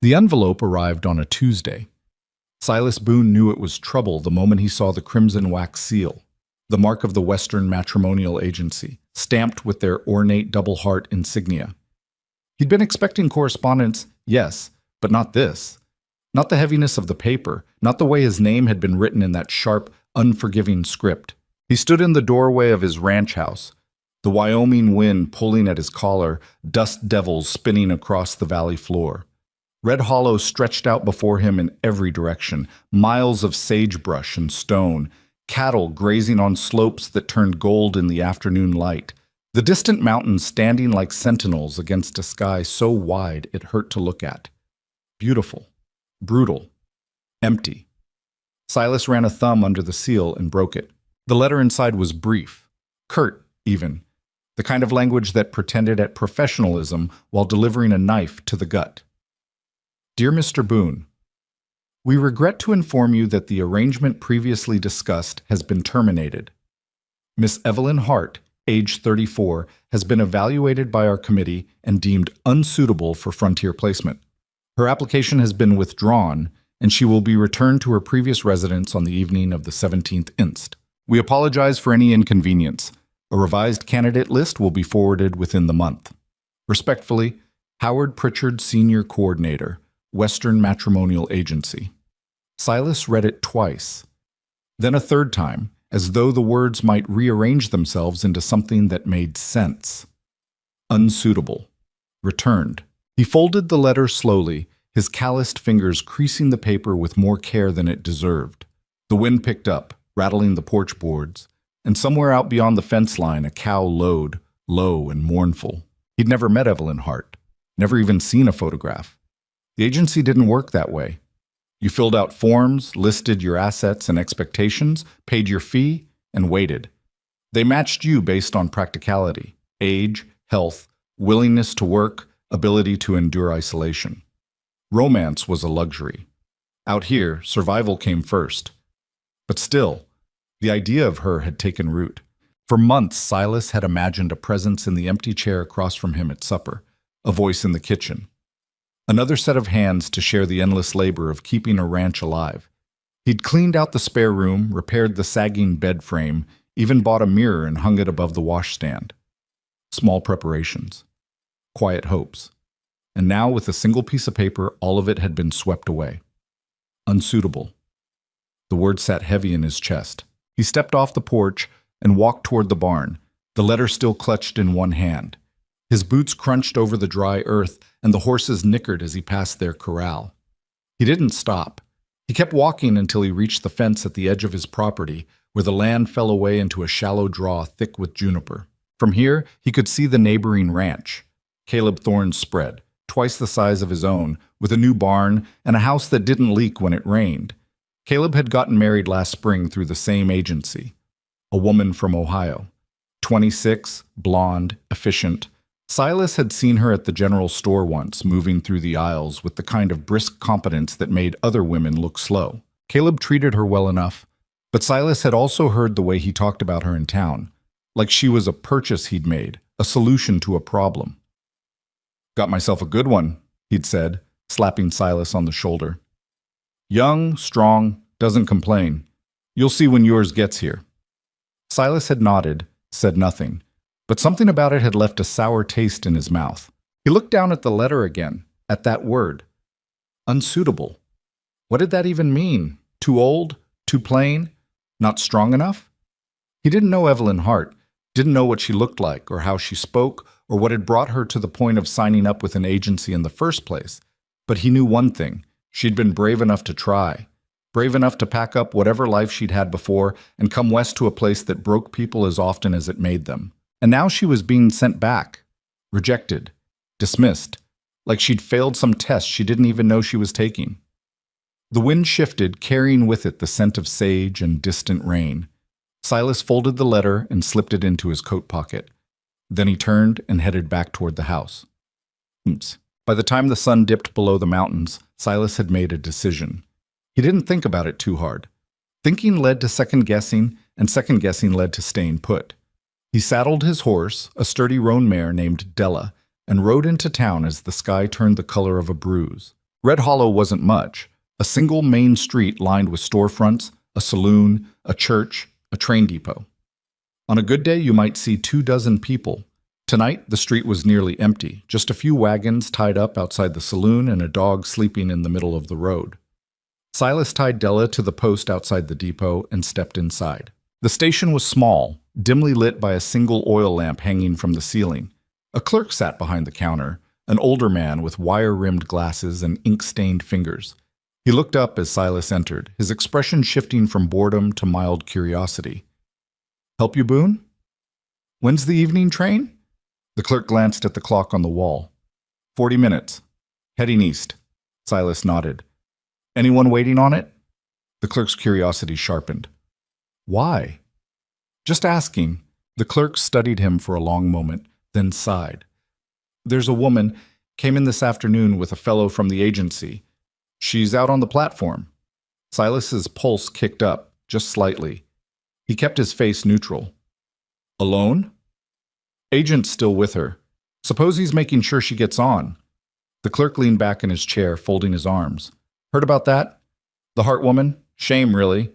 The envelope arrived on a Tuesday. Silas Boone knew it was trouble the moment he saw the crimson wax seal, the mark of the Western Matrimonial Agency, stamped with their ornate double heart insignia. He'd been expecting correspondence, yes, but not this. Not the heaviness of the paper, not the way his name had been written in that sharp, unforgiving script. He stood in the doorway of his ranch house, the Wyoming wind pulling at his collar, dust devils spinning across the valley floor. Red Hollow stretched out before him in every direction, miles of sagebrush and stone, cattle grazing on slopes that turned gold in the afternoon light, the distant mountains standing like sentinels against a sky so wide it hurt to look at. Beautiful, brutal, empty. Silas ran a thumb under the seal and broke it. The letter inside was brief, curt even, the kind of language that pretended at professionalism while delivering a knife to the gut. Dear Mr. Boone, we regret to inform you that the arrangement previously discussed has been terminated. Miss Evelyn Hart, age 34, has been evaluated by our committee and deemed unsuitable for frontier placement. Her application has been withdrawn, and she will be returned to her previous residence on the evening of the 17th inst. We apologize for any inconvenience. A revised candidate list will be forwarded within the month. Respectfully, Howard Pritchard, Senior Coordinator, Western Matrimonial Agency. Silas read it twice, then a third time, as though the words might rearrange themselves into something that made sense. Unsuitable. Returned. He folded the letter slowly, his calloused fingers creasing the paper with more care than it deserved. The wind picked up, rattling the porch boards, and somewhere out beyond the fence line a cow lowed, low and mournful. He'd never met Evelyn Hart, never even seen a photograph. The agency didn't work that way. You filled out forms, listed your assets and expectations, paid your fee, and waited. They matched you based on practicality, age, health, willingness to work, ability to endure isolation. Romance was a luxury. Out here, survival came first. But still, the idea of her had taken root. For months, Silas had imagined a presence in the empty chair across from him at supper, a voice in the kitchen. Another set of hands to share the endless labor of keeping a ranch alive. He'd cleaned out the spare room, repaired the sagging bed frame, even bought a mirror and hung it above the washstand. Small preparations. Quiet hopes. And now, with a single piece of paper, all of it had been swept away. Unsuitable. The word sat heavy in his chest. He stepped off the porch and walked toward the barn, the letter still clutched in one hand. His boots crunched over the dry earth, and the horses nickered as he passed their corral. He didn't stop. He kept walking until he reached the fence at the edge of his property, where the land fell away into a shallow draw thick with juniper. From here, he could see the neighboring ranch. Caleb Thorne's spread, twice the size of his own, with a new barn and a house that didn't leak when it rained. Caleb had gotten married last spring through the same agency. A woman from Ohio. 26, blonde, efficient. Silas had seen her at the general store once, moving through the aisles with the kind of brisk competence that made other women look slow. Caleb treated her well enough, but Silas had also heard the way he talked about her in town, like she was a purchase he'd made, a solution to a problem. "Got myself a good one," he'd said, slapping Silas on the shoulder. "Young, strong, doesn't complain. You'll see when yours gets here." Silas had nodded, said nothing, but something about it had left a sour taste in his mouth. He looked down at the letter again, at that word. Unsuitable. What did that even mean? Too old? Too plain? Not strong enough? He didn't know Evelyn Hart, didn't know what she looked like or how she spoke or what had brought her to the point of signing up with an agency in the first place. But he knew one thing. She'd been brave enough to try. Brave enough to pack up whatever life she'd had before and come west to a place that broke people as often as it made them. And now she was being sent back. Rejected. Dismissed. Like she'd failed some test she didn't even know she was taking. The wind shifted, carrying with it the scent of sage and distant rain. Silas folded the letter and slipped it into his coat pocket. Then he turned and headed back toward the house. By the time the sun dipped below the mountains, Silas had made a decision. He didn't think about it too hard. Thinking led to second-guessing, and second-guessing led to staying put. He saddled his horse, a sturdy roan mare named Della, and rode into town as the sky turned the color of a bruise. Red Hollow wasn't much. A single main street lined with storefronts, a saloon, a church, a train depot. On a good day, you might see 24 people. Tonight, the street was nearly empty, just a few wagons tied up outside the saloon and a dog sleeping in the middle of the road. Silas tied Della to the post outside the depot and stepped inside. The station was small, dimly lit by a single oil lamp hanging from the ceiling. A clerk sat behind the counter, an older man with wire-rimmed glasses and ink-stained fingers. He looked up as Silas entered, his expression shifting from boredom to mild curiosity. "Help you, Boone? When's the evening train?" The clerk glanced at the clock on the wall. 40 minutes. Heading east. Silas nodded. "Anyone waiting on it?" The clerk's curiosity sharpened. "Why?" "Just asking." The clerk studied him for a long moment, then sighed. "There's a woman, came in this afternoon with a fellow from the agency. She's out on the platform." Silas's pulse kicked up, just slightly. He kept his face neutral. "Alone?" "Agent's still with her. Suppose he's making sure she gets on." The clerk leaned back in his chair, folding his arms. "Heard about that? The Hart woman? Shame, really.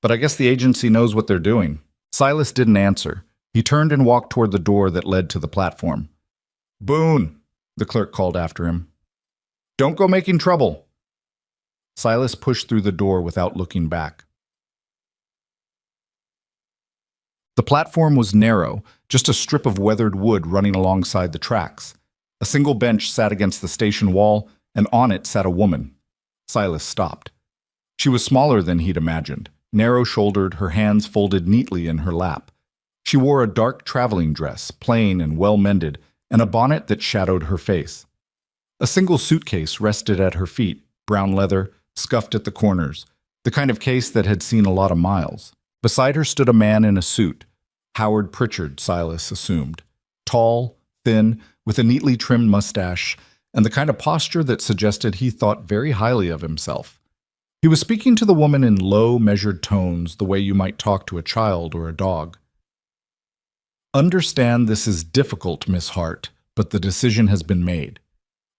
But I guess the agency knows what they're doing." Silas didn't answer. He turned and walked toward the door that led to the platform. "Boone!" the clerk called after him. "Don't go making trouble." Silas pushed through the door without looking back. The platform was narrow, just a strip of weathered wood running alongside the tracks. A single bench sat against the station wall, and on it sat a woman. Silas stopped. She was smaller than he'd imagined, narrow-shouldered, her hands folded neatly in her lap. She wore a dark traveling dress, plain and well-mended, and a bonnet that shadowed her face. A single suitcase rested at her feet, brown leather, scuffed at the corners, the kind of case that had seen a lot of miles. Beside her stood a man in a suit. Howard Pritchard, Silas assumed. Tall, thin, with a neatly trimmed mustache, and the kind of posture that suggested he thought very highly of himself. He was speaking to the woman in low, measured tones, the way you might talk to a child or a dog. "Understand this is difficult, Miss Hart, but the decision has been made.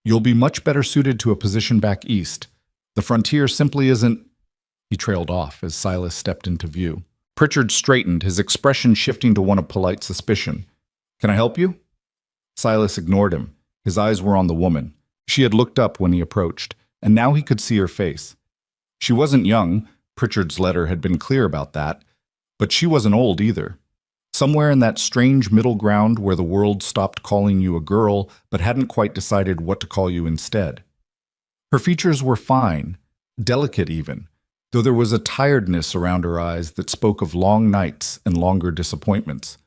You'll be much better suited to a position back east. The frontier simply isn't—" He trailed off as Silas stepped into view. Pritchard straightened, his expression shifting to one of polite suspicion. "Can I help you?" Silas ignored him. His eyes were on the woman. She had looked up when he approached, and now he could see her face. She wasn't young, Pritchard's letter had been clear about that, but she wasn't old either. Somewhere in that strange middle ground where the world stopped calling you a girl but hadn't quite decided what to call you instead. Her features were fine, delicate even, though there was a tiredness around her eyes that spoke of long nights and longer disappointments.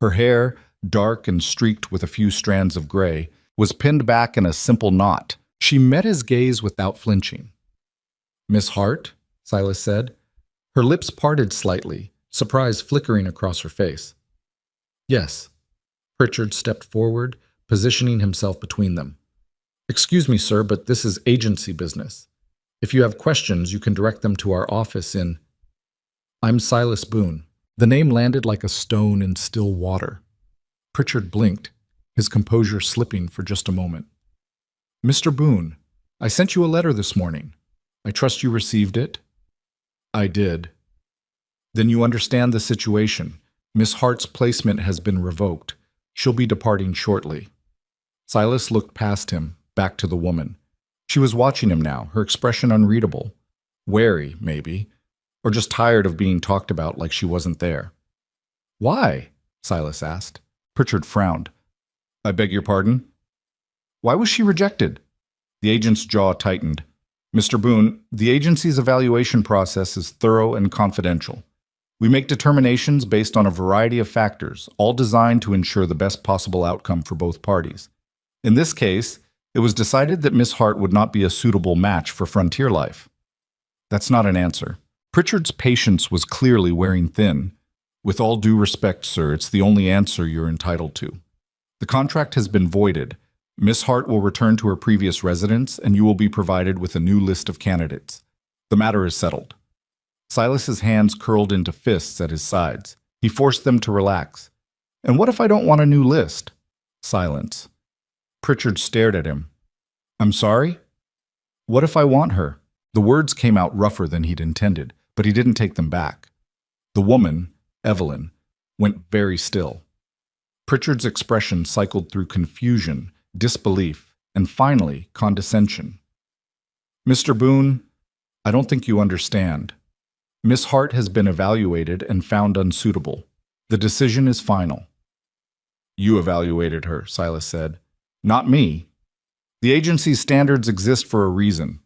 Her hair, dark and streaked with a few strands of gray, was pinned back in a simple knot. She met his gaze without flinching. "Miss Hart?" Silas said. Her lips parted slightly, surprise flickering across her face. "Yes." Pritchard stepped forward, positioning himself between them. "Excuse me, sir, but this is agency business. If you have questions, you can direct them to our office in—" "I'm Silas Boone." The name landed like a stone in still water. Pritchard blinked, his composure slipping for just a moment. "Mr. Boone, I sent you a letter this morning. I trust you received it?" "I did." "Then you understand the situation. Miss Hart's placement has been revoked. She'll be departing shortly." Silas looked past him, back to the woman. She was watching him now, her expression unreadable. Wary, maybe, or just tired of being talked about like she wasn't there. "Why?" Silas asked. Pritchard frowned. "I beg your pardon?" "Why was she rejected?" The agent's jaw tightened. "Mr. Boone, the agency's evaluation process is thorough and confidential. We make determinations based on a variety of factors, all designed to ensure the best possible outcome for both parties. In this case, it was decided that Miss Hart would not be a suitable match for frontier life." "That's not an answer." Pritchard's patience was clearly wearing thin. "With all due respect, sir, it's the only answer you're entitled to. The contract has been voided. Miss Hart will return to her previous residence, and you will be provided with a new list of candidates. The matter is settled." Silas's hands curled into fists at his sides. He forced them to relax. "And what if I don't want a new list?" Silence. Pritchard stared at him. "I'm sorry?" What if I want her? The words came out rougher than he'd intended, but he didn't take them back. The woman, Evelyn, went very still. Pritchard's expression cycled through confusion, disbelief, and finally, condescension. Mr. Boone, I don't think you understand. Miss Hart has been evaluated and found unsuitable. The decision is final. You evaluated her, Silas said. Not me. The agency's standards exist for a reason.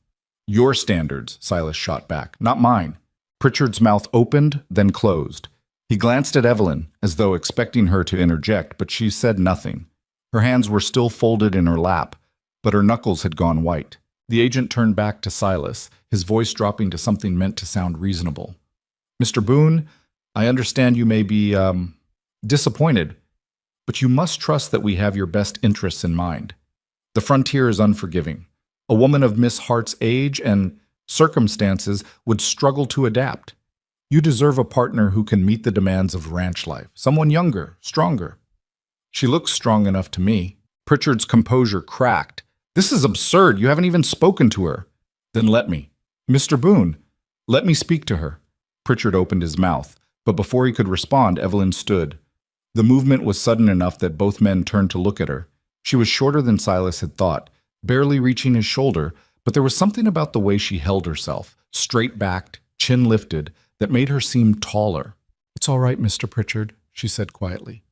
Your standards, Silas shot back, not mine. Pritchard's mouth opened, then closed. He glanced at Evelyn, as though expecting her to interject, but she said nothing. Her hands were still folded in her lap, but her knuckles had gone white. The agent turned back to Silas, his voice dropping to something meant to sound reasonable. Mr. Boone, I understand you may be, disappointed, but you must trust that we have your best interests in mind. The frontier is unforgiving. A woman of Miss Hart's age and circumstances would struggle to adapt. You deserve a partner who can meet the demands of ranch life, someone younger, stronger. She looks strong enough to me. Pritchard's composure cracked. This is absurd. You haven't even spoken to her. Then let me. Mr. Boone, let me speak to her. Pritchard opened his mouth, but before he could respond, Evelyn stood. The movement was sudden enough that both men turned to look at her. She was shorter than Silas had thought, barely reaching his shoulder, but there was something about the way she held herself, straight-backed, chin lifted, that made her seem taller. It's all right, Mr. Pritchard, she said quietly.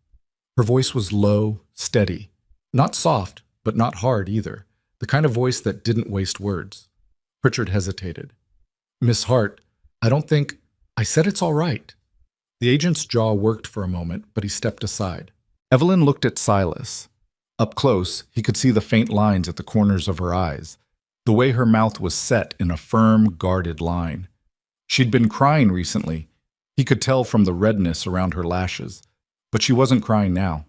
Her voice was low, steady. Not soft, but not hard either. The kind of voice that didn't waste words. Pritchard hesitated. Miss Hart, I don't think... I said it's all right. The agent's jaw worked for a moment, but he stepped aside. Evelyn looked at Silas. Up close, he could see the faint lines at the corners of her eyes, the way her mouth was set in a firm, guarded line. She'd been crying recently. He could tell from the redness around her lashes, but she wasn't crying now.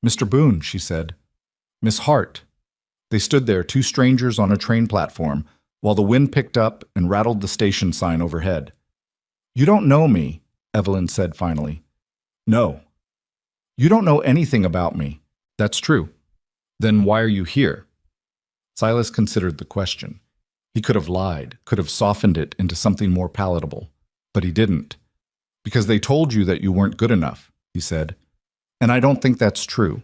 Mr. Boone, she said. Miss Hart. They stood there, two strangers on a train platform, while the wind picked up and rattled the station sign overhead. You don't know me, Evelyn said finally. No. You don't know anything about me. That's true. Then why are you here? Silas considered the question. He could have lied, could have softened it into something more palatable, but he didn't. Because they told you that you weren't good enough, he said. And I don't think that's true.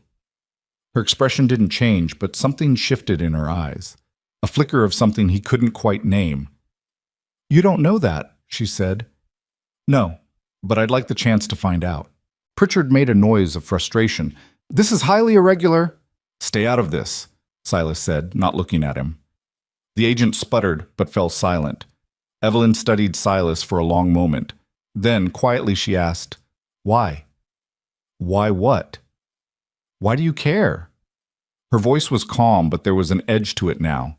Her expression didn't change, but something shifted in her eyes, a flicker of something he couldn't quite name. You don't know that, she said. No, but I'd like the chance to find out. Pritchard made a noise of frustration. This is highly irregular. Stay out of this, Silas said, not looking at him. The agent sputtered, but fell silent. Evelyn studied Silas for a long moment. Then, quietly, she asked, Why? Why what? Why do you care? Her voice was calm, but there was an edge to it now.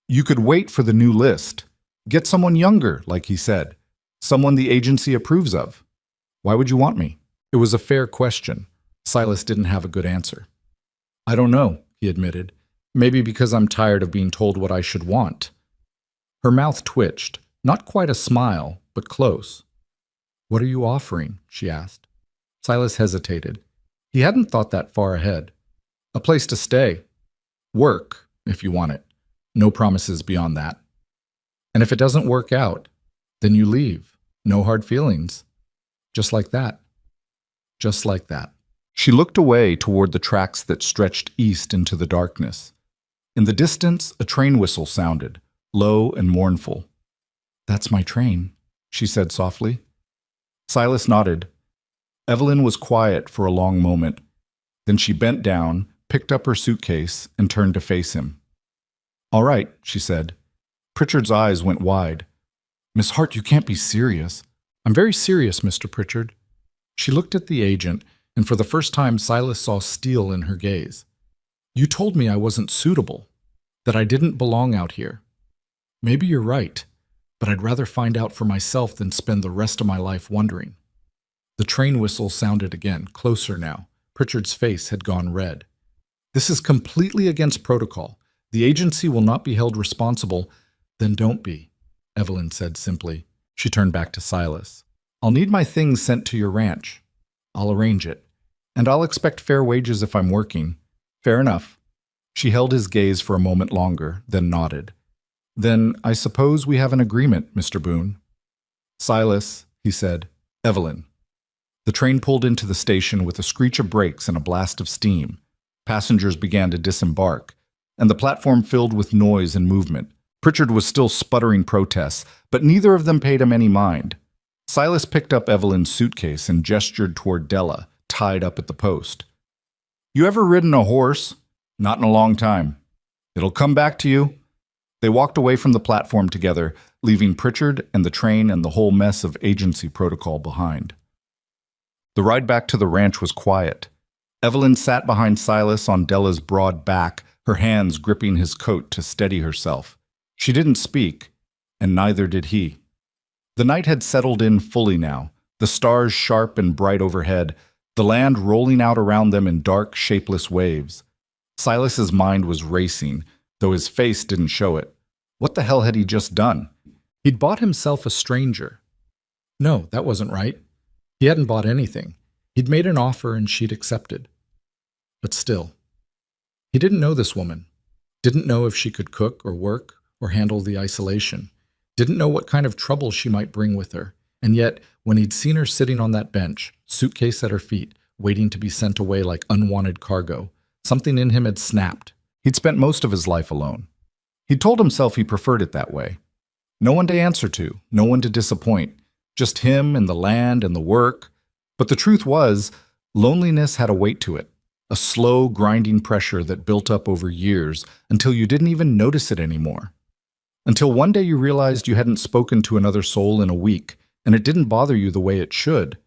You could wait for the new list. Get someone younger, like he said. Someone the agency approves of. Why would you want me? It was a fair question. Silas didn't have a good answer. I don't know, he admitted. Maybe because I'm tired of being told what I should want. Her mouth twitched, not quite a smile, but close. What are you offering? She asked. Silas hesitated. He hadn't thought that far ahead. A place to stay. Work, if you want it. No promises beyond that. And if it doesn't work out, then you leave. No hard feelings. Just like that. Just like that. She looked away toward the tracks that stretched east into the darkness. In the distance, a train whistle sounded, low and mournful. That's my train, she said softly. Silas nodded. Evelyn was quiet for a long moment. Then she bent down, picked up her suitcase, and turned to face him. All right, she said. Pritchard's eyes went wide. Miss Hart, you can't be serious. I'm very serious, Mr. Pritchard. She looked at the agent, and for the first time Silas saw steel in her gaze. You told me I wasn't suitable, that I didn't belong out here. Maybe you're right, but I'd rather find out for myself than spend the rest of my life wondering. The train whistle sounded again, closer now. Pritchard's face had gone red. This is completely against protocol. The agency will not be held responsible. Then don't be, Evelyn said simply. She turned back to Silas. I'll need my things sent to your ranch. I'll arrange it. And I'll expect fair wages if I'm working. Fair enough. She held his gaze for a moment longer, then nodded. Then I suppose we have an agreement, Mr. Boone. Silas, he said. Evelyn. The train pulled into the station with a screech of brakes and a blast of steam. Passengers began to disembark, and the platform filled with noise and movement. Pritchard was still sputtering protests, but neither of them paid him any mind. Silas picked up Evelyn's suitcase and gestured toward Della, tied up at the post. You ever ridden a horse? Not in a long time. It'll come back to you. They walked away from the platform together, leaving Pritchard and the train and the whole mess of agency protocol behind. The ride back to the ranch was quiet. Evelyn sat behind Silas on Della's broad back, her hands gripping his coat to steady herself. She didn't speak, and neither did he. The night had settled in fully now, the stars sharp and bright overhead, the land rolling out around them in dark, shapeless waves. Silas's mind was racing, though his face didn't show it. What the hell had he just done? He'd bought himself a stranger. No, that wasn't right. He hadn't bought anything. He'd made an offer and she'd accepted. But still, he didn't know this woman. Didn't know if she could cook or work or handle the isolation. Didn't know what kind of trouble she might bring with her. And yet, when he'd seen her sitting on that bench, suitcase at her feet, waiting to be sent away like unwanted cargo, something in him had snapped. He'd spent most of his life alone. He'd told himself he preferred it that way. No one to answer to, no one to disappoint. Just him and the land and the work. But the truth was, loneliness had a weight to it. A slow, grinding pressure that built up over years until you didn't even notice it anymore. Until one day you realized you hadn't spoken to another soul in a week, and it didn't bother you the way it should.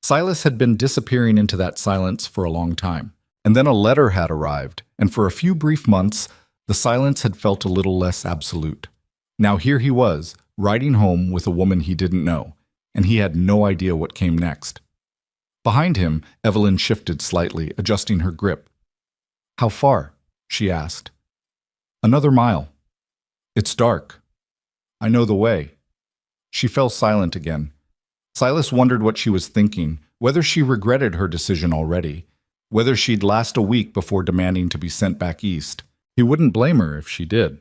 Silas had been disappearing into that silence for a long time. And then a letter had arrived, and for a few brief months, the silence had felt a little less absolute. Now here he was, riding home with a woman he didn't know, and he had no idea what came next. Behind him, Evelyn shifted slightly, adjusting her grip. How far? She asked. Another mile. It's dark. I know the way. She fell silent again. Silas wondered what she was thinking, whether she regretted her decision already, whether she'd last a week before demanding to be sent back east. He wouldn't blame her if she did.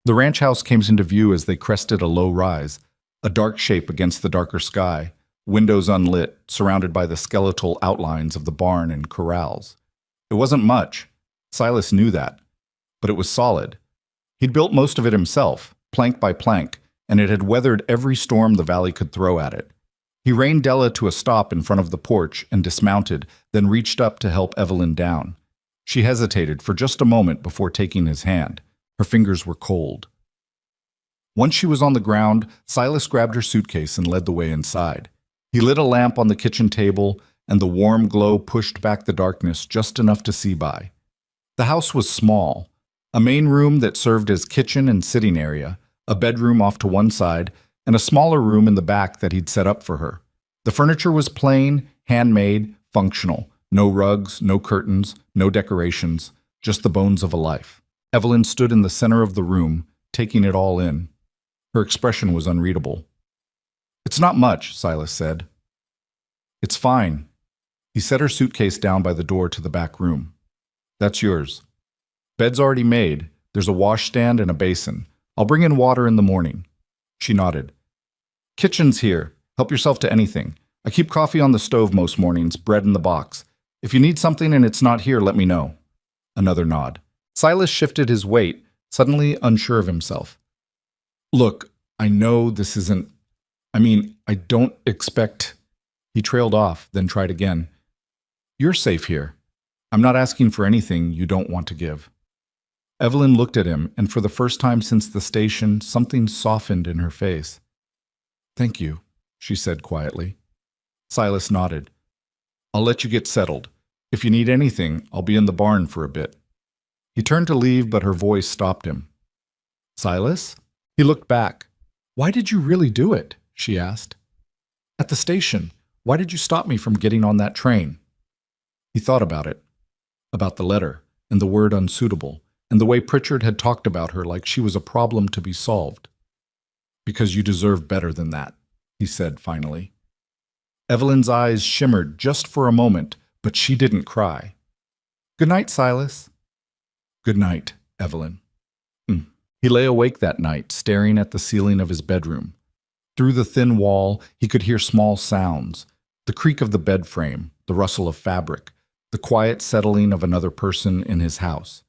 The ranch house came into view as they crested a low rise, a dark shape against the darker sky, windows unlit, surrounded by the skeletal outlines of the barn and corrals. It wasn't much. Silas knew that. But it was solid. He'd built most of it himself, plank by plank, and it had weathered every storm the valley could throw at it. He reined Della to a stop in front of the porch and dismounted, then reached up to help Evelyn down. She hesitated for just a moment before taking his hand. Her fingers were cold. Once she was on the ground, Silas grabbed her suitcase and led the way inside. He lit a lamp on the kitchen table, and the warm glow pushed back the darkness just enough to see by. The house was small, a main room that served as kitchen and sitting area, a bedroom off to one side, and a smaller room in the back that he'd set up for her. The furniture was plain, handmade, functional. No rugs, no curtains, no decorations, just the bones of a life. Evelyn stood in the center of the room, taking it all in. Her expression was unreadable. It's not much, Silas said. It's fine. He set her suitcase down by the door to the back room. That's yours. Bed's already made. There's a washstand and a basin. I'll bring in water in the morning. She nodded. Kitchen's here. Help yourself to anything. I keep coffee on the stove most mornings, bread in the box. If you need something and it's not here, let me know. Another nod. Silas shifted his weight, suddenly unsure of himself. Look, I know this isn't... I don't expect... He trailed off, then tried again. You're safe here. I'm not asking for anything you don't want to give. Evelyn looked at him, and for the first time since the station, something softened in her face. Thank you, she said quietly. Silas nodded. I'll let you get settled. If you need anything, I'll be in the barn for a bit. He turned to leave, but her voice stopped him. Silas? He looked back. Why did you really do it? She asked. At the station. Why did you stop me from getting on that train? He thought about it. About the letter, and the word unsuitable, and the way Pritchard had talked about her like she was a problem to be solved. Because you deserve better than that, he said finally. Evelyn's eyes shimmered just for a moment, but she didn't cry. Good night, Silas. Good night, Evelyn. He lay awake that night, staring at the ceiling of his bedroom. Through the thin wall, he could hear small sounds: the creak of the bed frame, the rustle of fabric, the quiet settling of another person in his house.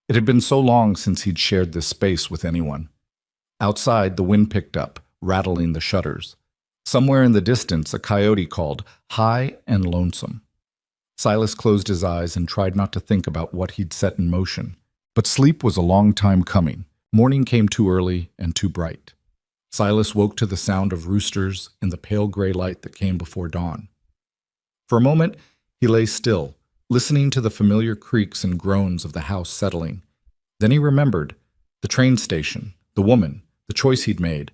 It had been so long since he'd shared this space with anyone. Outside, the wind picked up, rattling the shutters. Somewhere in the distance, a coyote called, high and lonesome. Silas closed his eyes and tried not to think about what he'd set in motion. But sleep was a long time coming. Morning came too early and too bright. Silas woke to the sound of roosters in the pale gray light that came before dawn. For a moment, he lay still, listening to the familiar creaks and groans of the house settling. Then he remembered the train station, the woman, the choice he'd made,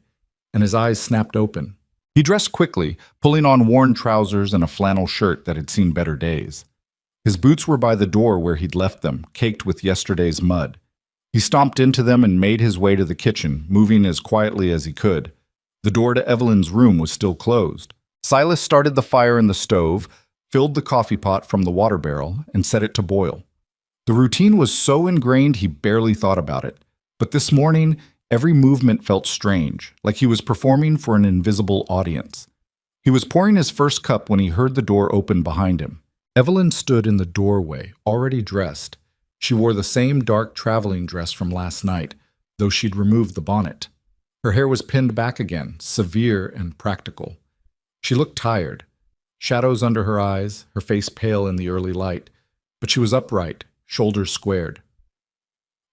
and his eyes snapped open. He dressed quickly, pulling on worn trousers and a flannel shirt that had seen better days. His boots were by the door where he'd left them, caked with yesterday's mud. He stomped into them and made his way to the kitchen, moving as quietly as he could. The door to Evelyn's room was still closed. Silas started the fire in the stove, filled the coffee pot from the water barrel, and set it to boil. The routine was so ingrained he barely thought about it. But this morning, every movement felt strange, like he was performing for an invisible audience. He was pouring his first cup when he heard the door open behind him. Evelyn stood in the doorway, already dressed. She wore the same dark traveling dress from last night, though she'd removed the bonnet. Her hair was pinned back again, severe and practical. She looked tired, shadows under her eyes, her face pale in the early light, but she was upright, shoulders squared.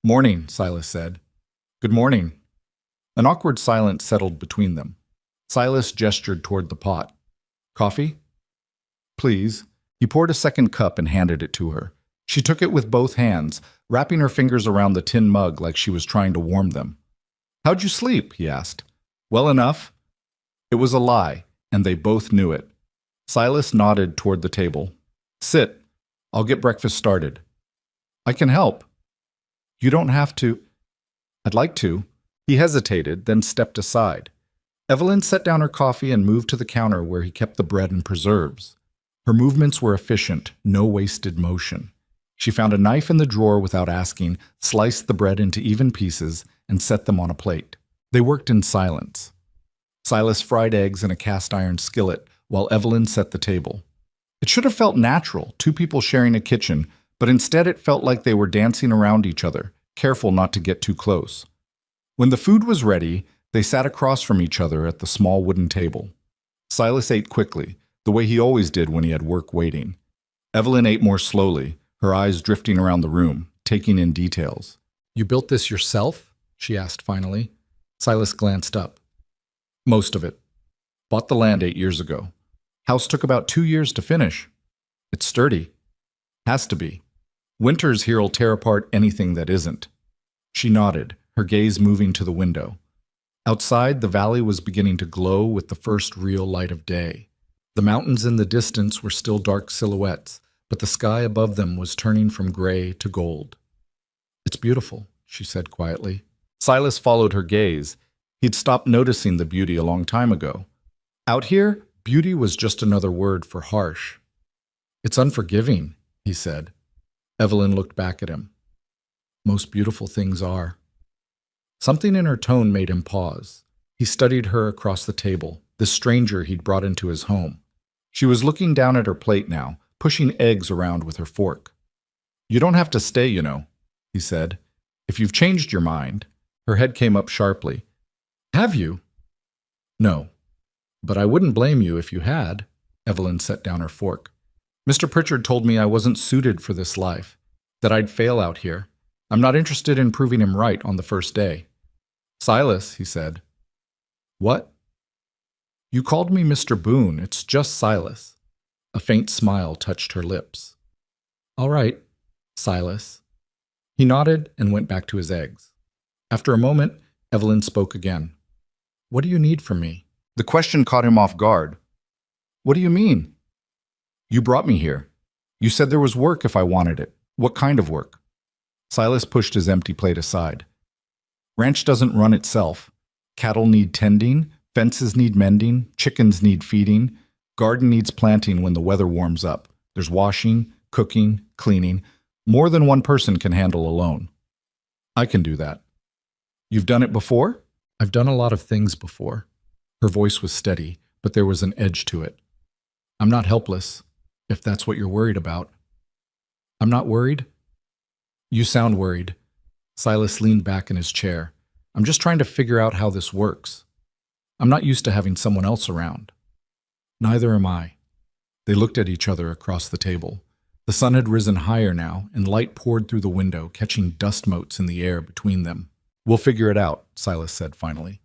"Morning," Silas said. "Good morning." An awkward silence settled between them. Silas gestured toward the pot. "Coffee?" "Please." He poured a second cup and handed it to her. She took it with both hands, wrapping her fingers around the tin mug like she was trying to warm them. "How'd you sleep?" he asked. "Well enough." It was a lie, and they both knew it. Silas nodded toward the table. "Sit. I'll get breakfast started." "I can help." "You don't have to." "I'd like to." He hesitated, then stepped aside. Evelyn set down her coffee and moved to the counter where he kept the bread and preserves. Her movements were efficient, no wasted motion. She found a knife in the drawer without asking, sliced the bread into even pieces, and set them on a plate. They worked in silence. Silas fried eggs in a cast-iron skillet, while Evelyn set the table. It should have felt natural, two people sharing a kitchen, but instead it felt like they were dancing around each other, careful not to get too close. When the food was ready, they sat across from each other at the small wooden table. Silas ate quickly, the way he always did when he had work waiting. Evelyn ate more slowly, her eyes drifting around the room, taking in details. "You built this yourself?" she asked finally. Silas glanced up. "Most of it. Bought the land 8 years ago. House took about 2 years to finish. It's sturdy. Has to be. Winters here'll tear apart anything that isn't." She nodded, her gaze moving to the window. Outside, the valley was beginning to glow with the first real light of day. The mountains in the distance were still dark silhouettes, but the sky above them was turning from gray to gold. "It's beautiful," she said quietly. Silas followed her gaze. He'd stopped noticing the beauty a long time ago. Out here, beauty was just another word for harsh. "It's unforgiving," he said. Evelyn looked back at him. "Most beautiful things are." Something in her tone made him pause. He studied her across the table, this stranger he'd brought into his home. She was looking down at her plate now, pushing eggs around with her fork. "You don't have to stay, you know," he said. "If you've changed your mind." Her head came up sharply. "Have you?" "No. But I wouldn't blame you if you had." Evelyn set down her fork. "Mr. Pritchard told me I wasn't suited for this life, that I'd fail out here. I'm not interested in proving him right on the first day." "Silas," he said. "What?" "You called me Mr. Boone. It's just Silas." A faint smile touched her lips. "All right, Silas." He nodded and went back to his eggs. After a moment, Evelyn spoke again. "What do you need from me?" The question caught him off guard. "What do you mean?" "You brought me here. You said there was work if I wanted it. What kind of work?" Silas pushed his empty plate aside. "Ranch doesn't run itself. Cattle need tending, fences need mending, chickens need feeding, garden needs planting when the weather warms up. There's washing, cooking, cleaning. More than one person can handle alone. I can do that." You've done it before? I've done a lot of things before. Her voice was steady, but there was an edge to it. I'm not helpless, if that's what you're worried about. I'm not worried? You sound worried. Silas leaned back in his chair. I'm just trying to figure out how this works. I'm not used to having someone else around. Neither am I. They looked at each other across the table. The sun had risen higher now, and light poured through the window, catching dust motes in the air between them. We'll figure it out, Silas said finally.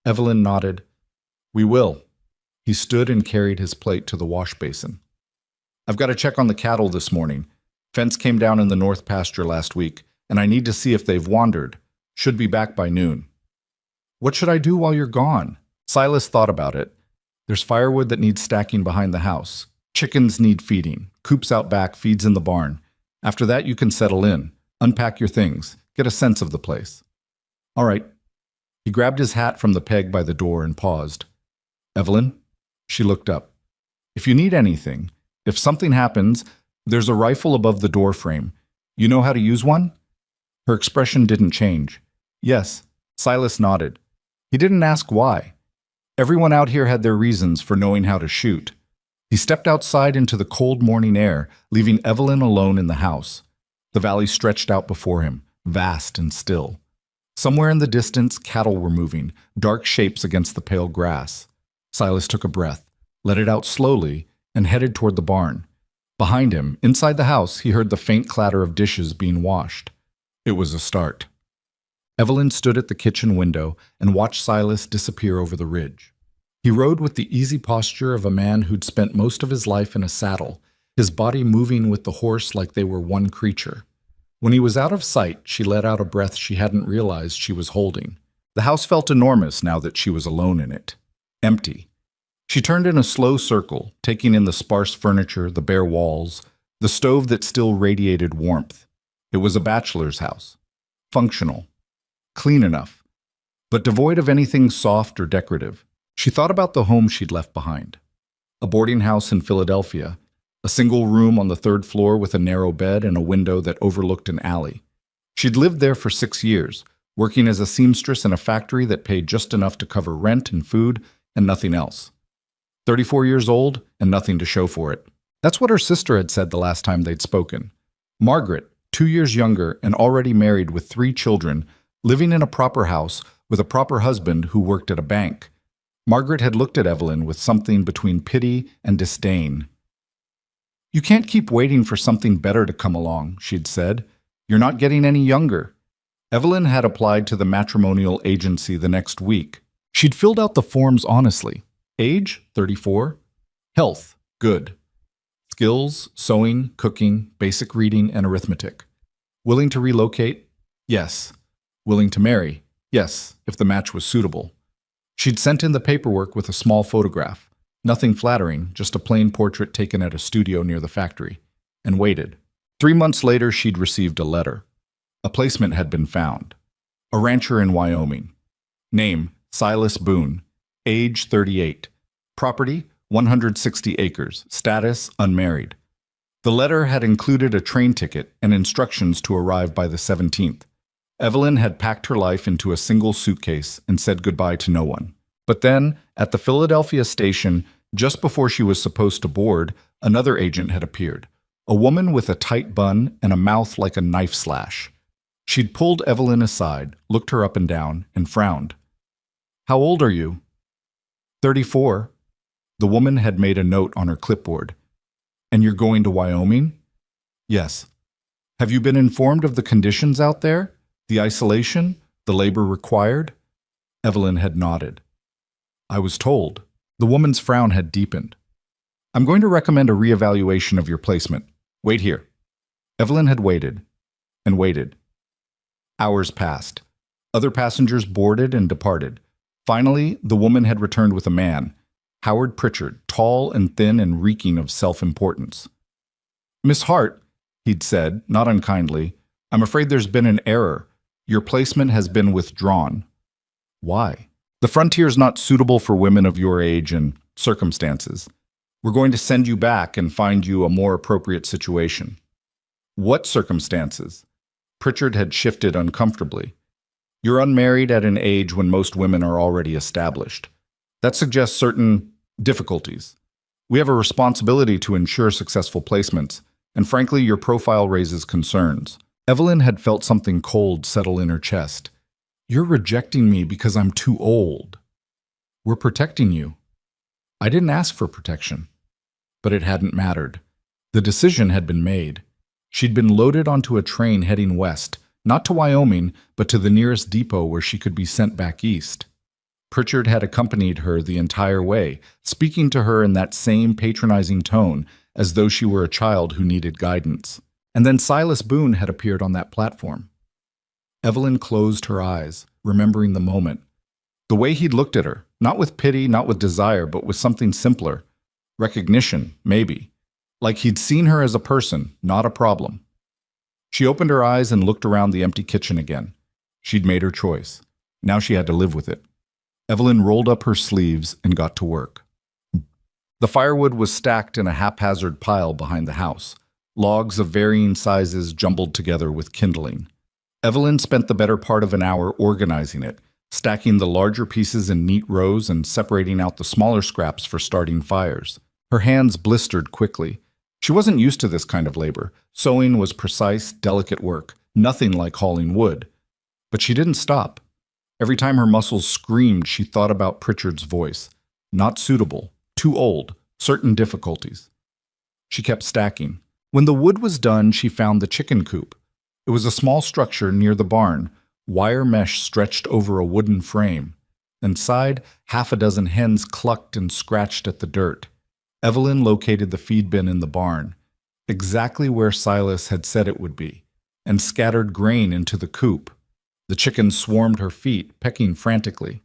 Evelyn nodded. We will. He stood and carried his plate to the wash basin. I've got to check on the cattle this morning. Fence came down in the north pasture last week, and I need to see if they've wandered. Should be back by noon. What should I do while you're gone? Silas thought about it. There's firewood that needs stacking behind the house. Chickens need feeding. Coops out back, feeds in the barn. After that, you can settle in, unpack your things, get a sense of the place. All right. He grabbed his hat from the peg by the door and paused. Evelyn? She looked up. If you need anything, if something happens, there's a rifle above the door frame. You know how to use one? Her expression didn't change. Yes, Silas nodded. He didn't ask why. Everyone out here had their reasons for knowing how to shoot. He stepped outside into the cold morning air, leaving Evelyn alone in the house. The valley stretched out before him, vast and still. Somewhere in the distance, cattle were moving, dark shapes against the pale grass. Silas took a breath, let it out slowly, and headed toward the barn. Behind him, inside the house, he heard the faint clatter of dishes being washed. It was a start. Evelyn stood at the kitchen window and watched Silas disappear over the ridge. He rode with the easy posture of a man who'd spent most of his life in a saddle, his body moving with the horse like they were one creature. When he was out of sight, she let out a breath she hadn't realized she was holding. The house felt enormous now that she was alone in it. Empty. She turned in a slow circle, taking in the sparse furniture, the bare walls, the stove that still radiated warmth. It was a bachelor's house. Functional. Clean enough. But devoid of anything soft or decorative. She thought about the home she'd left behind. A boarding house in Philadelphia, a single room on the third floor with a narrow bed and a window that overlooked an alley. She'd lived there for 6 years, working as a seamstress in a factory that paid just enough to cover rent and food and nothing else. 34 years old and nothing to show for it. That's what her sister had said the last time they'd spoken. Margaret, 2 years younger and already married with 3 children, living in a proper house with a proper husband who worked at a bank. Margaret had looked at Evelyn with something between pity and disdain. You can't keep waiting for something better to come along, she'd said. You're not getting any younger. Evelyn had applied to the matrimonial agency the next week. She'd filled out the forms honestly. Age, 34. Health, good. Skills, sewing, cooking, basic reading, and arithmetic. Willing to relocate? Yes. Willing to marry? Yes, if the match was suitable. She'd sent in the paperwork with a small photograph. Nothing flattering, just a plain portrait taken at a studio near the factory. And waited. 3 months later, she'd received a letter. A placement had been found. A rancher in Wyoming. Name, Silas Boone. Age, 38. Property, 160 acres. Status, unmarried. The letter had included a train ticket and instructions to arrive by the 17th. Evelyn had packed her life into a single suitcase and said goodbye to no one. But then, at the Philadelphia station, just before she was supposed to board, another agent had appeared. A woman with a tight bun and a mouth like a knife slash. She'd pulled Evelyn aside, looked her up and down, and frowned. How old are you? 34. The woman had made a note on her clipboard. And you're going to Wyoming? Yes. Have you been informed of the conditions out there? The isolation? The labor required? Evelyn had nodded. I was told. The woman's frown had deepened. I'm going to recommend a reevaluation of your placement. Wait here. Evelyn had waited and waited. Hours passed. Other passengers boarded and departed. Finally, the woman had returned with a man, Howard Pritchard, tall and thin and reeking of self-importance. Miss Hart, he'd said, not unkindly, I'm afraid there's been an error. Your placement has been withdrawn. Why? The frontier's not suitable for women of your age and circumstances. We're going to send you back and find you a more appropriate situation. What circumstances? Pritchard had shifted uncomfortably. You're unmarried at an age when most women are already established. That suggests certain difficulties. We have a responsibility to ensure successful placements, and frankly, your profile raises concerns. Evelyn had felt something cold settle in her chest. You're rejecting me because I'm too old. We're protecting you. I didn't ask for protection. But it hadn't mattered. The decision had been made. She'd been loaded onto a train heading west, not to Wyoming, but to the nearest depot where she could be sent back east. Pritchard had accompanied her the entire way, speaking to her in that same patronizing tone, as though she were a child who needed guidance. And then Silas Boone had appeared on that platform. Evelyn closed her eyes, remembering the moment. The way he'd looked at her, not with pity, not with desire, but with something simpler. Recognition, maybe. Like he'd seen her as a person, not a problem. She opened her eyes and looked around the empty kitchen again. She'd made her choice. Now she had to live with it. Evelyn rolled up her sleeves and got to work. The firewood was stacked in a haphazard pile behind the house, logs of varying sizes jumbled together with kindling. Evelyn spent the better part of an hour organizing it, stacking the larger pieces in neat rows and separating out the smaller scraps for starting fires. Her hands blistered quickly. She wasn't used to this kind of labor. Sewing was precise, delicate work, nothing like hauling wood. But she didn't stop. Every time her muscles screamed, she thought about Pritchard's voice. Not suitable, too old, certain difficulties. She kept stacking. When the wood was done, she found the chicken coop. It was a small structure near the barn, wire mesh stretched over a wooden frame. Inside, half a dozen hens clucked and scratched at the dirt. Evelyn located the feed bin in the barn, exactly where Silas had said it would be, and scattered grain into the coop. The chickens swarmed her feet, pecking frantically.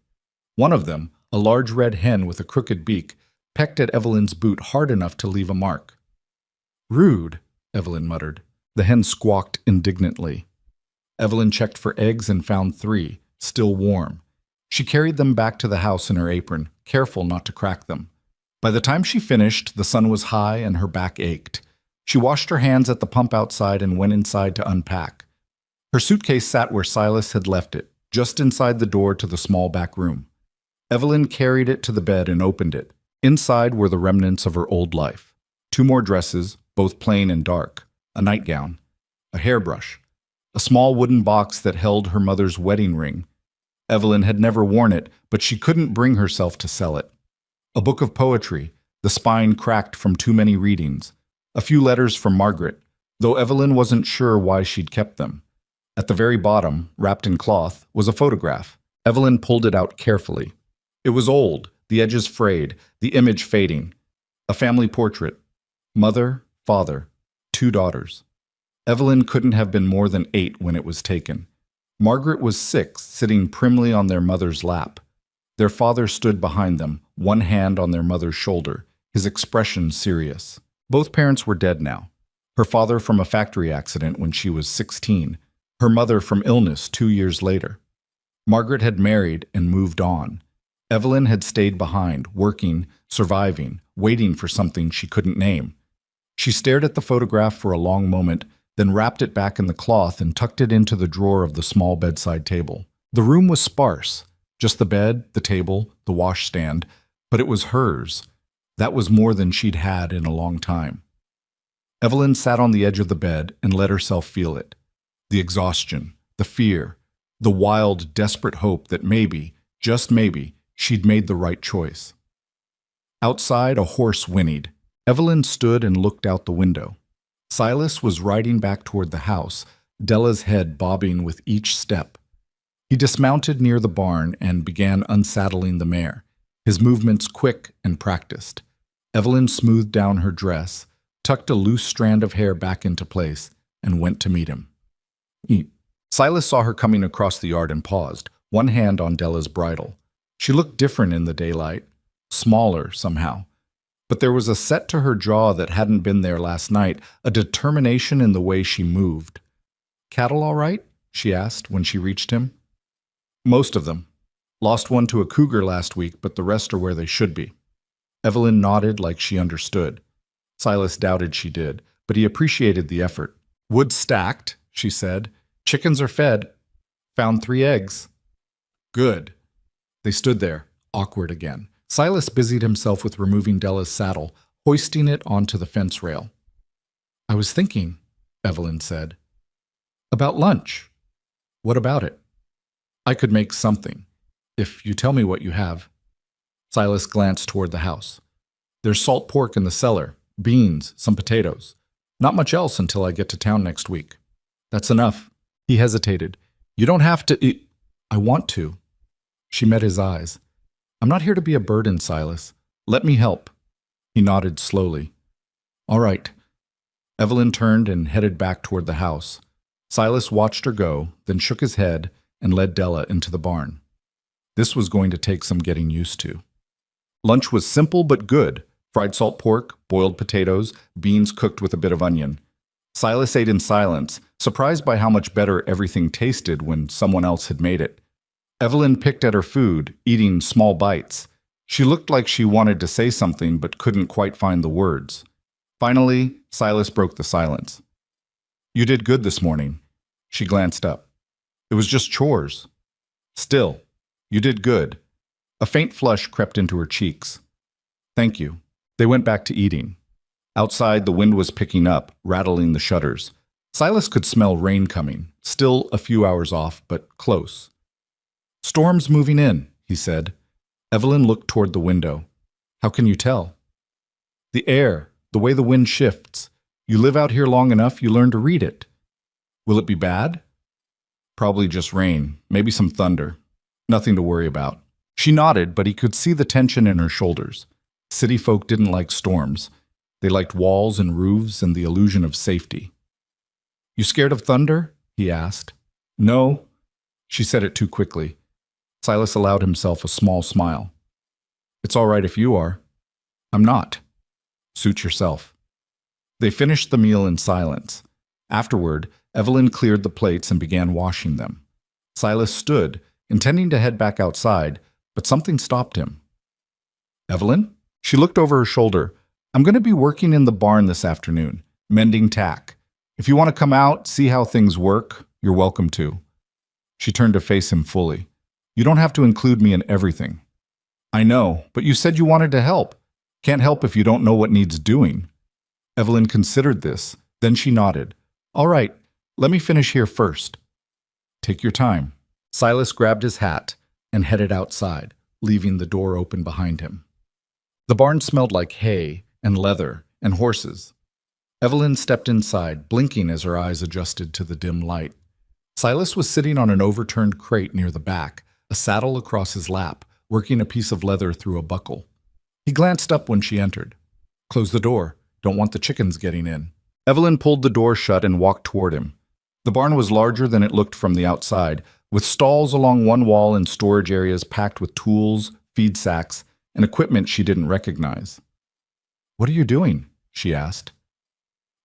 One of them, a large red hen with a crooked beak, pecked at Evelyn's boot hard enough to leave a mark. "Rude," Evelyn muttered. The hen squawked indignantly. Evelyn checked for eggs and found 3, still warm. She carried them back to the house in her apron, careful not to crack them. By the time she finished, the sun was high and her back ached. She washed her hands at the pump outside and went inside to unpack. Her suitcase sat where Silas had left it, just inside the door to the small back room. Evelyn carried it to the bed and opened it. Inside were the remnants of her old life. 2 more dresses, both plain and dark, a nightgown, a hairbrush, a small wooden box that held her mother's wedding ring. Evelyn had never worn it, but she couldn't bring herself to sell it. A book of poetry, the spine cracked from too many readings. A few letters from Margaret, though Evelyn wasn't sure why she'd kept them. At the very bottom, wrapped in cloth, was a photograph. Evelyn pulled it out carefully. It was old, the edges frayed, the image fading. A family portrait. Mother, father, 2 daughters. Evelyn couldn't have been more than 8 when it was taken. Margaret was 6, sitting primly on their mother's lap. Their father stood behind them, one hand on their mother's shoulder, his expression serious. Both parents were dead now. Her father from a factory accident when she was 16, her mother from illness 2 years later. Margaret had married and moved on. Evelyn had stayed behind, working, surviving, waiting for something she couldn't name. She stared at the photograph for a long moment, then wrapped it back in the cloth and tucked it into the drawer of the small bedside table. The room was sparse, just the bed, the table, the washstand, but it was hers. That was more than she'd had in a long time. Evelyn sat on the edge of the bed and let herself feel it. The exhaustion, the fear, the wild, desperate hope that maybe, just maybe, she'd made the right choice. Outside, a horse whinnied. Evelyn stood and looked out the window. Silas was riding back toward the house, Della's head bobbing with each step. He dismounted near the barn and began unsaddling the mare, his movements quick and practiced. Evelyn smoothed down her dress, tucked a loose strand of hair back into place, and went to meet him. Silas saw her coming across the yard and paused, one hand on Della's bridle. She looked different in the daylight, smaller somehow. But there was a set to her jaw that hadn't been there last night, a determination in the way she moved. "Cattle all right?" she asked when she reached him. "Most of them. Lost one to a cougar last week, but the rest are where they should be." Evelyn nodded like she understood. Silas doubted she did, but he appreciated the effort. "Wood stacked," she said. "Chickens are fed." Found 3 eggs. Good. They stood there, awkward again. Silas busied himself with removing Della's saddle, hoisting it onto the fence rail. I was thinking, Evelyn said. About lunch. What about it? I could make something, if you tell me what you have. Silas glanced toward the house. There's salt pork in the cellar, beans, some potatoes. Not much else until I get to town next week. That's enough. He hesitated. You don't have to eat. I want to. She met his eyes. I'm not here to be a burden, Silas. Let me help. He nodded slowly. All right. Evelyn turned and headed back toward the house. Silas watched her go, then shook his head and led Della into the barn. This was going to take some getting used to. Lunch was simple but good. Fried salt pork, boiled potatoes, beans cooked with a bit of onion. Silas ate in silence, surprised by how much better everything tasted when someone else had made it. Evelyn picked at her food, eating small bites. She looked like she wanted to say something but couldn't quite find the words. Finally, Silas broke the silence. You did good this morning. She glanced up. It was just chores. Still, you did good. A faint flush crept into her cheeks. Thank you. They went back to eating. Outside, the wind was picking up, rattling the shutters. Silas could smell rain coming, still a few hours off, but close. Storm's moving in, he said. Evelyn looked toward the window. How can you tell? The air, the way the wind shifts. You live out here long enough, you learn to read it. Will it be bad? Probably just rain, maybe some thunder. Nothing to worry about. She nodded, but he could see the tension in her shoulders. City folk didn't like storms. They liked walls and roofs and the illusion of safety. You scared of thunder? He asked. No. She said it too quickly. Silas allowed himself a small smile. It's all right if you are. I'm not. Suit yourself. They finished the meal in silence. Afterward, Evelyn cleared the plates and began washing them. Silas stood, intending to head back outside, but something stopped him. Evelyn? She looked over her shoulder. I'm going to be working in the barn this afternoon, mending tack. If you want to come out, see how things work, you're welcome to. She turned to face him fully. You don't have to include me in everything. I know, but you said you wanted to help. Can't help if you don't know what needs doing. Evelyn considered this. Then she nodded. All right, let me finish here first. Take your time. Silas grabbed his hat and headed outside, leaving the door open behind him. The barn smelled like hay and leather and horses. Evelyn stepped inside, blinking as her eyes adjusted to the dim light. Silas was sitting on an overturned crate near the back, a saddle across his lap, working a piece of leather through a buckle. He glanced up when she entered. Close the door. Don't want the chickens getting in. Evelyn pulled the door shut and walked toward him. The barn was larger than it looked from the outside, with stalls along one wall and storage areas packed with tools, feed sacks, and equipment she didn't recognize. What are you doing? She asked.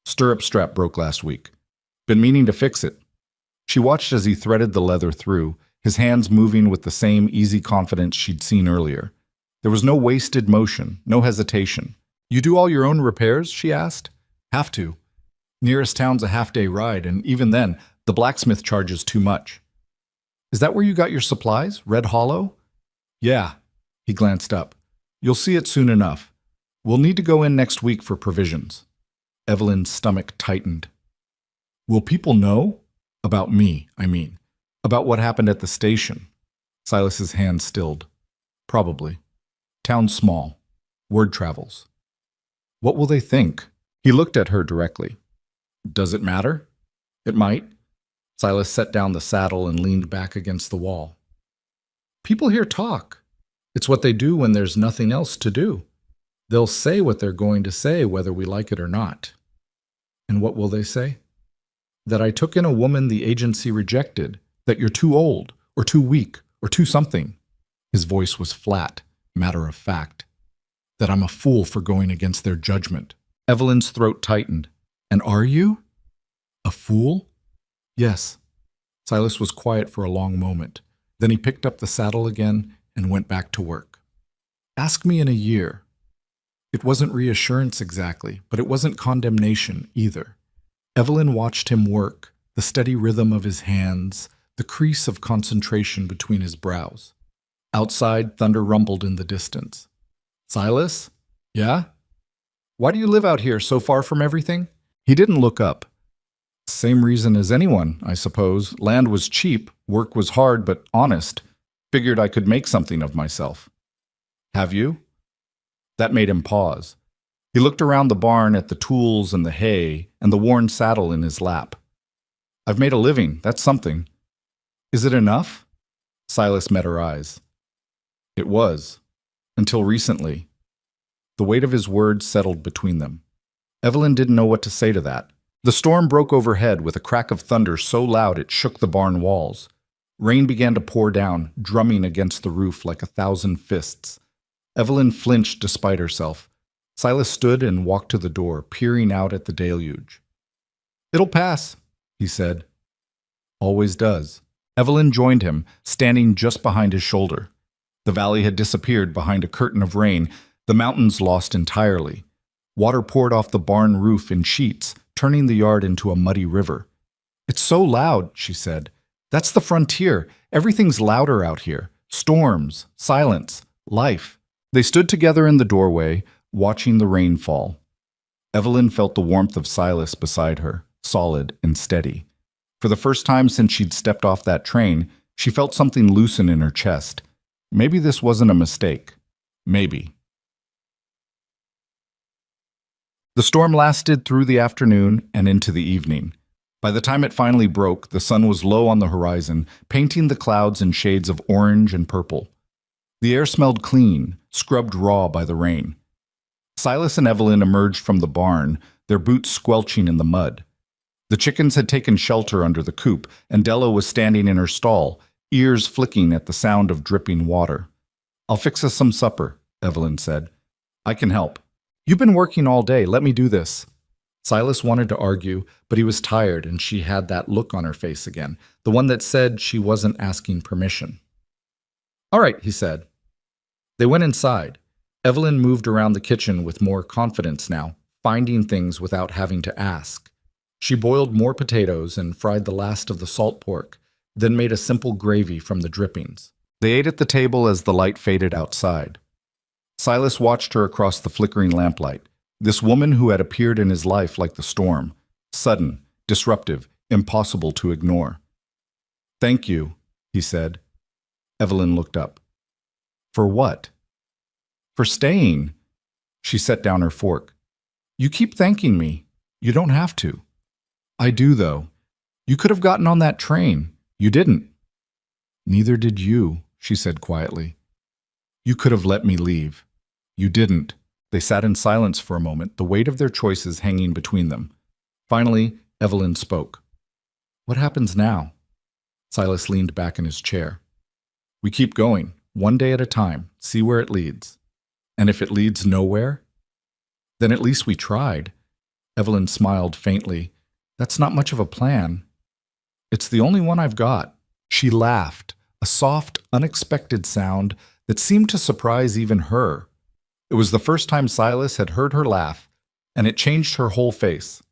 Stirrup strap broke last week. Been meaning to fix it. She watched as he threaded the leather through, his hands moving with the same easy confidence she'd seen earlier. There was no wasted motion, no hesitation. You do all your own repairs? She asked. Have to. Nearest town's a half-day ride, and even then, the blacksmith charges too much. Is that where you got your supplies? Red Hollow? Yeah. He glanced up. You'll see it soon enough. We'll need to go in next week for provisions. Evelyn's stomach tightened. Will people know? About me, I mean. About what happened at the station. Silas's hand stilled. Probably. Town's small. Word travels. What will they think? He looked at her directly. Does it matter? It might. Silas set down the saddle and leaned back against the wall. People here talk. It's what they do when there's nothing else to do. They'll say what they're going to say whether we like it or not. And what will they say? That I took in a woman the agency rejected, that you're too old, or too weak, or too something. His voice was flat, matter of fact. That I'm a fool for going against their judgment. Evelyn's throat tightened. And are you? A fool? Yes. Silas was quiet for a long moment. Then he picked up the saddle again and went back to work. Ask me in a year. It wasn't reassurance exactly, but it wasn't condemnation either. Evelyn watched him work, the steady rhythm of his hands, the crease of concentration between his brows. Outside, thunder rumbled in the distance. Silas? Yeah? Why do you live out here so far from everything? He didn't look up. Same reason as anyone, I suppose. Land was cheap, work was hard but honest. Figured I could make something of myself. Have you? That made him pause. He looked around the barn at the tools and the hay and the worn saddle in his lap. I've made a living, that's something. Is it enough? Silas met her eyes. It was. Until recently. The weight of his words settled between them. Evelyn didn't know what to say to that. The storm broke overhead with a crack of thunder so loud it shook the barn walls. Rain began to pour down, drumming against the roof like 1,000 fists. Evelyn flinched despite herself. Silas stood and walked to the door, peering out at the deluge. It'll pass, he said. Always does. Evelyn joined him, standing just behind his shoulder. The valley had disappeared behind a curtain of rain, the mountains lost entirely. Water poured off the barn roof in sheets, turning the yard into a muddy river. It's so loud, she said. That's the frontier. Everything's louder out here. Storms, silence, life. They stood together in the doorway, watching the rain fall. Evelyn felt the warmth of Silas beside her, solid and steady. For the first time since she'd stepped off that train, she felt something loosen in her chest. Maybe this wasn't a mistake. Maybe. The storm lasted through the afternoon and into the evening. By the time it finally broke, the sun was low on the horizon, painting the clouds in shades of orange and purple. The air smelled clean, scrubbed raw by the rain. Silas and Evelyn emerged from the barn, their boots squelching in the mud. The chickens had taken shelter under the coop, and Della was standing in her stall, ears flicking at the sound of dripping water. I'll fix us some supper, Evelyn said. I can help. You've been working all day. Let me do this. Silas wanted to argue, but he was tired and she had that look on her face again, the one that said she wasn't asking permission. All right, he said. They went inside. Evelyn moved around the kitchen with more confidence now, finding things without having to ask. She boiled more potatoes and fried the last of the salt pork, then made a simple gravy from the drippings. They ate at the table as the light faded outside. Silas watched her across the flickering lamplight, this woman who had appeared in his life like the storm, sudden, disruptive, impossible to ignore. Thank you, he said. Evelyn looked up. For what? For staying. She set down her fork. You keep thanking me. You don't have to. I do, though. You could have gotten on that train. You didn't. Neither did you, she said quietly. You could have let me leave. You didn't. They sat in silence for a moment, the weight of their choices hanging between them. Finally, Evelyn spoke. What happens now? Silas leaned back in his chair. We keep going, one day at a time, see where it leads. And if it leads nowhere? Then at least we tried. Evelyn smiled faintly. That's not much of a plan. It's the only one I've got. She laughed, a soft, unexpected sound that seemed to surprise even her. It was the first time Silas had heard her laugh, and it changed her whole face.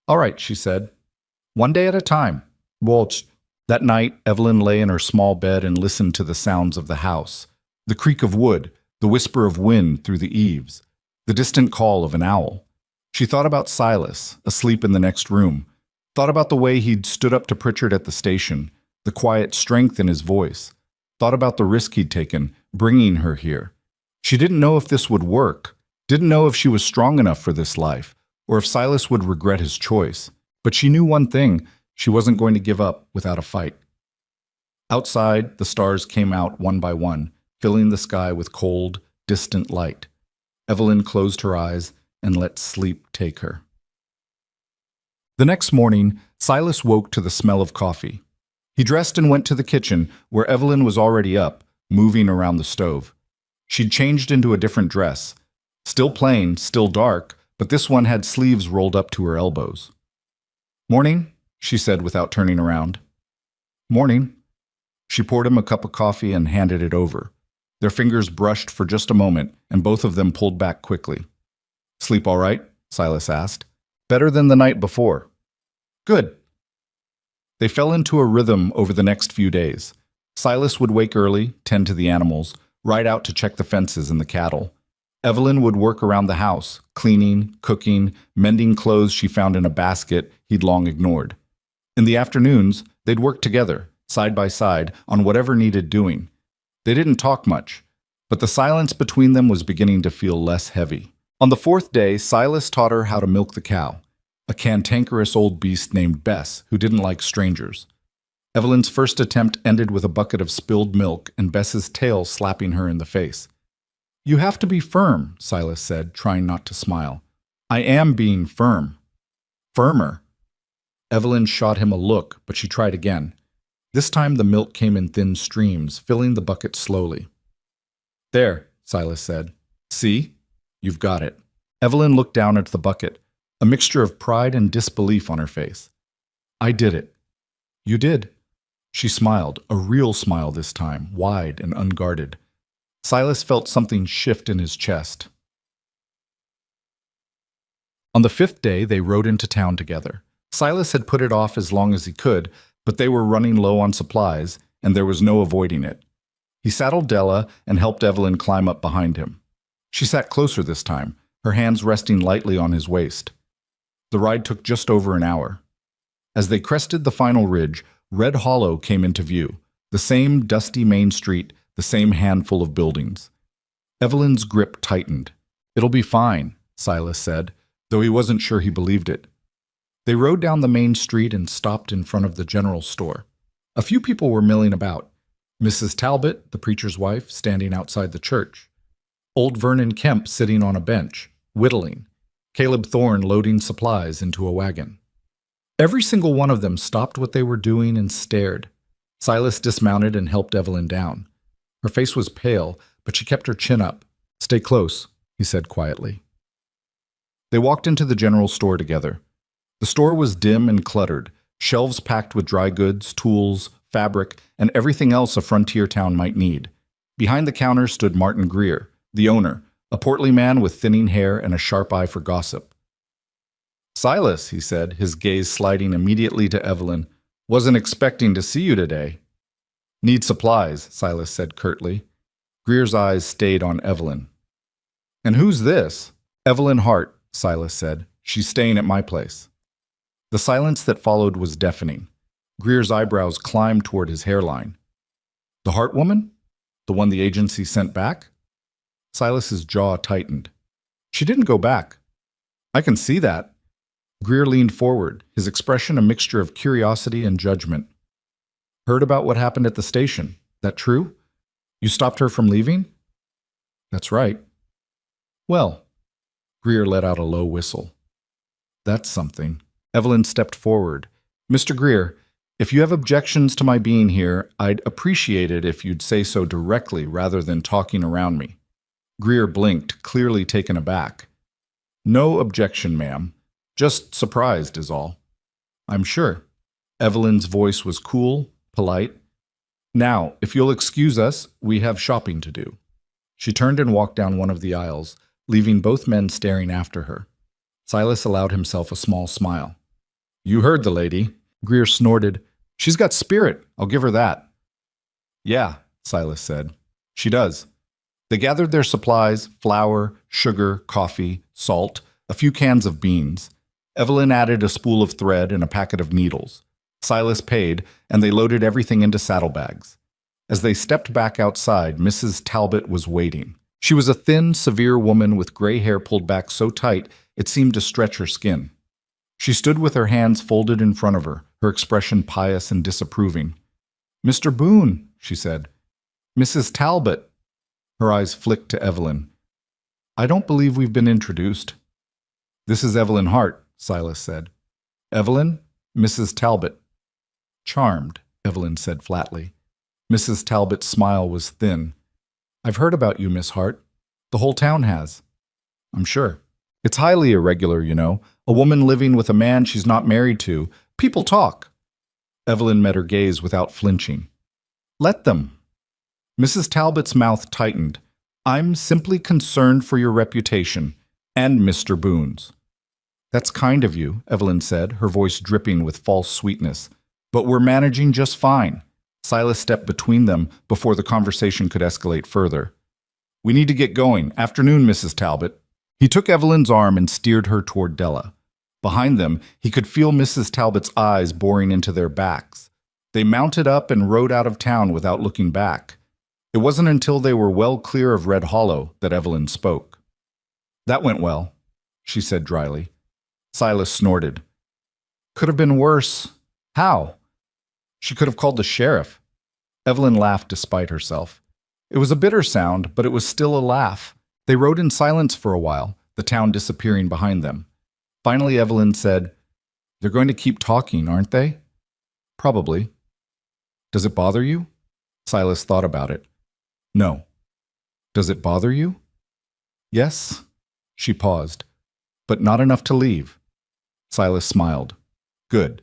All right, she said. One day at a time. That night, Evelyn lay in her small bed and listened to the sounds of the house. The creak of wood, the whisper of wind through the eaves, the distant call of an owl. She thought about Silas, asleep in the next room, thought about the way he'd stood up to Pritchard at the station, the quiet strength in his voice, thought about the risk he'd taken, bringing her here. She didn't know if this would work, didn't know if she was strong enough for this life, or if Silas would regret his choice. But she knew one thing, she wasn't going to give up without a fight. Outside, the stars came out one by one, filling the sky with cold, distant light. Evelyn closed her eyes and let sleep take her. The next morning, Silas woke to the smell of coffee. He dressed and went to the kitchen, where Evelyn was already up, moving around the stove. She'd changed into a different dress. Still plain, still dark, but this one had sleeves rolled up to her elbows. Morning, she said without turning around. Morning. She poured him a cup of coffee and handed it over. Their fingers brushed for just a moment, and both of them pulled back quickly. Sleep all right? Silas asked. Better than the night before. Good. They fell into a rhythm over the next few days. Silas would wake early, tend to the animals, ride out to check the fences and the cattle. Evelyn would work around the house, cleaning, cooking, mending clothes she found in a basket he'd long ignored. In the afternoons, they'd work together, side by side, on whatever needed doing. They didn't talk much, but the silence between them was beginning to feel less heavy. On the fourth day, Silas taught her how to milk the cow, a cantankerous old beast named Bess who didn't like strangers. Evelyn's first attempt ended with a bucket of spilled milk and Bess's tail slapping her in the face. "You have to be firm," Silas said, trying not to smile. "I am being firm." "Firmer." Evelyn shot him a look, but she tried again. This time the milk came in thin streams, filling the bucket slowly. "There," Silas said. "See? You've got it." Evelyn looked down at the bucket, a mixture of pride and disbelief on her face. "I did it." "You did." She smiled, a real smile this time, wide and unguarded. Silas felt something shift in his chest. On the fifth day, they rode into town together. Silas had put it off as long as he could, but they were running low on supplies, and there was no avoiding it. He saddled Della and helped Evelyn climb up behind him. She sat closer this time, her hands resting lightly on his waist. The ride took just over an hour. As they crested the final ridge, Red Hollow came into view, the same dusty main street, the same handful of buildings. Evelyn's grip tightened. "It'll be fine," Silas said, though he wasn't sure he believed it. They rode down the main street and stopped in front of the general store. A few people were milling about. Mrs. Talbot, the preacher's wife, standing outside the church. Old Vernon Kemp sitting on a bench, whittling. Caleb Thorne loading supplies into a wagon. Every single one of them stopped what they were doing and stared. Silas dismounted and helped Evelyn down. Her face was pale, but she kept her chin up. "Stay close," he said quietly. They walked into the general store together. The store was dim and cluttered, shelves packed with dry goods, tools, fabric, and everything else a frontier town might need. Behind the counter stood Martin Greer, the owner, a portly man with thinning hair and a sharp eye for gossip. "Silas," he said, his gaze sliding immediately to Evelyn, "wasn't expecting to see you today." "Need supplies," Silas said curtly. Greer's eyes stayed on Evelyn. "And who's this?" "Evelyn Hart," Silas said. "She's staying at my place." The silence that followed was deafening. Greer's eyebrows climbed toward his hairline. "The Hart woman? The one the agency sent back?" Silas's jaw tightened. "She didn't go back." "I can see that." Greer leaned forward, his expression a mixture of curiosity and judgment. "Heard about what happened at the station. That true? You stopped her from leaving?" "That's right." "Well," Greer let out a low whistle. "That's something." Evelyn stepped forward. "Mr. Greer, if you have objections to my being here, I'd appreciate it if you'd say so directly rather than talking around me." Greer blinked, clearly taken aback. "No objection, ma'am. Just surprised is all." "I'm sure." Evelyn's voice was cool, polite. "Now, if you'll excuse us, we have shopping to do." She turned and walked down one of the aisles, leaving both men staring after her. Silas allowed himself a small smile. "You heard the lady." Greer snorted. "She's got spirit, I'll give her that." "Yeah," Silas said. "She does." They gathered their supplies, flour, sugar, coffee, salt, a few cans of beans. Evelyn added a spool of thread and a packet of needles. Silas paid, and they loaded everything into saddlebags. As they stepped back outside, Mrs. Talbot was waiting. She was a thin, severe woman with gray hair pulled back so tight it seemed to stretch her skin. She stood with her hands folded in front of her, her expression pious and disapproving. "Mr. Boone," she said. "Mrs. Talbot." Her eyes flicked to Evelyn. "I don't believe we've been introduced." "This is Evelyn Hart," Silas said. "Evelyn, Mrs. Talbot." "Charmed," Evelyn said flatly. Mrs. Talbot's smile was thin. "I've heard about you, Miss Hart. The whole town has." "I'm sure. It's highly irregular, you know. A woman living with a man she's not married to. People talk." Evelyn met her gaze without flinching. "Let them." Mrs. Talbot's mouth tightened. "I'm simply concerned for your reputation, and Mr. Boone's." "That's kind of you," Evelyn said, her voice dripping with false sweetness. But we're managing just fine. Silas stepped between them before the conversation could escalate further. We need to get going. Afternoon, Mrs. Talbot. He took Evelyn's arm and steered her toward Della. Behind them, he could feel Mrs. Talbot's eyes boring into their backs. They mounted up and rode out of town without looking back. It wasn't until they were well clear of Red Hollow that Evelyn spoke. That went well, she said dryly. Silas snorted. Could have been worse. How? She could have called the sheriff. Evelyn laughed despite herself. It was a bitter sound, but it was still a laugh. They rode in silence for a while, the town disappearing behind them. Finally, Evelyn said, They're going to keep talking, aren't they? Probably. Does it bother you? Silas thought about it. No. Does it bother you? Yes. She paused. But not enough to leave. Silas smiled. Good.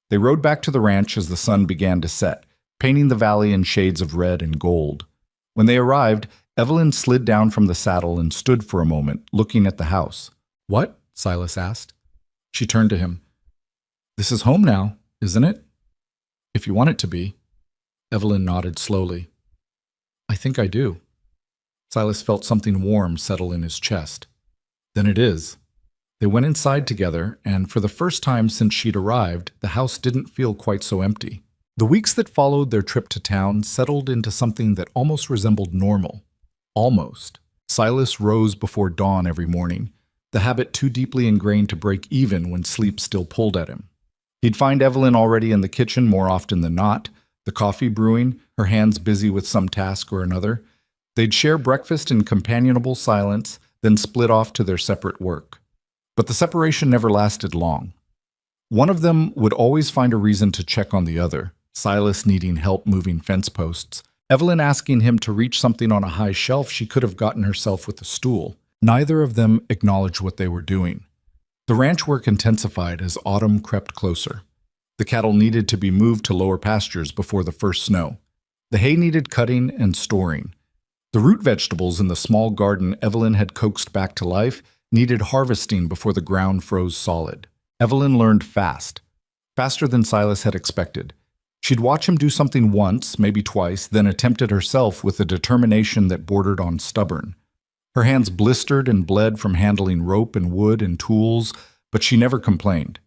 They rode back to the ranch as the sun began to set, painting the valley in shades of red and gold. When they arrived, Evelyn slid down from the saddle and stood for a moment, looking at the house. What? Silas asked. She turned to him. This is home now, isn't it? If you want it to be. Evelyn nodded slowly. I think I do. Silas felt something warm settle in his chest. Then it is. They went inside together, and for the first time since she'd arrived, the house didn't feel quite so empty. The weeks that followed their trip to town settled into something that almost resembled normal. Almost. Silas rose before dawn every morning, the habit too deeply ingrained to break even when sleep still pulled at him. He'd find Evelyn already in the kitchen more often than not, the coffee brewing, her hands busy with some task or another. They'd share breakfast in companionable silence, then split off to their separate work. But the separation never lasted long. One of them would always find a reason to check on the other, Silas needing help moving fence posts, Evelyn asking him to reach something on a high shelf she could have gotten herself with a stool. Neither of them acknowledged what they were doing. The ranch work intensified as autumn crept closer. The cattle needed to be moved to lower pastures before the first snow. The hay needed cutting and storing. The root vegetables in the small garden Evelyn had coaxed back to life needed harvesting before the ground froze solid. Evelyn learned fast, faster than Silas had expected. She'd watch him do something once, maybe twice, then attempt it herself with a determination that bordered on stubborn. Her hands blistered and bled from handling rope and wood and tools, but she never complained.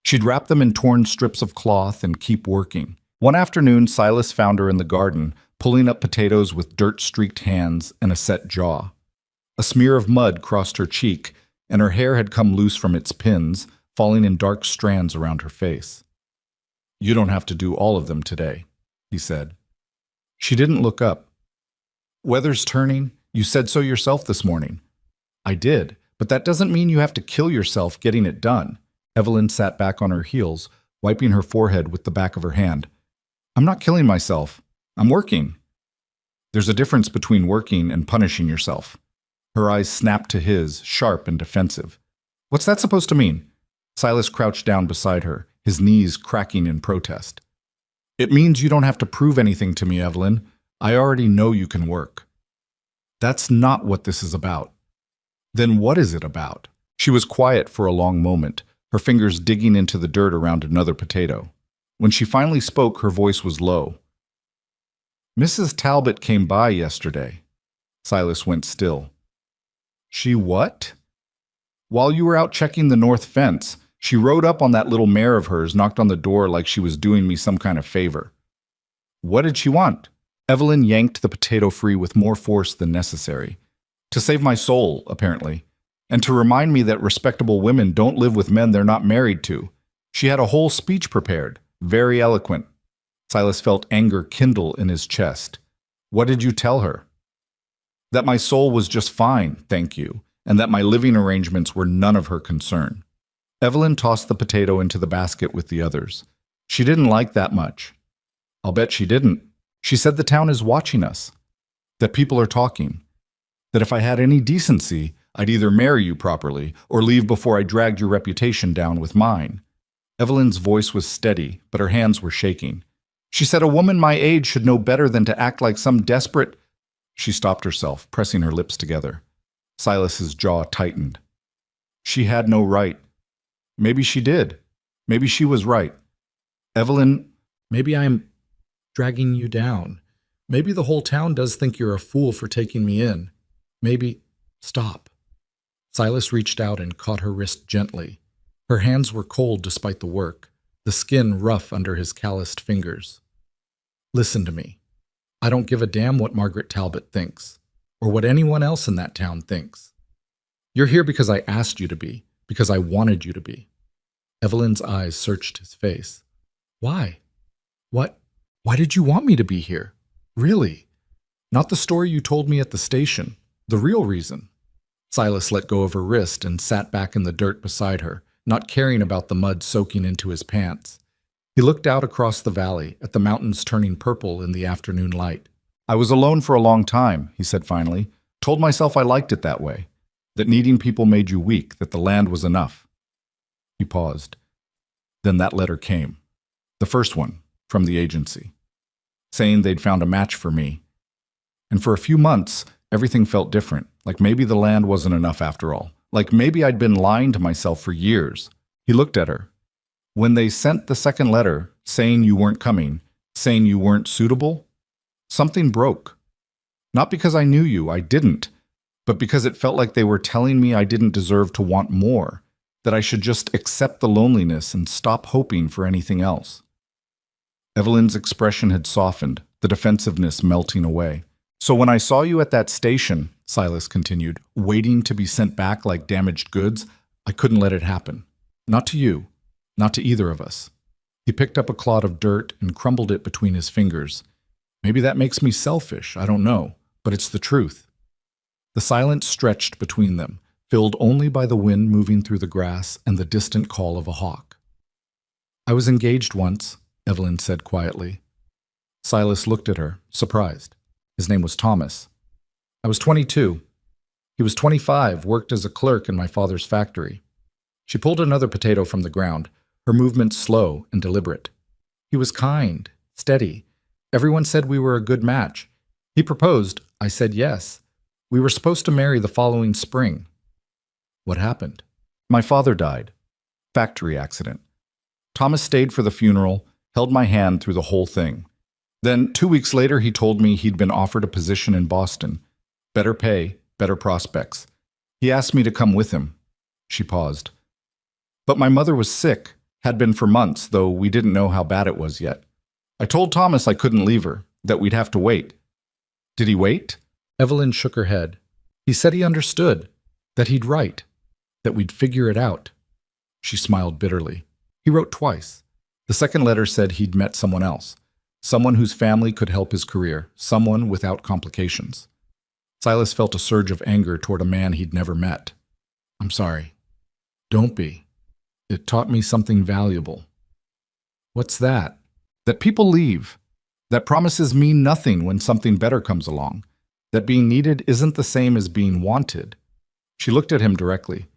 She'd wrap them in torn strips of cloth and keep working. One afternoon, Silas found her in the garden, pulling up potatoes with dirt-streaked hands and a set jaw. A smear of mud crossed her cheek, and her hair had come loose from its pins, falling in dark strands around her face. You don't have to do all of them today, he said. She didn't look up. Weather's turning. You said so yourself this morning. I did, but that doesn't mean you have to kill yourself getting it done. Evelyn sat back on her heels, wiping her forehead with the back of her hand. I'm not killing myself. I'm working. There's a difference between working and punishing yourself. Her eyes snapped to his, sharp and defensive. What's that supposed to mean? Silas crouched down beside her, his knees cracking in protest. It means you don't have to prove anything to me, Evelyn. I already know you can work. That's not what this is about. Then what is it about? She was quiet for a long moment, her fingers digging into the dirt around another potato. When she finally spoke, her voice was low. Mrs. Talbot came by yesterday. Silas went still. She what? While you were out checking the north fence, she rode up on that little mare of hers, knocked on the door like she was doing me some kind of favor. What did she want? Evelyn yanked the potato free with more force than necessary. To save my soul, apparently, and to remind me that respectable women don't live with men they're not married to. She had a whole speech prepared, very eloquent. Silas felt anger kindle in his chest. What did you tell her? That my soul was just fine, thank you, and that my living arrangements were none of her concern. Evelyn tossed the potato into the basket with the others. She didn't like that much. I'll bet she didn't. She said the town is watching us, that people are talking, that if I had any decency, I'd either marry you properly or leave before I dragged your reputation down with mine. Evelyn's voice was steady, but her hands were shaking. She said a woman my age should know better than to act like some desperate... She stopped herself, pressing her lips together. Silas's jaw tightened. She had no right. Maybe she did. Maybe she was right. Evelyn, maybe I'm dragging you down. Maybe the whole town does think you're a fool for taking me in. Maybe... Stop. Silas reached out and caught her wrist gently. Her hands were cold despite the work, the skin rough under his calloused fingers. Listen to me. I don't give a damn what Margaret Talbot thinks, or what anyone else in that town thinks. You're here because I asked you to be, because I wanted you to be. Evelyn's eyes searched his face. Why? What? Why did you want me to be here? Really? Not the story you told me at the station. The real reason. Silas let go of her wrist and sat back in the dirt beside her, not caring about the mud soaking into his pants. He looked out across the valley, at the mountains turning purple in the afternoon light. I was alone for a long time, he said finally. Told myself I liked it that way. That needing people made you weak, that the land was enough. He paused. Then that letter came. The first one, from the agency, saying they'd found a match for me. And for a few months, everything felt different, like maybe the land wasn't enough after all. Like maybe I'd been lying to myself for years. He looked at her. When they sent the second letter, saying you weren't coming, saying you weren't suitable, something broke. Not because I knew you, I didn't, but because it felt like they were telling me I didn't deserve to want more, that I should just accept the loneliness and stop hoping for anything else. Evelyn's expression had softened, the defensiveness melting away. So when I saw you at that station, Silas continued, waiting to be sent back like damaged goods, I couldn't let it happen. Not to you, not to either of us. He picked up a clod of dirt and crumbled it between his fingers. Maybe that makes me selfish, I don't know, but it's the truth. The silence stretched between them, filled only by the wind moving through the grass and the distant call of a hawk. I was engaged once, Evelyn said quietly. Silas looked at her, surprised. His name was Thomas. I was 22. He was 25, worked as a clerk in my father's factory. She pulled another potato from the ground, her movements slow and deliberate. He was kind, steady. Everyone said we were a good match. He proposed. I said yes. We were supposed to marry the following spring. What happened? My father died. Factory accident. Thomas stayed for the funeral, held my hand through the whole thing. Then 2 weeks later, he told me he'd been offered a position in Boston. Better pay, better prospects. He asked me to come with him. She paused. But my mother was sick, had been for months, though we didn't know how bad it was yet. I told Thomas I couldn't leave her, that we'd have to wait. Did he wait? Evelyn shook her head. He said he understood, that he'd write, that we'd figure it out. She smiled bitterly. He wrote twice. The second letter said he'd met someone else. Someone whose family could help his career, someone without complications. Silas felt a surge of anger toward a man he'd never met. I'm sorry. Don't be. It taught me something valuable. What's that? That people leave. That promises mean nothing when something better comes along. That being needed isn't the same as being wanted. She looked at him directly.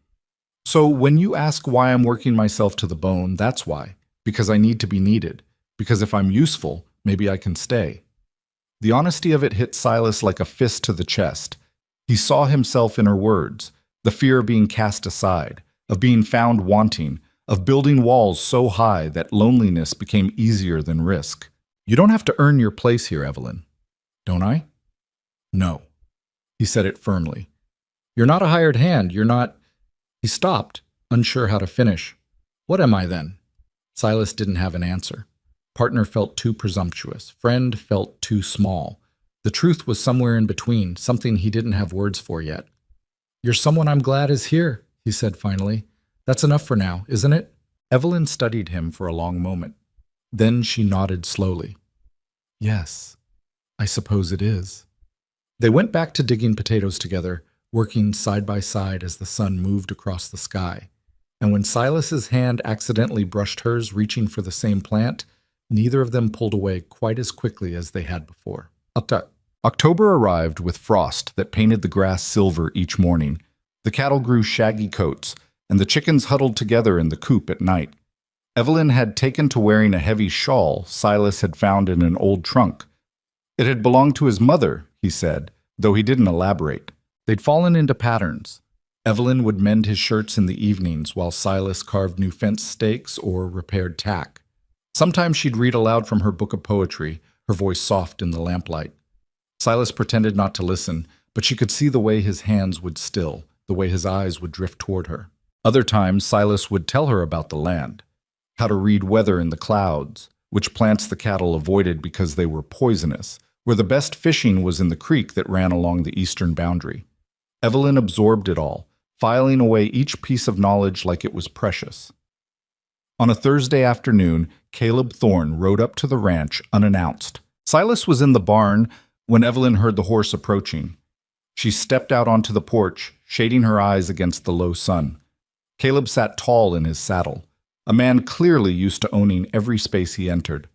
So when you ask why I'm working myself to the bone, that's why. Because I need to be needed. Because if I'm useful, maybe I can stay. The honesty of it hit Silas like a fist to the chest. He saw himself in her words, the fear of being cast aside, of being found wanting, of building walls so high that loneliness became easier than risk. You don't have to earn your place here, Evelyn. Don't I? No. He said it firmly. You're not a hired hand, you're not... He stopped, unsure how to finish. What am I then? Silas didn't have an answer. Partner felt too presumptuous. Friend felt too small. The truth was somewhere in between, something he didn't have words for yet. You're someone I'm glad is here, he said finally. That's enough for now, isn't it? Evelyn studied him for a long moment. Then she nodded slowly. Yes, I suppose it is. They went back to digging potatoes together, working side by side as the sun moved across the sky. And when Silas's hand accidentally brushed hers, reaching for the same plant, neither of them pulled away quite as quickly as they had before. October arrived with frost that painted the grass silver each morning. The cattle grew shaggy coats, and the chickens huddled together in the coop at night. Evelyn had taken to wearing a heavy shawl Silas had found in an old trunk. It had belonged to his mother, he said, though he didn't elaborate. They'd fallen into patterns. Evelyn would mend his shirts in the evenings while Silas carved new fence stakes or repaired tack. Sometimes she'd read aloud from her book of poetry, her voice soft in the lamplight. Silas pretended not to listen, but she could see the way his hands would still, the way his eyes would drift toward her. Other times, Silas would tell her about the land, how to read weather in the clouds, which plants the cattle avoided because they were poisonous, where the best fishing was in the creek that ran along the eastern boundary. Evelyn absorbed it all, filing away each piece of knowledge like it was precious. On a Thursday afternoon, Caleb Thorne rode up to the ranch unannounced. Silas was in the barn when Evelyn heard the horse approaching. She stepped out onto the porch, shading her eyes against the low sun. Caleb sat tall in his saddle, a man clearly used to owning every space he entered.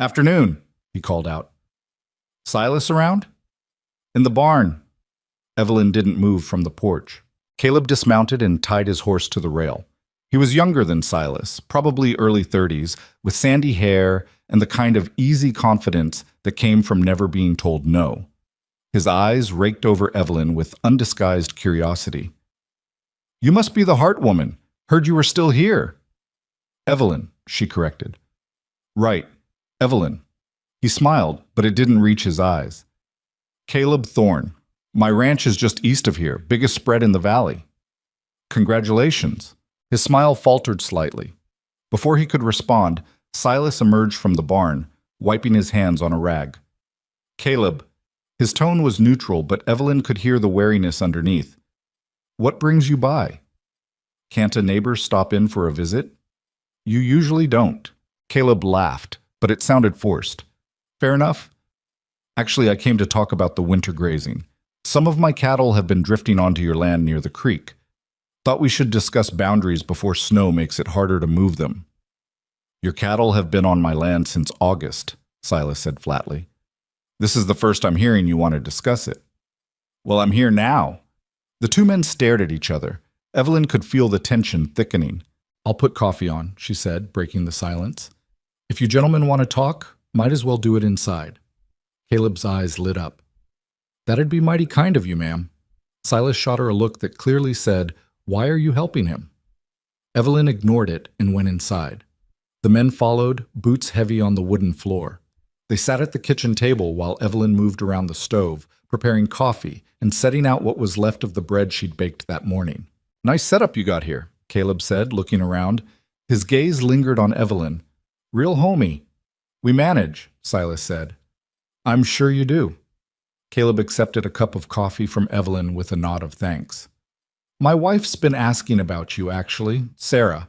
"Afternoon," he called out. "Silas around?" "In the barn." Evelyn didn't move from the porch. Caleb dismounted and tied his horse to the rail. He was younger than Silas, probably early 30s, with sandy hair and the kind of easy confidence that came from never being told no. His eyes raked over Evelyn with undisguised curiosity. "You must be the Hart woman. Heard you were still here." "Evelyn," she corrected. "Right, Evelyn." He smiled, but it didn't reach his eyes. "Caleb Thorne. My ranch is just east of here, biggest spread in the valley." "Congratulations." His smile faltered slightly. Before he could respond, Silas emerged from the barn, wiping his hands on a rag. "Caleb." His tone was neutral, but Evelyn could hear the wariness underneath. "What brings you by?" "Can't a neighbor stop in for a visit?" "You usually don't." Caleb laughed, but it sounded forced. "Fair enough. Actually, I came to talk about the winter grazing. Some of my cattle have been drifting onto your land near the creek. Thought we should discuss boundaries before snow makes it harder to move them." "Your cattle have been on my land since August," Silas said flatly. "This is the first I'm hearing you want to discuss it." "Well, I'm here now." The two men stared at each other. Evelyn could feel the tension thickening. "I'll put coffee on," she said, breaking the silence. "If you gentlemen want to talk, might as well do it inside." Caleb's eyes lit up. "That'd be mighty kind of you, ma'am." Silas shot her a look that clearly said, "Why are you helping him?" Evelyn ignored it and went inside. The men followed, boots heavy on the wooden floor. They sat at the kitchen table while Evelyn moved around the stove, preparing coffee and setting out what was left of the bread she'd baked that morning. "Nice setup you got here," Caleb said, looking around. His gaze lingered on Evelyn. "Real homey." "We manage," Silas said. "I'm sure you do." Caleb accepted a cup of coffee from Evelyn with a nod of thanks. "My wife's been asking about you, actually. Sarah.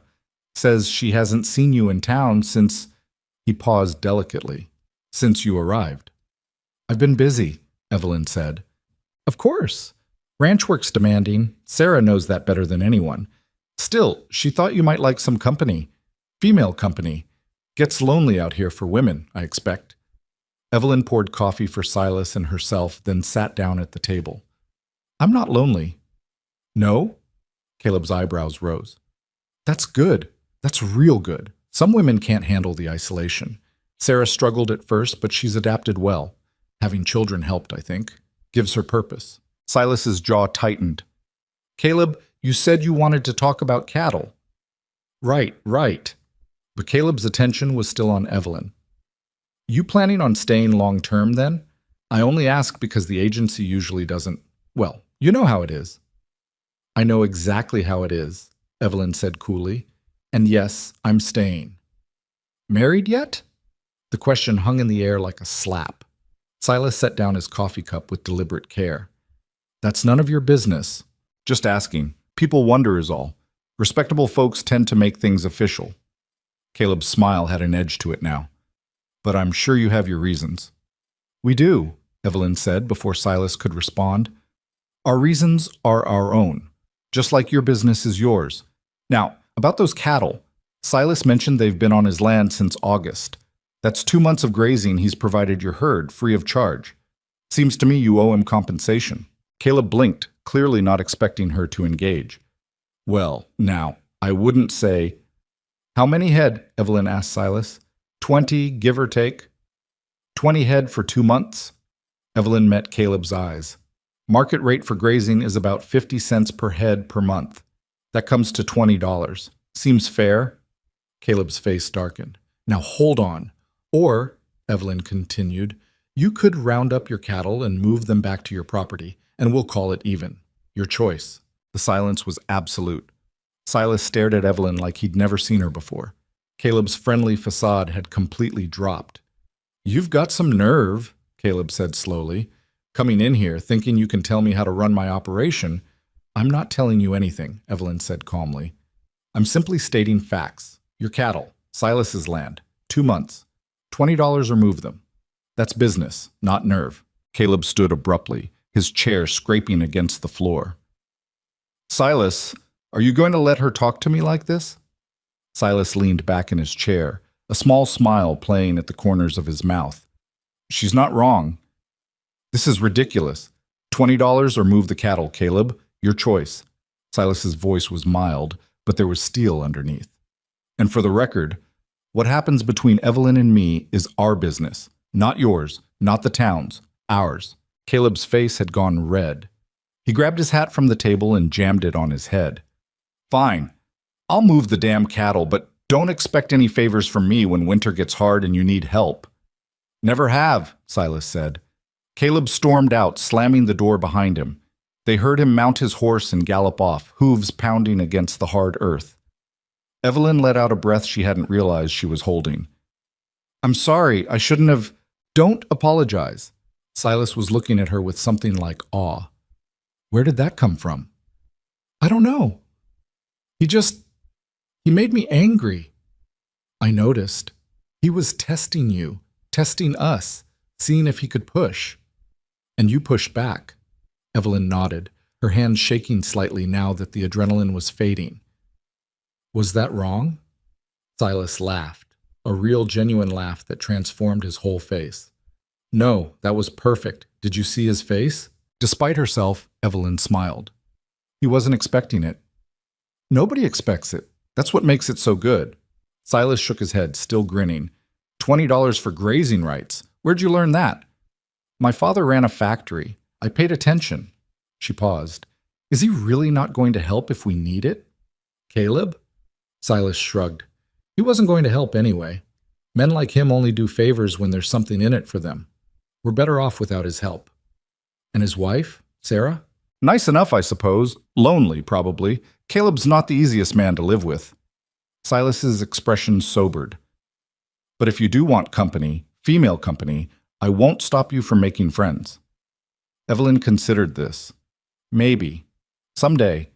Says she hasn't seen you in town since—" He paused delicately. "Since you arrived." "I've been busy," Evelyn said. "Of course. Ranch work's demanding. Sarah knows that better than anyone. Still, she thought you might like some company. Female company. Gets lonely out here for women, I expect." Evelyn poured coffee for Silas and herself, then sat down at the table. "I'm not lonely." "No?" Caleb's eyebrows rose. "That's good. That's real good. Some women can't handle the isolation. Sarah struggled at first, but she's adapted well. Having children helped, I think. Gives her purpose." Silas's jaw tightened. "Caleb, you said you wanted to talk about cattle." Right. But Caleb's attention was still on Evelyn. "You planning on staying long-term, then? I only ask because the agency usually doesn't— Well, you know how it is." "I know exactly how it is," Evelyn said coolly. "And yes, I'm staying." "Married yet?" The question hung in the air like a slap. Silas set down his coffee cup with deliberate care. "That's none of your business. Just asking. People wonder is all. Respectable folks tend to make things official." Caleb's smile had an edge to it now. "But I'm sure you have your reasons." "We do," Evelyn said before Silas could respond. "Our reasons are our own, just like your business is yours. Now, about those cattle, Silas mentioned they've been on his land since August. That's 2 months of grazing he's provided your herd, free of charge. Seems to me you owe him compensation." Caleb blinked, clearly not expecting her to engage. "Well, now, I wouldn't say—" "How many head?" Evelyn asked Silas. 20, give or take." 20 head for 2 months? Evelyn met Caleb's eyes. "Market rate for grazing is about 50 cents per head per month. That comes to $20. Seems fair?" Caleb's face darkened. Now hold on. Or, Evelyn continued, you could round up your cattle and move them back to your property, and we'll call it even. Your choice. The silence was absolute. Silas stared at Evelyn like he'd never seen her before. Caleb's friendly facade had completely dropped. You've got some nerve, Caleb said slowly. Coming in here, thinking you can tell me how to run my operation. I'm not telling you anything, Evelyn said calmly. I'm simply stating facts. Your cattle, Silas's land, 2 months. $20 or move them. That's business, not nerve. Caleb stood abruptly, his chair scraping against the floor. Silas, are you going to let her talk to me like this? Silas leaned back in his chair, a small smile playing at the corners of his mouth. She's not wrong. This is ridiculous. $20 or move the cattle, Caleb. Your choice. Silas's voice was mild, but there was steel underneath. And for the record, what happens between Evelyn and me is our business. Not yours, not the town's, ours. Caleb's face had gone red. He grabbed his hat from the table and jammed it on his head. Fine. I'll move the damn cattle, but don't expect any favors from me when winter gets hard and you need help. Never have, Silas said. Caleb stormed out, slamming the door behind him. They heard him mount his horse and gallop off, hooves pounding against the hard earth. Evelyn let out a breath she hadn't realized she was holding. I'm sorry, I shouldn't have... Don't apologize. Silas was looking at her with something like awe. Where did that come from? I don't know. He made me angry. I noticed. He was testing you, testing us, seeing if he could push. And you pushed back. Evelyn nodded, her hand shaking slightly now that the adrenaline was fading. Was that wrong? Silas laughed, a real genuine laugh that transformed his whole face. No, that was perfect. Did you see his face? Despite herself, Evelyn smiled. He wasn't expecting it. Nobody expects it. That's what makes it so good. Silas shook his head, still grinning. $20 for grazing rights. Where'd you learn that? My father ran a factory. I paid attention. She paused. Is he really not going to help if we need it? Caleb? Silas shrugged. He wasn't going to help anyway. Men like him only do favors when there's something in it for them. We're better off without his help. And his wife, Sarah? Nice enough, I suppose. Lonely, probably. Caleb's not the easiest man to live with. Silas's expression sobered. But if you do want company, female company, I won't stop you from making friends. Evelyn considered this. Maybe. Someday.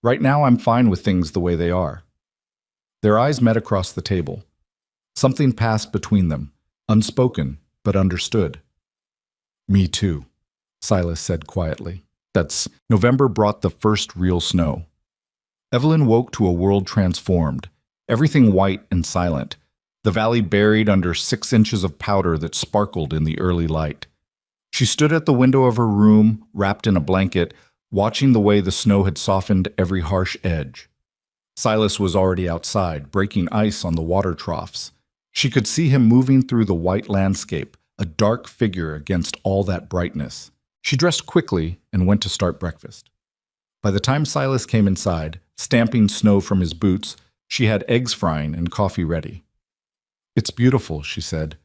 Right now I'm fine with things the way they are. Their eyes met across the table. Something passed between them, unspoken, but understood. Me too, Silas said quietly. November brought the first real snow. Evelyn woke to a world transformed, everything white and silent, the valley buried under 6 inches of powder that sparkled in the early light. She stood at the window of her room, wrapped in a blanket, watching the way the snow had softened every harsh edge. Silas was already outside, breaking ice on the water troughs. She could see him moving through the white landscape, a dark figure against all that brightness. She dressed quickly and went to start breakfast. By the time Silas came inside, stamping snow from his boots, she had eggs frying and coffee ready. It's beautiful, she said.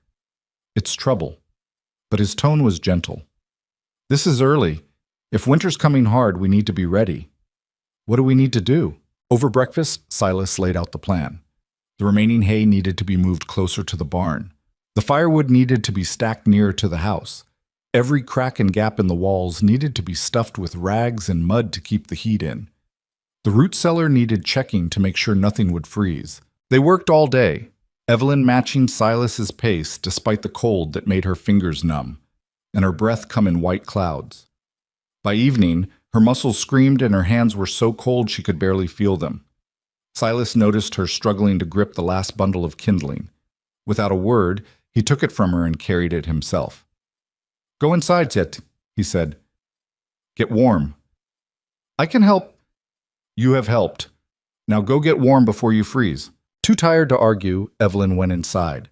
It's trouble. But his tone was gentle. This is early. If winter's coming hard, we need to be ready. What do we need to do? Over breakfast, Silas laid out the plan. The remaining hay needed to be moved closer to the barn. The firewood needed to be stacked nearer to the house. Every crack and gap in the walls needed to be stuffed with rags and mud to keep the heat in. The root cellar needed checking to make sure nothing would freeze. They worked all day, Evelyn matching Silas's pace despite the cold that made her fingers numb, and her breath come in white clouds. By evening, her muscles screamed and her hands were so cold she could barely feel them. Silas noticed her struggling to grip the last bundle of kindling. Without a word, he took it from her and carried it himself. Go inside, Tit, he said. Get warm. I can help. You have helped. Now go get warm before you freeze. Too tired to argue, Evelyn went inside.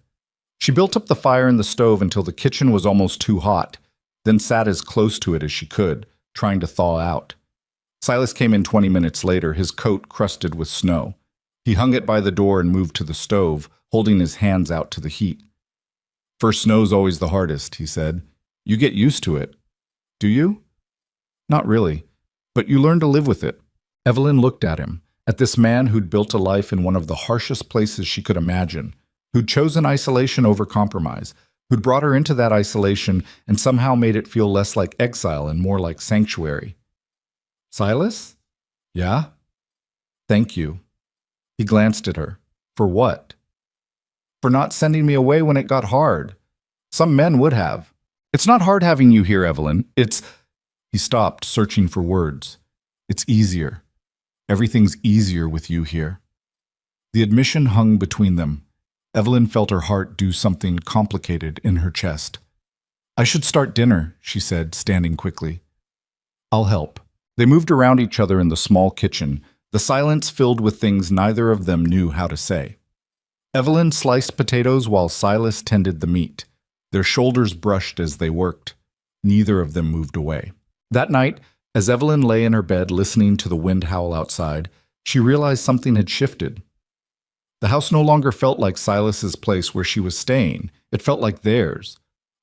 She built up the fire in the stove until the kitchen was almost too hot, then sat as close to it as she could, trying to thaw out. Silas came in 20 minutes later, his coat crusted with snow. He hung it by the door and moved to the stove, holding his hands out to the heat. First snow's always the hardest, he said. You get used to it. Do you? Not really, but you learn to live with it. Evelyn looked at him, at this man who'd built a life in one of the harshest places she could imagine, who'd chosen isolation over compromise, who'd brought her into that isolation and somehow made it feel less like exile and more like sanctuary. Silas? Yeah? Thank you. He glanced at her. For what? For not sending me away when it got hard. Some men would have. It's not hard having you here, Evelyn. He stopped, searching for words. It's easier. Everything's easier with you here. The admission hung between them. Evelyn felt her heart do something complicated in her chest. I should start dinner, she said, standing quickly. I'll help. They moved around each other in the small kitchen, the silence filled with things neither of them knew how to say. Evelyn sliced potatoes while Silas tended the meat. Their shoulders brushed as they worked. Neither of them moved away. That night, as Evelyn lay in her bed listening to the wind howl outside, she realized something had shifted. The house no longer felt like Silas's place where she was staying. It felt like theirs.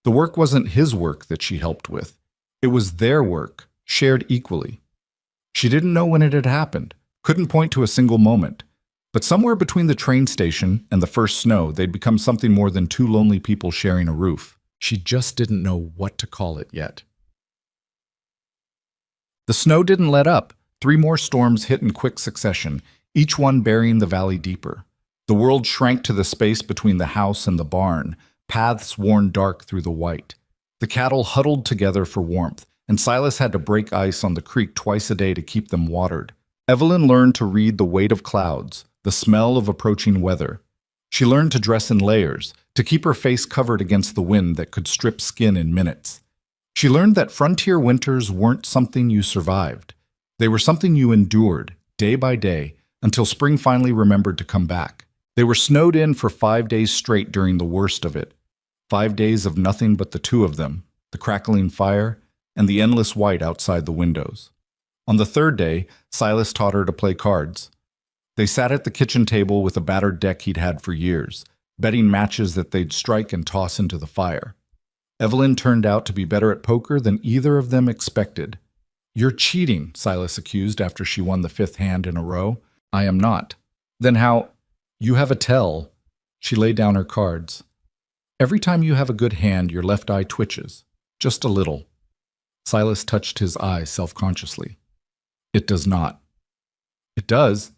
The work wasn't his work that she helped with. It was their work, shared equally. She didn't know when it had happened, couldn't point to a single moment. But somewhere between the train station and the first snow, they'd become something more than two lonely people sharing a roof. She just didn't know what to call it yet. The snow didn't let up. 3 more storms hit in quick succession, each one burying the valley deeper. The world shrank to the space between the house and the barn, paths worn dark through the white. The cattle huddled together for warmth, and Silas had to break ice on the creek twice a day to keep them watered. Evelyn learned to read the weight of clouds, the smell of approaching weather. She learned to dress in layers, to keep her face covered against the wind that could strip skin in minutes. She learned that frontier winters weren't something you survived. They were something you endured, day by day, until spring finally remembered to come back. They were snowed in for 5 days straight during the worst of it. 5 days of nothing but the two of them, the crackling fire, and the endless white outside the windows. On the 3rd day, Silas taught her to play cards. They sat at the kitchen table with a battered deck he'd had for years, betting matches that they'd strike and toss into the fire. Evelyn turned out to be better at poker than either of them expected. You're cheating, Silas accused after she won the 5th hand in a row. I am not. Then how? You have a tell. She laid down her cards. Every time you have a good hand, your left eye twitches. Just a little. Silas touched his eye self-consciously. It does not. It does.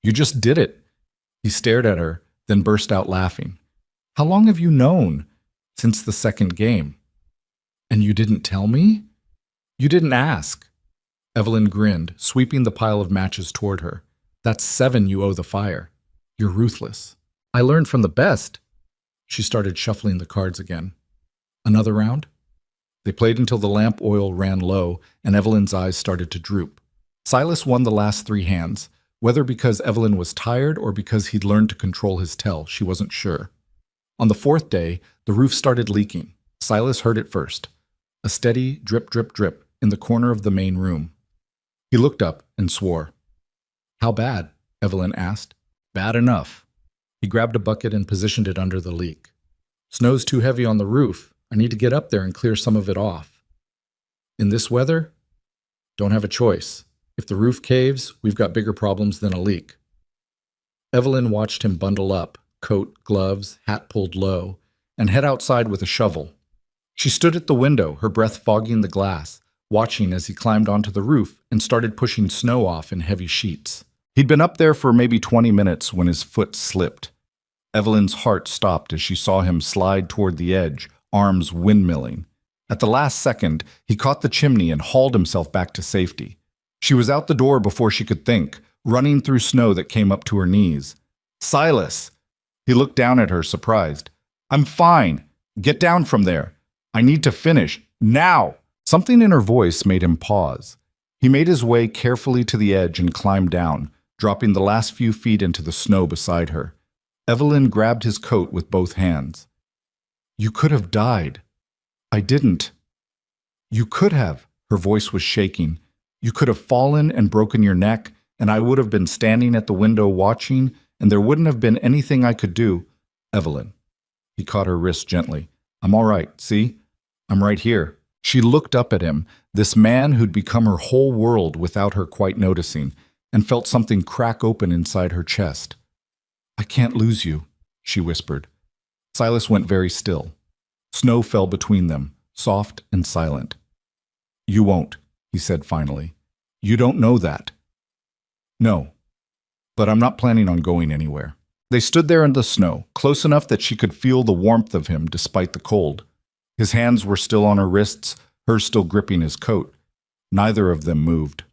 You just did it. He stared at her, then burst out laughing. How long have you known? Since the 2nd game. And you didn't tell me? You didn't ask. Evelyn grinned, sweeping the pile of matches toward her. That's 7 you owe the fire. You're ruthless. I learned from the best. She started shuffling the cards again. Another round? They played until the lamp oil ran low and Evelyn's eyes started to droop. Silas won the last 3 hands, whether because Evelyn was tired or because he'd learned to control his tell, she wasn't sure. On the 4th day, the roof started leaking. Silas heard it first. A steady drip, drip, drip in the corner of the main room. He looked up and swore. How bad? Evelyn asked. Bad enough. He grabbed a bucket and positioned it under the leak. Snow's too heavy on the roof. I need to get up there and clear some of it off. In this weather? Don't have a choice. If the roof caves, we've got bigger problems than a leak. Evelyn watched him bundle up, coat, gloves, hat pulled low, and head outside with a shovel. She stood at the window, her breath fogging the glass, watching as he climbed onto the roof and started pushing snow off in heavy sheets. He'd been up there for maybe 20 minutes when his foot slipped. Evelyn's heart stopped as she saw him slide toward the edge, arms windmilling. At the last second, he caught the chimney and hauled himself back to safety. She was out the door before she could think, running through snow that came up to her knees. Silas! He looked down at her, surprised. I'm fine. Get down from there. I need to finish. Now! Something in her voice made him pause. He made his way carefully to the edge and climbed down, dropping the last few feet into the snow beside her. Evelyn grabbed his coat with both hands. You could have died. I didn't. You could have. Her voice was shaking. You could have fallen and broken your neck, and I would have been standing at the window watching, and there wouldn't have been anything I could do. Evelyn. He caught her wrist gently. I'm all right, see? I'm right here. She looked up at him, this man who'd become her whole world without her quite noticing, and felt something crack open inside her chest. I can't lose you, she whispered. Silas went very still. Snow fell between them, soft and silent. You won't, he said finally. You don't know that. No, but I'm not planning on going anywhere. They stood there in the snow, close enough that she could feel the warmth of him despite the cold. His hands were still on her wrists, hers still gripping his coat. Neither of them moved.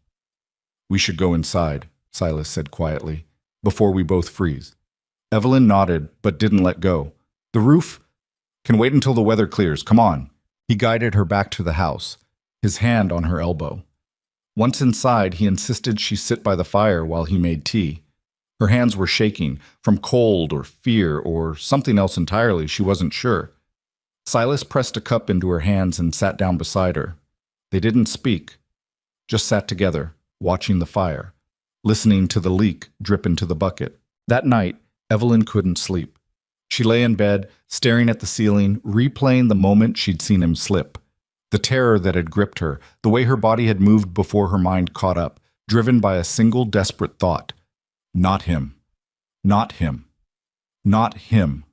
We should go inside, Silas said quietly, before we both freeze. Evelyn nodded, but didn't let go. The roof can wait until the weather clears. Come on. He guided her back to the house, his hand on her elbow. Once inside, he insisted she sit by the fire while he made tea. Her hands were shaking, from cold or fear or something else entirely, she wasn't sure. Silas pressed a cup into her hands and sat down beside her. They didn't speak, just sat together, watching the fire, listening to the leak drip into the bucket. That night, Evelyn couldn't sleep. She lay in bed, staring at the ceiling, replaying the moment she'd seen him slip. The terror that had gripped her, the way her body had moved before her mind caught up, driven by a single desperate thought. Not him. Not him. Not him.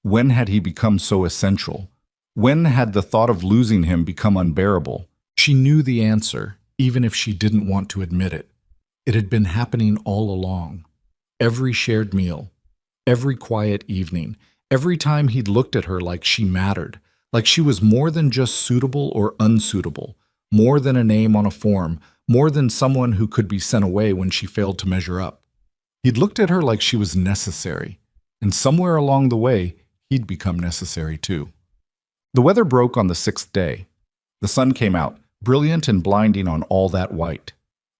When had he become so essential? When had the thought of losing him become unbearable? She knew the answer, even if she didn't want to admit it. It had been happening all along. Every shared meal, every quiet evening, every time he'd looked at her like she mattered, like she was more than just suitable or unsuitable, more than a name on a form, more than someone who could be sent away when she failed to measure up. He'd looked at her like she was necessary, and somewhere along the way, he'd become necessary too. The weather broke on the 6th day. The sun came out, brilliant and blinding on all that white.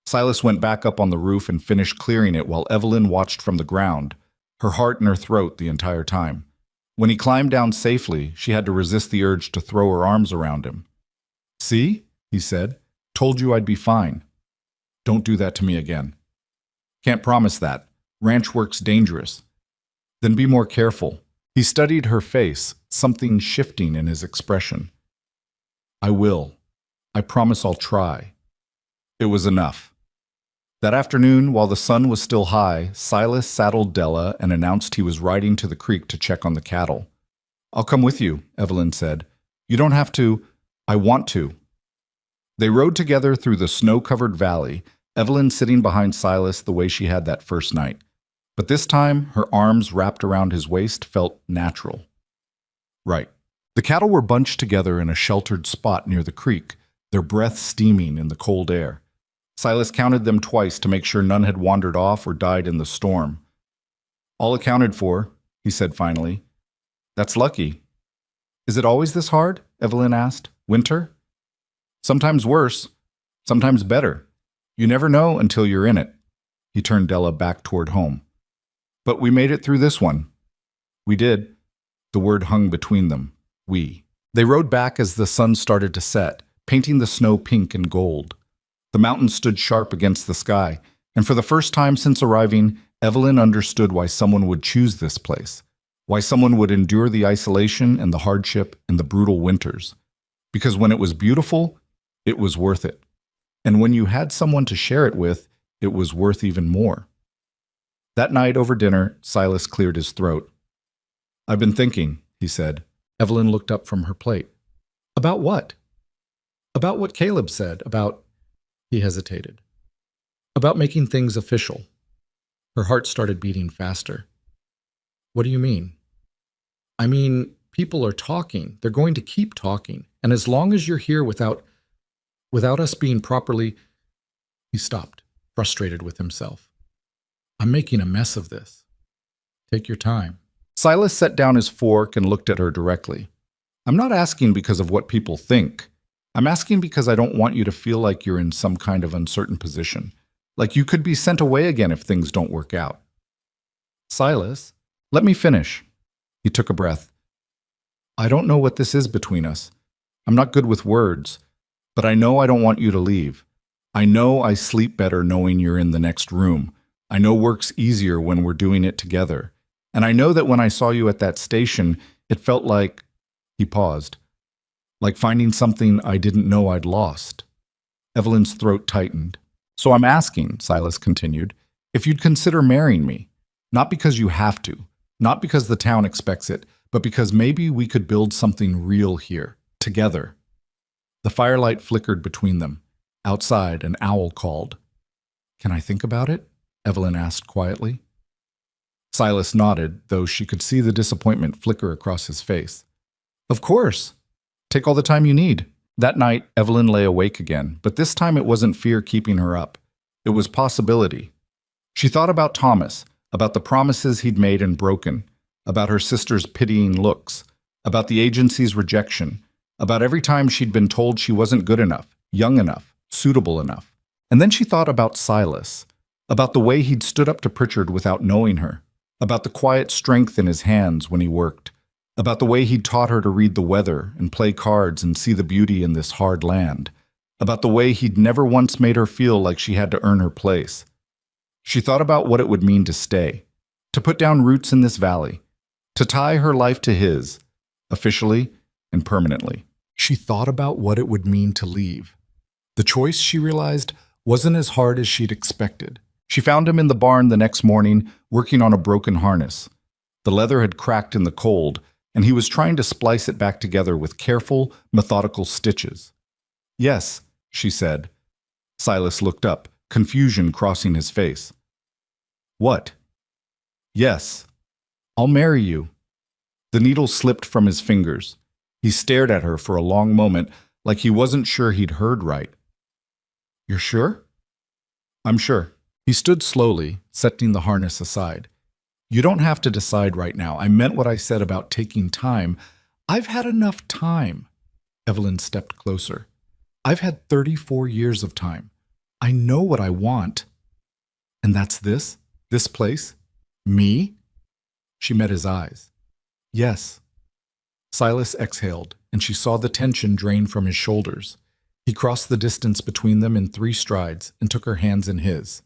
Silas went back up on the roof and finished clearing it while Evelyn watched from the ground, her heart in her throat the entire time. When he climbed down safely, she had to resist the urge to throw her arms around him. See, he said, told you I'd be fine. Don't do that to me again. Can't promise that. Ranch work's dangerous. Then be more careful. He studied her face, something shifting in his expression. I will. I promise I'll try. It was enough. That afternoon, while the sun was still high, Silas saddled Della and announced he was riding to the creek to check on the cattle. I'll come with you, Evelyn said. You don't have to. I want to. They rode together through the snow-covered valley, Evelyn sitting behind Silas the way she had that first night. But this time, her arms wrapped around his waist felt natural. Right. The cattle were bunched together in a sheltered spot near the creek, their breath steaming in the cold air. Silas counted them twice to make sure none had wandered off or died in the storm. All accounted for, he said finally. That's lucky. Is it always this hard? Evelyn asked. Winter? Sometimes worse, sometimes better. You never know until you're in it. He turned Della back toward home. But we made it through this one. We did. The word hung between them. We. They rode back as the sun started to set, painting the snow pink and gold. The mountains stood sharp against the sky, and for the first time since arriving, Evelyn understood why someone would choose this place, why someone would endure the isolation and the hardship and the brutal winters. Because when it was beautiful, it was worth it. And when you had someone to share it with, it was worth even more. That night over dinner, Silas cleared his throat. I've been thinking, he said. Evelyn looked up from her plate. About what? About what Caleb said, about... He hesitated. About making things official. Her heart started beating faster. What do you mean? I mean, people are talking. They're going to keep talking. And as long as you're here without us being properly... He stopped, frustrated with himself. I'm making a mess of this. Take your time. Silas set down his fork and looked at her directly. I'm not asking because of what people think. I'm asking because I don't want you to feel like you're in some kind of uncertain position, like you could be sent away again if things don't work out. Silas, let me finish. He took a breath. I don't know what this is between us. I'm not good with words, but I know I don't want you to leave. I know I sleep better knowing you're in the next room. I know work's easier when we're doing it together. And I know that when I saw you at that station, it felt like," he paused, "like finding something I didn't know I'd lost." Evelyn's throat tightened. "So I'm asking," Silas continued, "if you'd consider marrying me. Not because you have to, not because the town expects it, but because maybe we could build something real here, together." The firelight flickered between them. Outside, an owl called. "Can I think about it?" Evelyn asked quietly. Silas nodded, though she could see the disappointment flicker across his face. "Of course. Take all the time you need." That night, Evelyn lay awake again, but this time it wasn't fear keeping her up. It was possibility. She thought about Thomas, about the promises he'd made and broken, about her sister's pitying looks, about the agency's rejection, about every time she'd been told she wasn't good enough, young enough, suitable enough. And then she thought about Silas, about the way he'd stood up to Pritchard without knowing her, about the quiet strength in his hands when he worked, about the way he'd taught her to read the weather and play cards and see the beauty in this hard land, about the way he'd never once made her feel like she had to earn her place. She thought about what it would mean to stay, to put down roots in this valley, to tie her life to his, officially and permanently. She thought about what it would mean to leave. The choice, she realized, wasn't as hard as she'd expected. She found him in the barn the next morning, working on a broken harness. The leather had cracked in the cold, and he was trying to splice it back together with careful, methodical stitches. "Yes," she said. Silas looked up, confusion crossing his face. "What?" "Yes. I'll marry you." The needle slipped from his fingers. He stared at her for a long moment, like he wasn't sure he'd heard right. "You're sure?" "I'm sure." He stood slowly, setting the harness aside. "You don't have to decide right now. I meant what I said about taking time. I've had enough time." Evelyn stepped closer. "I've had 34 years of time. I know what I want." "And that's this place? Me?" She met his eyes. "Yes." Silas exhaled, and she saw the tension drain from his shoulders. He crossed the distance between them in 3 strides and took her hands in his.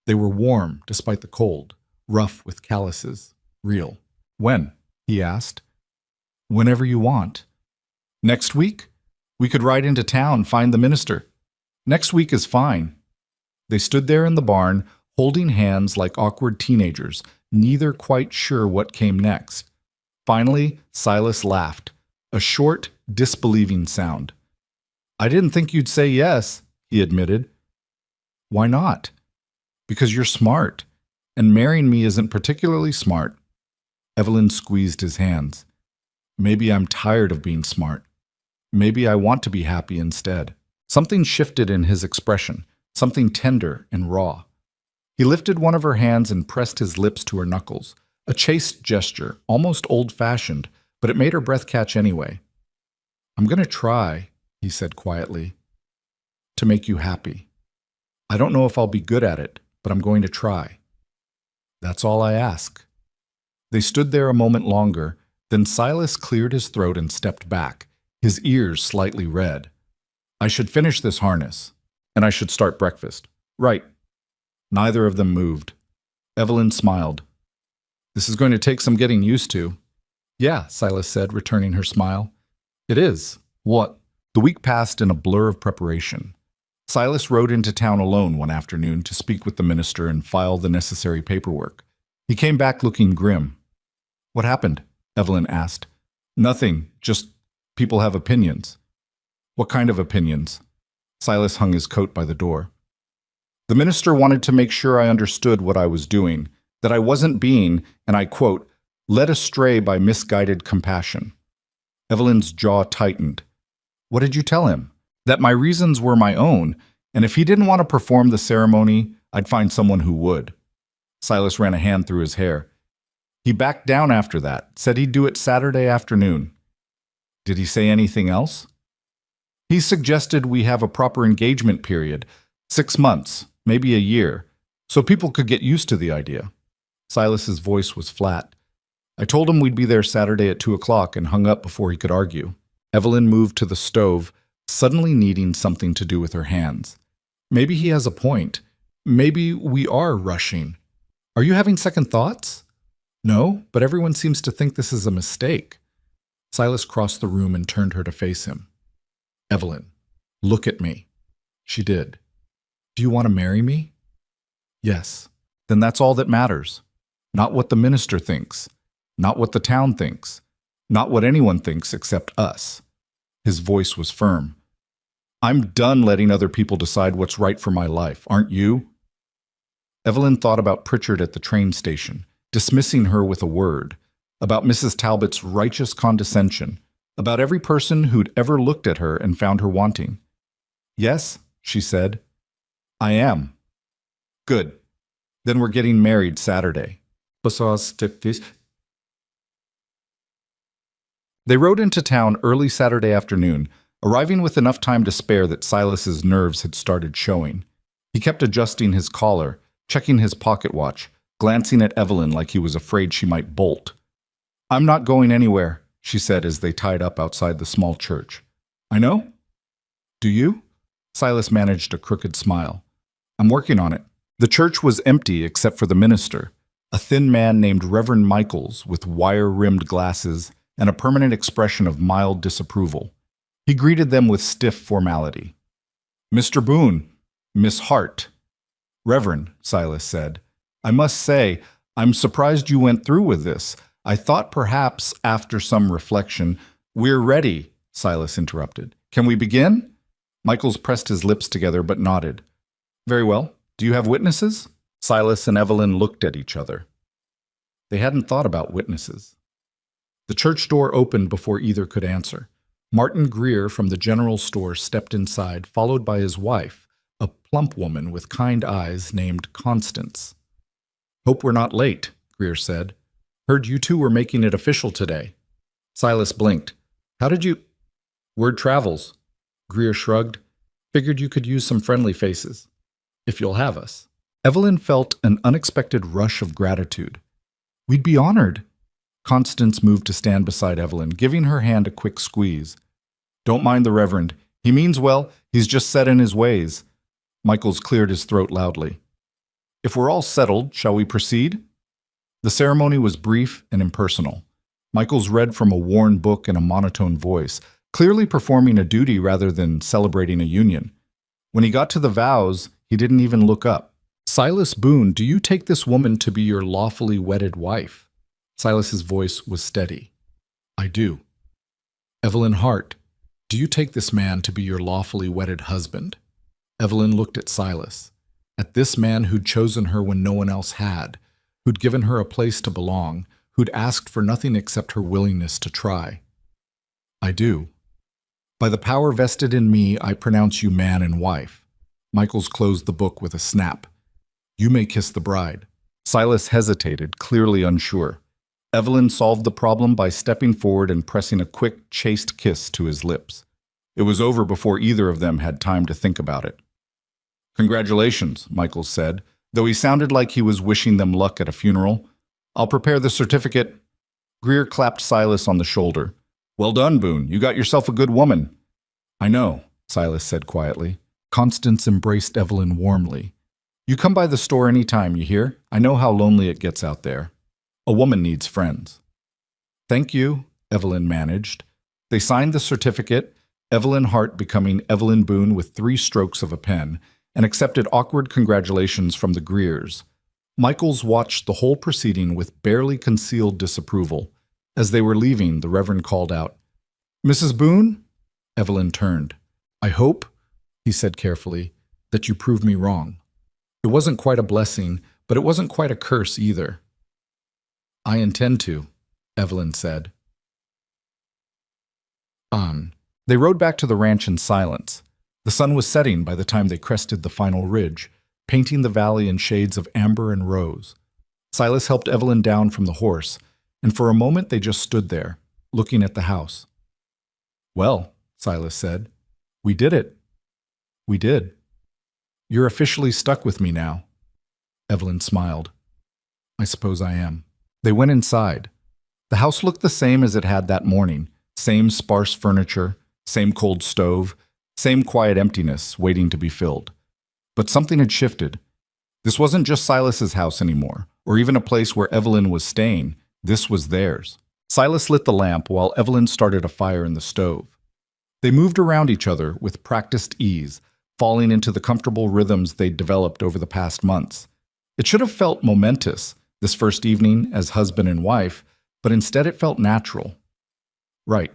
They were warm despite the cold, rough with calluses, real. "When?" he asked. "Whenever you want." "Next week? We could ride into town, find the minister." "Next week is fine." They stood there in the barn, holding hands like awkward teenagers, neither quite sure what came next. Finally, Silas laughed, a short, disbelieving sound. "I didn't think you'd say yes," he admitted. "Why not?" "Because you're smart, and marrying me isn't particularly smart." Evelyn squeezed his hands. "Maybe I'm tired of being smart. Maybe I want to be happy instead." Something shifted in his expression, something tender and raw. He lifted one of her hands and pressed his lips to her knuckles, a chaste gesture, almost old-fashioned, but it made her breath catch anyway. "I'm going to try," he said quietly, "to make you happy. I don't know if I'll be good at it, but I'm going to try. That's all I ask." They stood there a moment longer, then Silas cleared his throat and stepped back, his ears slightly red. "I should finish this harness, and I should start breakfast." "Right." Neither of them moved. Evelyn smiled. "This is going to take some getting used to." "Yeah," Silas said, returning her smile. "It is." "What?" The week passed in a blur of preparation. Silas rode into town alone one afternoon to speak with the minister and file the necessary paperwork. He came back looking grim. "What happened?" Evelyn asked. "Nothing, just people have opinions." "What kind of opinions?" Silas hung his coat by the door. "The minister wanted to make sure I understood what I was doing, that I wasn't being, and I quote, led astray by misguided compassion." Evelyn's jaw tightened. "What did you tell him?" "That my reasons were my own, and if he didn't want to perform the ceremony, I'd find someone who would." Silas ran a hand through his hair. "He backed down after that, said he'd do it Saturday afternoon." "Did he say anything else?" "He suggested we have a proper engagement period, 6 months, maybe a year, so people could get used to the idea." Silas's voice was flat. "I told him we'd be there Saturday at 2 o'clock and hung up before he could argue." Evelyn moved to the stove, suddenly needing something to do with her hands. Maybe he has a point. Maybe we are rushing. Are you having second thoughts? No, but everyone seems to think this is a mistake. Silas crossed the room and turned her to face him. Evelyn, look at me. She did. Do you want to marry me? Yes. Then that's all that matters. Not what the minister thinks. Not what the town thinks. Not what anyone thinks except us. His voice was firm. I'm done letting other people decide what's right for my life, aren't you? Evelyn thought about Pritchard at the train station, dismissing her with a word, about Mrs. Talbot's righteous condescension, about every person who'd ever looked at her and found her wanting. Yes, she said. I am. Good. Then we're getting married Saturday. They rode into town early Saturday afternoon, arriving with enough time to spare that Silas's nerves had started showing. He kept adjusting his collar, checking his pocket watch, glancing at Evelyn like he was afraid she might bolt. I'm not going anywhere, she said as they tied up outside the small church. I know? Do you? Silas managed a crooked smile. I'm working on it. The church was empty except for the minister, a thin man named Reverend Michaels with wire-rimmed glasses and a permanent expression of mild disapproval. He greeted them with stiff formality. Mr. Boone, Miss Hart. Reverend, Silas said, I must say, I'm surprised you went through with this. I thought perhaps, after some reflection, We're ready, Silas interrupted. Can we begin? Michaels pressed his lips together but nodded. Very well. Do you have witnesses? Silas and Evelyn looked at each other. They hadn't thought about witnesses. The church door opened before either could answer. Martin Greer from the general store stepped inside, followed by his wife, a plump woman with kind eyes named Constance. Hope we're not late, Greer said. Heard you two were making it official today. Silas blinked. How did you... Word travels. Greer shrugged. Figured you could use some friendly faces. If you'll have us. Evelyn felt an unexpected rush of gratitude. We'd be honored. Constance moved to stand beside Evelyn, giving her hand a quick squeeze. Don't mind the Reverend. He means well. He's just set in his ways. Michaels cleared his throat loudly. If we're all settled, shall we proceed? The ceremony was brief and impersonal. Michaels read from a worn book in a monotone voice, clearly performing a duty rather than celebrating a union. When he got to the vows, he didn't even look up. Silas Boone, do you take this woman to be your lawfully wedded wife? Silas's voice was steady. I do. Evelyn Hart, do you take this man to be your lawfully wedded husband? Evelyn looked at Silas, at this man who'd chosen her when no one else had, who'd given her a place to belong, who'd asked for nothing except her willingness to try. I do. By the power vested in me, I pronounce you man and wife. Michaels closed the book with a snap. You may kiss the bride. Silas hesitated, clearly unsure. Evelyn solved the problem by stepping forward and pressing a quick, chaste kiss to his lips. It was over before either of them had time to think about it. Congratulations, Michaels said, though he sounded like he was wishing them luck at a funeral. I'll prepare the certificate. Greer clapped Silas on the shoulder. Well done, Boone. You got yourself a good woman. I know, Silas said quietly. Constance embraced Evelyn warmly. You come by the store any time, you hear? I know how lonely it gets out there. A woman needs friends. Thank you, Evelyn managed. They signed the certificate, Evelyn Hart becoming Evelyn Boone with 3 strokes of a pen, and accepted awkward congratulations from the Greers. Michaels watched the whole proceeding with barely concealed disapproval. As they were leaving, the Reverend called out, Mrs. Boone? Evelyn turned. I hope, he said carefully, that you prove me wrong. It wasn't quite a blessing, but it wasn't quite a curse either. I intend to, Evelyn said. On. They rode back to the ranch in silence. The sun was setting by the time they crested the final ridge, painting the valley in shades of amber and rose. Silas helped Evelyn down from the horse, and for a moment they just stood there, looking at the house. Well, Silas said, we did it. We did. You're officially stuck with me now. Evelyn smiled. I suppose I am. They went inside. The house looked the same as it had that morning. Same sparse furniture, same cold stove, same quiet emptiness waiting to be filled. But something had shifted. This wasn't just Silas's house anymore, or even a place where Evelyn was staying. This was theirs. Silas lit the lamp while Evelyn started a fire in the stove. They moved around each other with practiced ease, falling into the comfortable rhythms they'd developed over the past months. It should have felt momentous, this first evening as husband and wife, but instead it felt natural. Right.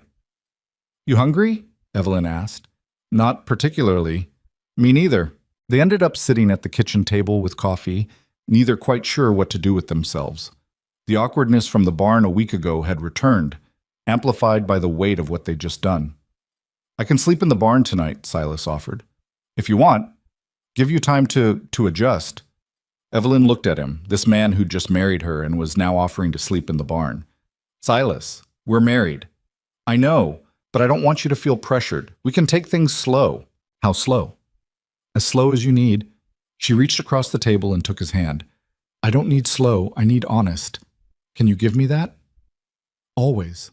You hungry? Evelyn asked. Not particularly. Me neither. They ended up sitting at the kitchen table with coffee, neither quite sure what to do with themselves. The awkwardness from the barn a week ago had returned, amplified by the weight of what they'd just done. I can sleep in the barn tonight, Silas offered. If you want. Give you time to adjust. Evelyn looked at him, this man who'd just married her and was now offering to sleep in the barn. Silas, we're married. I know, but I don't want you to feel pressured. We can take things slow. How slow? As slow as you need. She reached across the table and took his hand. I don't need slow, I need honest. Can you give me that? Always.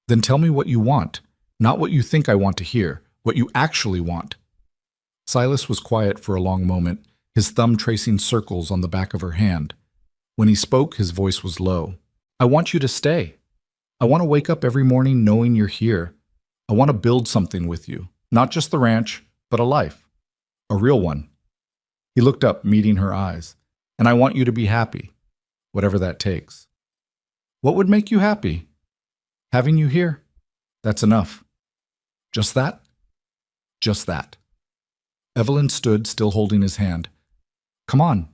Then tell me what you want, not what you think I want to hear, what you actually want. Silas was quiet for a long moment, his thumb tracing circles on the back of her hand. When he spoke, his voice was low. I want you to stay. I want to wake up every morning knowing you're here. I want to build something with you, not just the ranch, but a life. A real one. He looked up, meeting her eyes. And I want you to be happy, whatever that takes. What would make you happy? Having you here. That's enough. Just that? Just that. Evelyn stood, still holding his hand. Come on.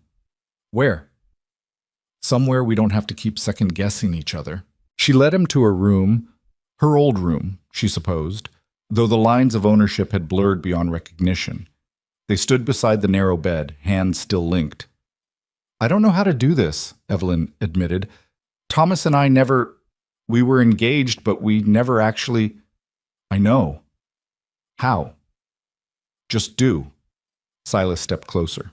Where? Somewhere we don't have to keep second-guessing each other. She led him to her room, her old room, she supposed, though the lines of ownership had blurred beyond recognition. They stood beside the narrow bed, hands still linked. I don't know how to do this, Evelyn admitted. Thomas and I we were engaged, but we never actually... I know. How? Just do. Silas stepped closer.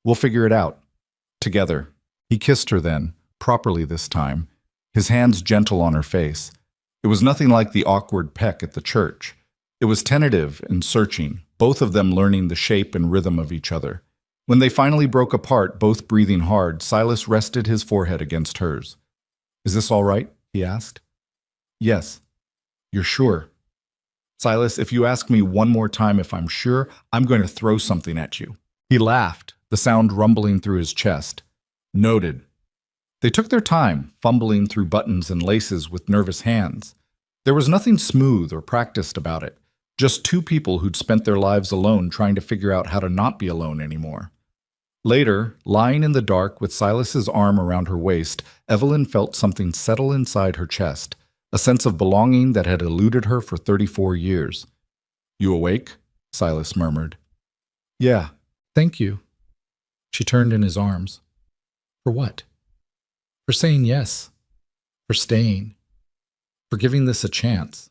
We'll figure it out. Together. He kissed her then, properly this time, his hands gentle on her face. It was nothing like the awkward peck at the church. It was tentative and searching, both of them learning the shape and rhythm of each other. When they finally broke apart, both breathing hard, Silas rested his forehead against hers. Is this all right? He asked. Yes. You're sure? Silas, if you ask me one more time if I'm sure, I'm going to throw something at you. He laughed, the sound rumbling through his chest. Noted. They took their time, fumbling through buttons and laces with nervous hands. There was nothing smooth or practiced about it, just two people who'd spent their lives alone trying to figure out how to not be alone anymore. Later, lying in the dark with Silas's arm around her waist, Evelyn felt something settle inside her chest, a sense of belonging that had eluded her for 34 years. You awake? Silas murmured. Yeah, thank you. She turned in his arms. For what? For saying yes. For staying. For giving this a chance.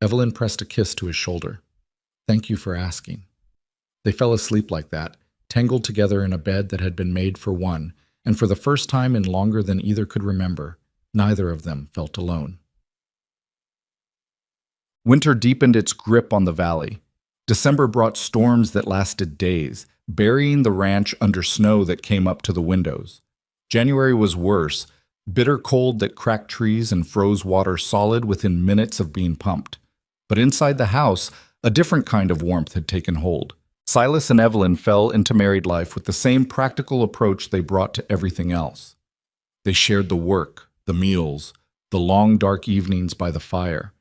Evelyn pressed a kiss to his shoulder. Thank you for asking. They fell asleep like that, tangled together in a bed that had been made for one, and for the first time in longer than either could remember, neither of them felt alone. Winter deepened its grip on the valley. December brought storms that lasted days, burying the ranch under snow that came up to the windows. January was worse, bitter cold that cracked trees and froze water solid within minutes of being pumped. But inside the house, a different kind of warmth had taken hold. Silas and Evelyn fell into married life with the same practical approach they brought to everything else. They shared the work, the meals, the long dark evenings by the fire.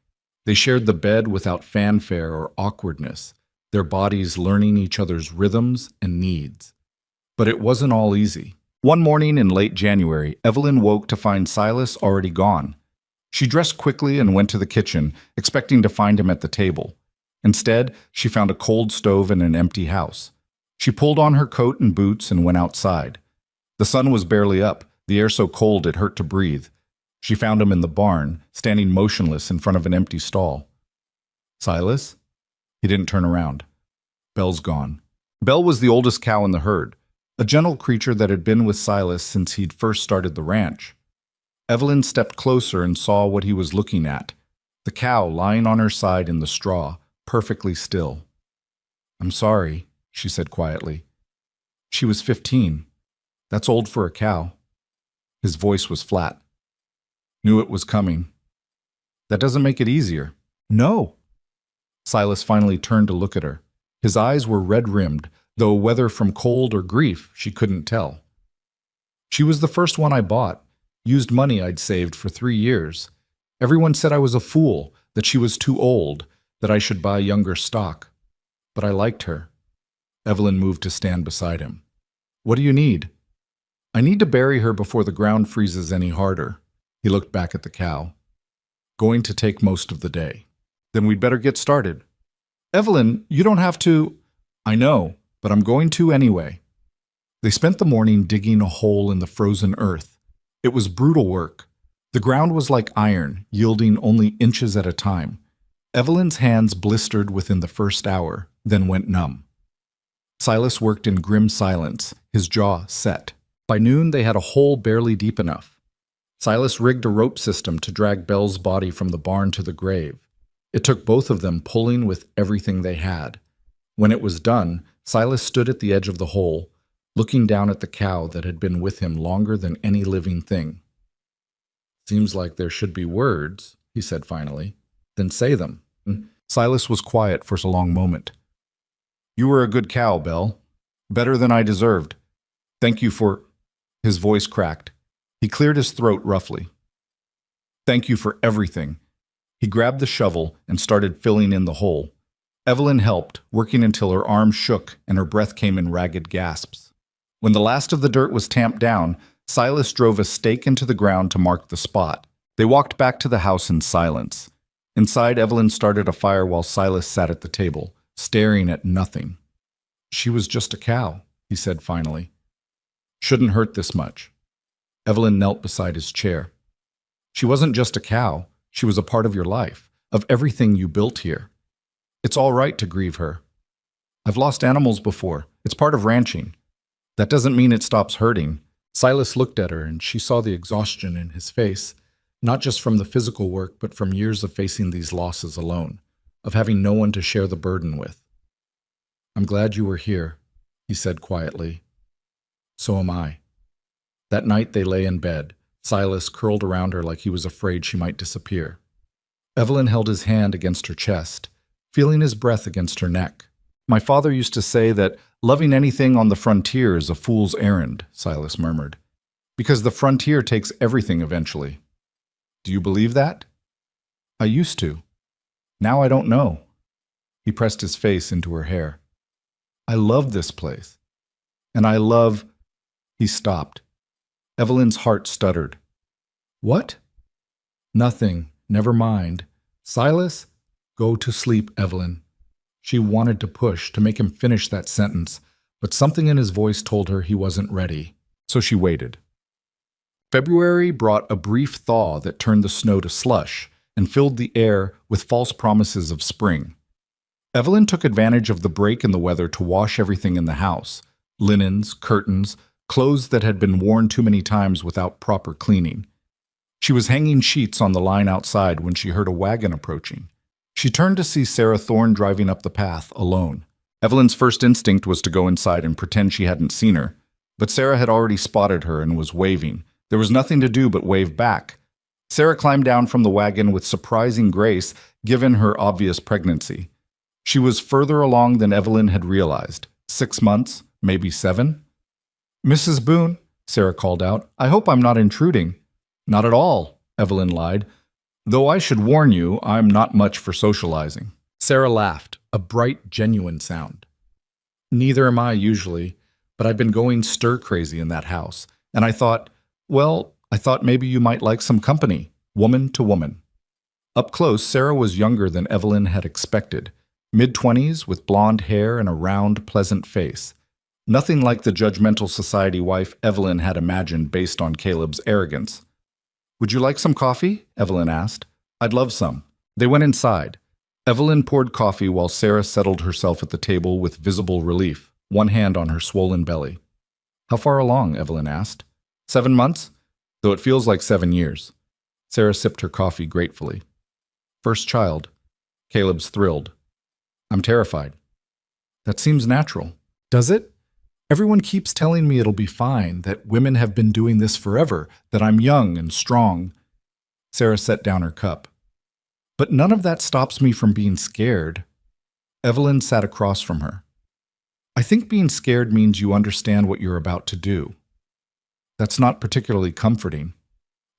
They shared the bed without fanfare or awkwardness, their bodies learning each other's rhythms and needs. But it wasn't all easy. One morning in late January, Evelyn woke to find Silas already gone. She dressed quickly and went to the kitchen, expecting to find him at the table. Instead, she found a cold stove and an empty house. She pulled on her coat and boots and went outside. The sun was barely up, the air so cold it hurt to breathe. She found him in the barn, standing motionless in front of an empty stall. Silas? He didn't turn around. Belle's gone. Belle was the oldest cow in the herd, a gentle creature that had been with Silas since he'd first started the ranch. Evelyn stepped closer and saw what he was looking at, the cow lying on her side in the straw, perfectly still. I'm sorry, she said quietly. She was 15. That's old for a cow. His voice was flat. Knew it was coming. That doesn't make it easier. No. Silas finally turned to look at her. His eyes were red-rimmed, though whether from cold or grief, she couldn't tell. She was the first one I bought, used money I'd saved for 3 years. Everyone said I was a fool, that she was too old, that I should buy younger stock. But I liked her. Evelyn moved to stand beside him. What do you need? I need to bury her before the ground freezes any harder. He looked back at the cow. Going to take most of the day. Then we'd better get started. Evelyn, you don't have to. I know, but I'm going to anyway. They spent the morning digging a hole in the frozen earth. It was brutal work. The ground was like iron, yielding only inches at a time. Evelyn's hands blistered within the first hour, then went numb. Silas worked in grim silence, his jaw set. By noon, they had a hole barely deep enough. Silas rigged a rope system to drag Belle's body from the barn to the grave. It took both of them pulling with everything they had. When it was done, Silas stood at the edge of the hole, looking down at the cow that had been with him longer than any living thing. Seems like there should be words, he said finally. Then say them. Silas was quiet for a long moment. You were a good cow, Belle. Better than I deserved. Thank you for... His voice cracked. He cleared his throat roughly. Thank you for everything. He grabbed the shovel and started filling in the hole. Evelyn helped, working until her arms shook and her breath came in ragged gasps. When the last of the dirt was tamped down, Silas drove a stake into the ground to mark the spot. They walked back to the house in silence. Inside, Evelyn started a fire while Silas sat at the table, staring at nothing. She was just a cow, he said finally. Shouldn't hurt this much. Evelyn knelt beside his chair. She wasn't just a cow. She was a part of your life, of everything you built here. It's all right to grieve her. I've lost animals before. It's part of ranching. That doesn't mean it stops hurting. Silas looked at her and she saw the exhaustion in his face, not just from the physical work, but from years of facing these losses alone, of having no one to share the burden with. I'm glad you were here, he said quietly. So am I. That night they lay in bed, Silas curled around her like he was afraid she might disappear. Evelyn held his hand against her chest, feeling his breath against her neck. My father used to say that loving anything on the frontier is a fool's errand, Silas murmured, because the frontier takes everything eventually. Do you believe that? I used to. Now I don't know. He pressed his face into her hair. I love this place. And I love... He stopped. Evelyn's heart stuttered. What? Nothing. Never mind. Silas, go to sleep, Evelyn. She wanted to push, to make him finish that sentence, but something in his voice told her he wasn't ready, so she waited. February brought a brief thaw that turned the snow to slush and filled the air with false promises of spring. Evelyn took advantage of the break in the weather to wash everything in the house, linens, curtains, clothes that had been worn too many times without proper cleaning. She was hanging sheets on the line outside when she heard a wagon approaching. She turned to see Sarah Thorne driving up the path, alone. Evelyn's first instinct was to go inside and pretend she hadn't seen her, but Sarah had already spotted her and was waving. There was nothing to do but wave back. Sarah climbed down from the wagon with surprising grace, given her obvious pregnancy. She was further along than Evelyn had realized. 6 months, maybe 7. Mrs. Boone, Sarah called out, I hope I'm not intruding. Not at all, Evelyn lied. Though I should warn you, I'm not much for socializing. Sarah laughed, a bright, genuine sound. Neither am I usually, but I've been going stir-crazy in that house, and I thought maybe you might like some company, woman to woman. Up close, Sarah was younger than Evelyn had expected, mid-20s with blonde hair and a round, pleasant face. Nothing like the judgmental society wife Evelyn had imagined based on Caleb's arrogance. Would you like some coffee? Evelyn asked. I'd love some. They went inside. Evelyn poured coffee while Sarah settled herself at the table with visible relief, one hand on her swollen belly. How far along? Evelyn asked. 7 months? Though it feels like 7 years. Sarah sipped her coffee gratefully. First child. Caleb's thrilled. I'm terrified. That seems natural. Does it? Everyone keeps telling me it'll be fine, that women have been doing this forever, that I'm young and strong. Sarah set down her cup. But none of that stops me from being scared. Evelyn sat across from her. I think being scared means you understand what you're about to do. That's not particularly comforting.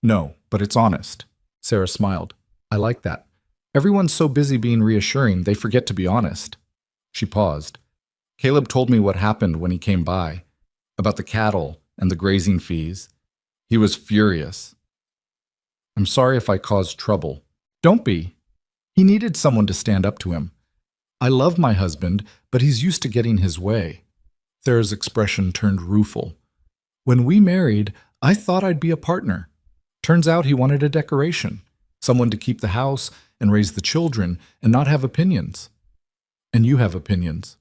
No, but it's honest. Sarah smiled. I like that. Everyone's so busy being reassuring, they forget to be honest. She paused. Caleb told me what happened when he came by, about the cattle and the grazing fees. He was furious. I'm sorry if I caused trouble. Don't be. He needed someone to stand up to him. I love my husband, but he's used to getting his way. Sarah's expression turned rueful. When we married, I thought I'd be a partner. Turns out he wanted a decoration, someone to keep the house and raise the children and not have opinions. And you have opinions.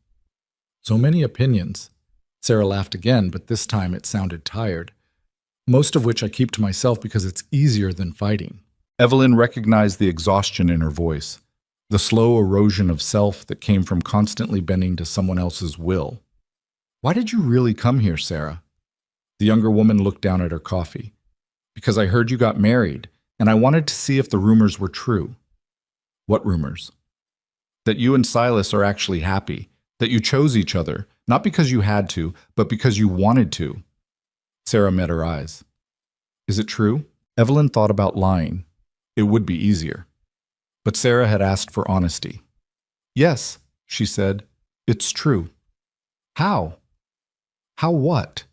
So many opinions. Sarah laughed again, but this time it sounded tired. Most of which I keep to myself because it's easier than fighting. Evelyn recognized the exhaustion in her voice, the slow erosion of self that came from constantly bending to someone else's will. Why did you really come here, Sarah? The younger woman looked down at her coffee. Because I heard you got married, and I wanted to see if the rumors were true. What rumors? That you and Silas are actually happy, that you chose each other, not because you had to, but because you wanted to. Sarah met her eyes. Is it true? Evelyn thought about lying. It would be easier. But Sarah had asked for honesty. Yes, she said, it's true. How? How what?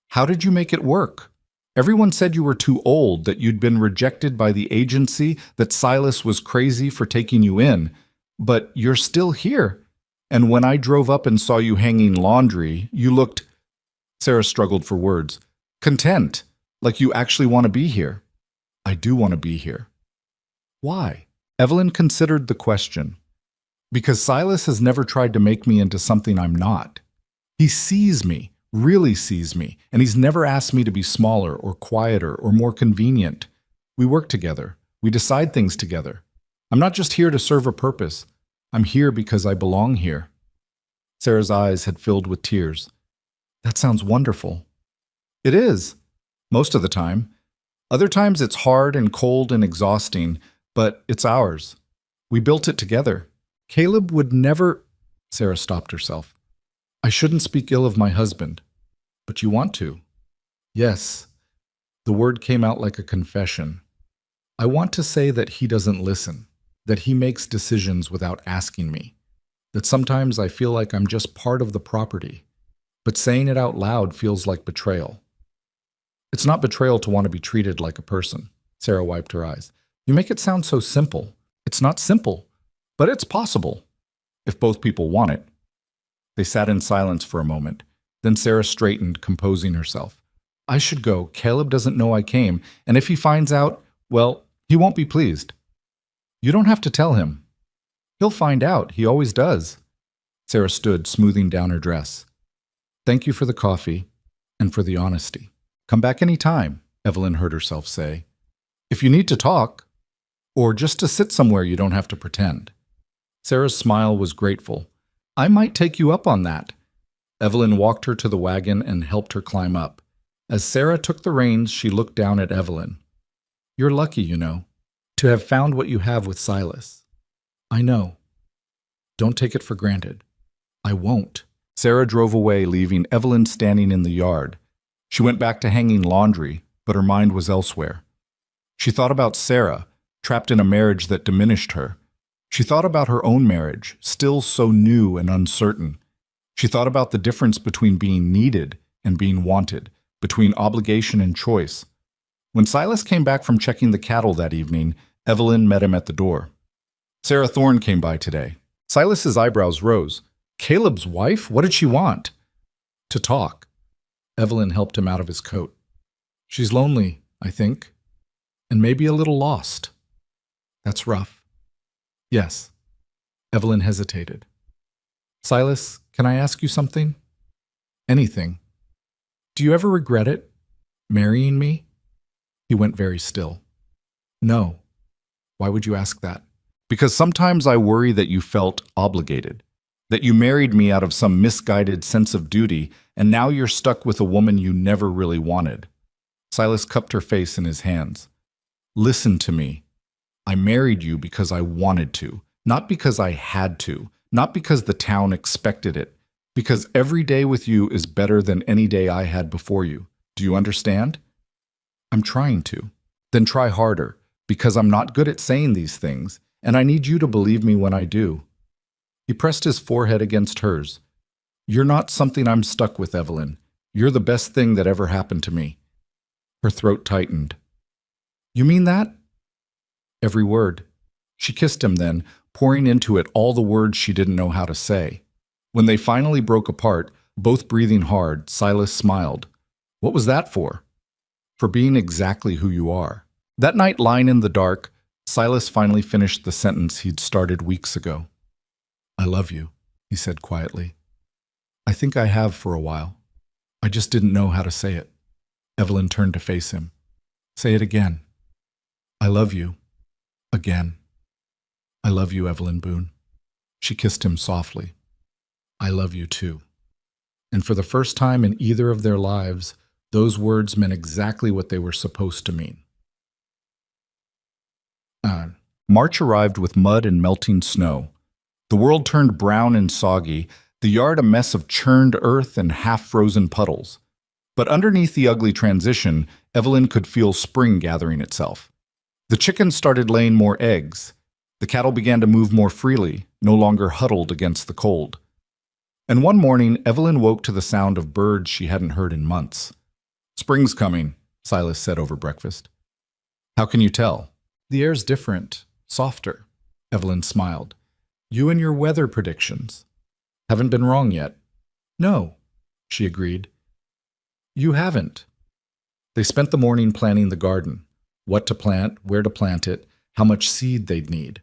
How did you make it work? Everyone said you were too old, that you'd been rejected by the agency, that Silas was crazy for taking you in. But you're still here. And when I drove up and saw you hanging laundry, you looked, Sarah struggled for words, content, like you actually want to be here. I do want to be here. Why? Evelyn considered the question. Because Silas has never tried to make me into something I'm not. He sees me, really sees me, and he's never asked me to be smaller or quieter or more convenient. We work together. We decide things together. I'm not just here to serve a purpose. I'm here because I belong here. Sarah's eyes had filled with tears. That sounds wonderful. It is, most of the time. Other times it's hard and cold and exhausting, but it's ours. We built it together. Caleb would never... Sarah stopped herself. I shouldn't speak ill of my husband, but you want to. Yes. The word came out like a confession. I want to say that he doesn't listen, that he makes decisions without asking me, that sometimes I feel like I'm just part of the property, but saying it out loud feels like betrayal. It's not betrayal to want to be treated like a person. Sarah wiped her eyes. You make it sound so simple. It's not simple, but it's possible, if both people want it. They sat in silence for a moment. Then Sarah straightened, composing herself. I should go. Caleb doesn't know I came, and if he finds out, well, he won't be pleased. You don't have to tell him. He'll find out. He always does. Sarah stood, smoothing down her dress. Thank you for the coffee and for the honesty. Come back any time, Evelyn heard herself say. If you need to talk, or just to sit somewhere you don't have to pretend. Sarah's smile was grateful. I might take you up on that. Evelyn walked her to the wagon and helped her climb up. As Sarah took the reins, she looked down at Evelyn. You're lucky, you know, to have found what you have with Silas. I know. Don't take it for granted. I won't. Sarah drove away, leaving Evelyn standing in the yard. She went back to hanging laundry, but her mind was elsewhere. She thought about Sarah, trapped in a marriage that diminished her. She thought about her own marriage, still so new and uncertain. She thought about the difference between being needed and being wanted, between obligation and choice. When Silas came back from checking the cattle that evening, Evelyn met him at the door. Sarah Thorne came by today. Silas's eyebrows rose. Caleb's wife? What did she want? To talk. Evelyn helped him out of his coat. She's lonely, I think, and maybe a little lost. That's rough. Yes. Evelyn hesitated. Silas, can I ask you something? Anything. Do you ever regret it? Marrying me? He went very still. No. Why would you ask that? Because sometimes I worry that you felt obligated. That you married me out of some misguided sense of duty, and now you're stuck with a woman you never really wanted. Silas cupped her face in his hands. Listen to me. I married you because I wanted to, not because I had to, not because the town expected it, because every day with you is better than any day I had before you. Do you understand? I'm trying to. Then try harder, because I'm not good at saying these things, and I need you to believe me when I do. He pressed his forehead against hers. You're not something I'm stuck with, Evelyn. You're the best thing that ever happened to me. Her throat tightened. You mean that? Every word. She kissed him then, pouring into it all the words she didn't know how to say. When they finally broke apart, both breathing hard, Silas smiled. What was that for? For being exactly who you are. That night lying in the dark, Silas finally finished the sentence he'd started weeks ago. I love you, he said quietly. I think I have for a while. I just didn't know how to say it. Evelyn turned to face him. Say it again. I love you. Again. I love you, Evelyn Boone. She kissed him softly. I love you too. And for the first time in either of their lives, those words meant exactly what they were supposed to mean. March arrived with mud and melting snow. The world turned brown and soggy, the yard a mess of churned earth and half-frozen puddles. But underneath the ugly transition, Evelyn could feel spring gathering itself. The chickens started laying more eggs. The cattle began to move more freely, no longer huddled against the cold. And one morning, Evelyn woke to the sound of birds she hadn't heard in months. Spring's coming, Silas said over breakfast. How can you tell? The air's different, softer. Evelyn smiled. You and your weather predictions. Haven't been wrong yet. No, she agreed. You haven't. They spent the morning planning the garden. What to plant, where to plant it, how much seed they'd need.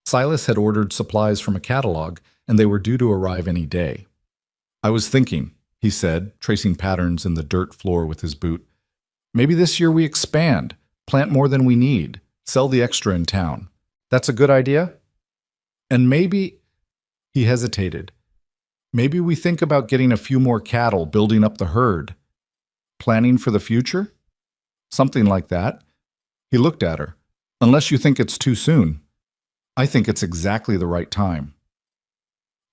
Silas had ordered supplies from a catalog, and they were due to arrive any day. I was thinking, he said, tracing patterns in the dirt floor with his boot. Maybe this year we expand, plant more than we need, sell the extra in town. That's a good idea? And maybe, he hesitated, maybe we think about getting a few more cattle, building up the herd. Planning for the future? Something like that. He looked at her. Unless you think it's too soon. I think it's exactly the right time.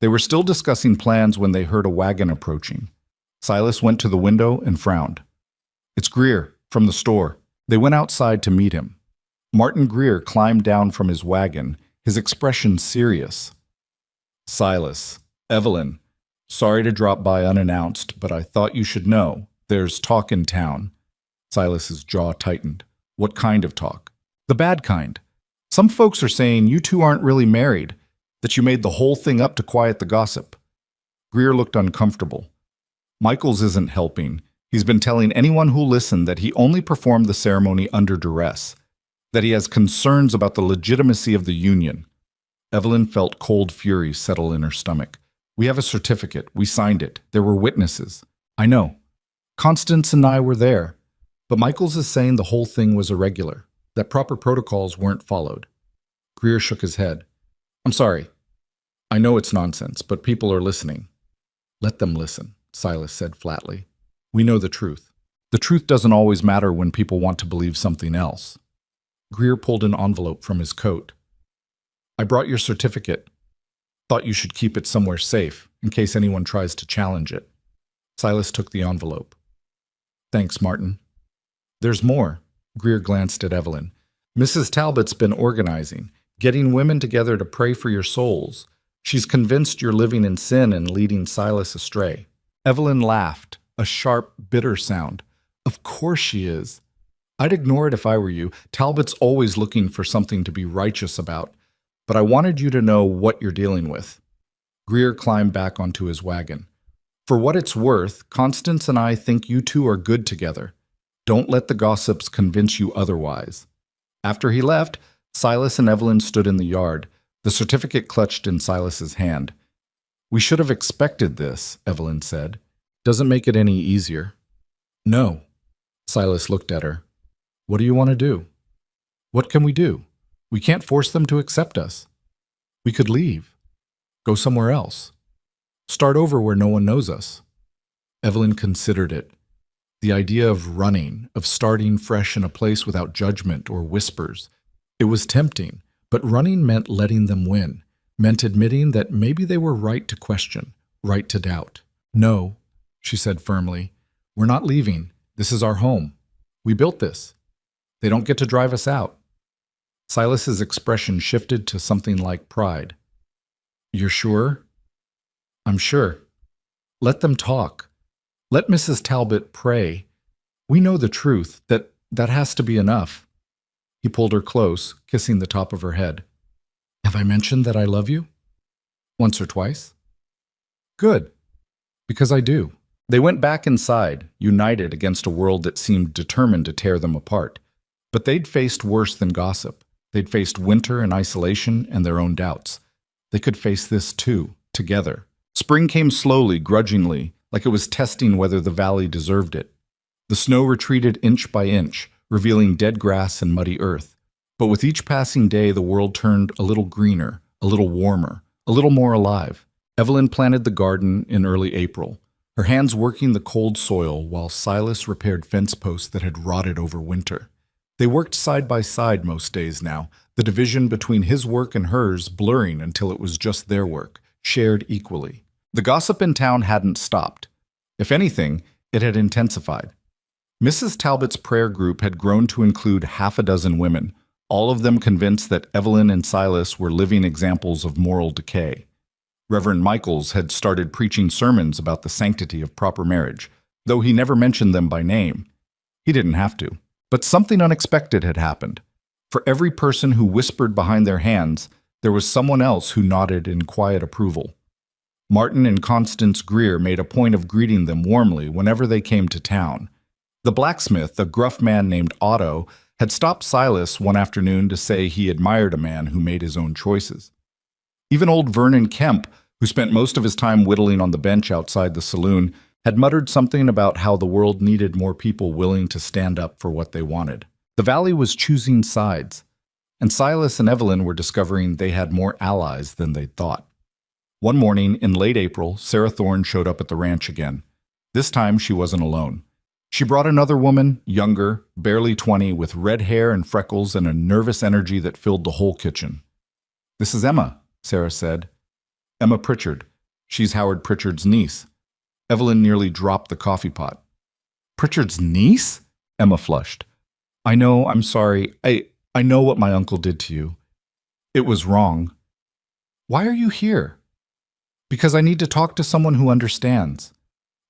They were still discussing plans when they heard a wagon approaching. Silas went to the window and frowned. It's Greer, from the store. They went outside to meet him. Martin Greer climbed down from his wagon, his expression serious. Silas, Evelyn, sorry to drop by unannounced, but I thought you should know. There's talk in town. Silas's jaw tightened. What kind of talk? The bad kind. Some folks are saying you two aren't really married, that you made the whole thing up to quiet the gossip. Greer looked uncomfortable. Michaels isn't helping. He's been telling anyone who'll listen that he only performed the ceremony under duress, that he has concerns about the legitimacy of the union. Evelyn felt cold fury settle in her stomach. We have a certificate. We signed it. There were witnesses. I know. Constance and I were there. But Michaels is saying the whole thing was irregular, that proper protocols weren't followed. Greer shook his head. I'm sorry. I know it's nonsense, but people are listening. Let them listen, Silas said flatly. We know the truth. The truth doesn't always matter when people want to believe something else. Greer pulled an envelope from his coat. I brought your certificate. Thought you should keep it somewhere safe, in case anyone tries to challenge it. Silas took the envelope. Thanks, Martin. There's more. Greer glanced at Evelyn. Mrs. Talbot's been organizing, getting women together to pray for your souls. She's convinced you're living in sin and leading Silas astray. Evelyn laughed, a sharp, bitter sound. Of course she is. I'd ignore it if I were you. Talbot's always looking for something to be righteous about. But I wanted you to know what you're dealing with. Greer climbed back onto his wagon. For what it's worth, Constance and I think you two are good together. Don't let the gossips convince you otherwise. After he left, Silas and Evelyn stood in the yard, the certificate clutched in Silas's hand. We should have expected this, Evelyn said. Doesn't make it any easier. No. Silas looked at her. What do you want to do? What can we do? We can't force them to accept us. We could leave. Go somewhere else. Start over where no one knows us. Evelyn considered it. The idea of running, of starting fresh in a place without judgment or whispers. It was tempting, but running meant letting them win, meant admitting that maybe they were right to question, right to doubt. No, she said firmly, we're not leaving. This is our home. We built this. They don't get to drive us out. Silas's expression shifted to something like pride. You're sure? I'm sure. Let them talk. Let Mrs. Talbot pray. We know the truth, that has to be enough. He pulled her close, kissing the top of her head. Have I mentioned that I love you? Once or twice? Good. Because I do. They went back inside, united against a world that seemed determined to tear them apart. But they'd faced worse than gossip. They'd faced winter and isolation and their own doubts. They could face this too, together. Spring came slowly, grudgingly, like it was testing whether the valley deserved it. The snow retreated inch by inch, revealing dead grass and muddy earth. But with each passing day, the world turned a little greener, a little warmer, a little more alive. Evelyn planted the garden in early April, her hands working the cold soil while Silas repaired fence posts that had rotted over winter. They worked side by side most days now, the division between his work and hers blurring until it was just their work, shared equally. The gossip in town hadn't stopped. If anything, it had intensified. Mrs. Talbot's prayer group had grown to include half a dozen women, all of them convinced that Evelyn and Silas were living examples of moral decay. Reverend Michaels had started preaching sermons about the sanctity of proper marriage, though he never mentioned them by name. He didn't have to. But something unexpected had happened. For every person who whispered behind their hands, there was someone else who nodded in quiet approval. Martin and Constance Greer made a point of greeting them warmly whenever they came to town. The blacksmith, a gruff man named Otto, had stopped Silas one afternoon to say he admired a man who made his own choices. Even old Vernon Kemp, who spent most of his time whittling on the bench outside the saloon, had muttered something about how the world needed more people willing to stand up for what they wanted. The valley was choosing sides, and Silas and Evelyn were discovering they had more allies than they'd thought. One morning in late April, Sarah Thorne showed up at the ranch again. This time she wasn't alone. She brought another woman, younger, barely 20, with red hair and freckles and a nervous energy that filled the whole kitchen. "This is Emma," Sarah said. "Emma Pritchard. She's Howard Pritchard's niece." Evelyn nearly dropped the coffee pot. "Pritchard's niece?" Emma flushed. "I know, I'm sorry. I know what my uncle did to you. It was wrong." "Why are you here?" "Because I need to talk to someone who understands."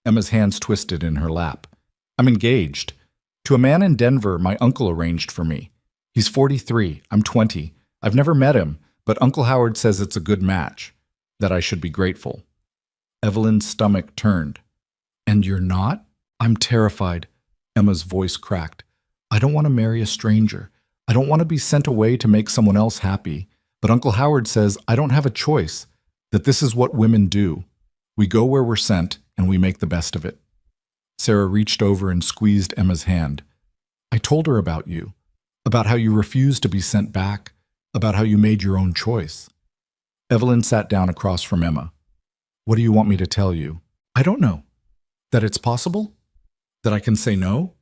Emma's hands twisted in her lap. "I'm engaged. To a man in Denver my uncle arranged for me. He's 43, I'm 20. I've never met him, but Uncle Howard says it's a good match, that I should be grateful." Evelyn's stomach turned. "And you're not?" "I'm terrified." Emma's voice cracked. "I don't want to marry a stranger. I don't want to be sent away to make someone else happy. But Uncle Howard says I don't have a choice, that this is what women do. We go where we're sent, and we make the best of it." Sarah reached over and squeezed Emma's hand. "I told her about you, about how you refused to be sent back, about how you made your own choice." Evelyn sat down across from Emma. "What do you want me to tell you?" "I don't know. That it's possible? That I can say no?"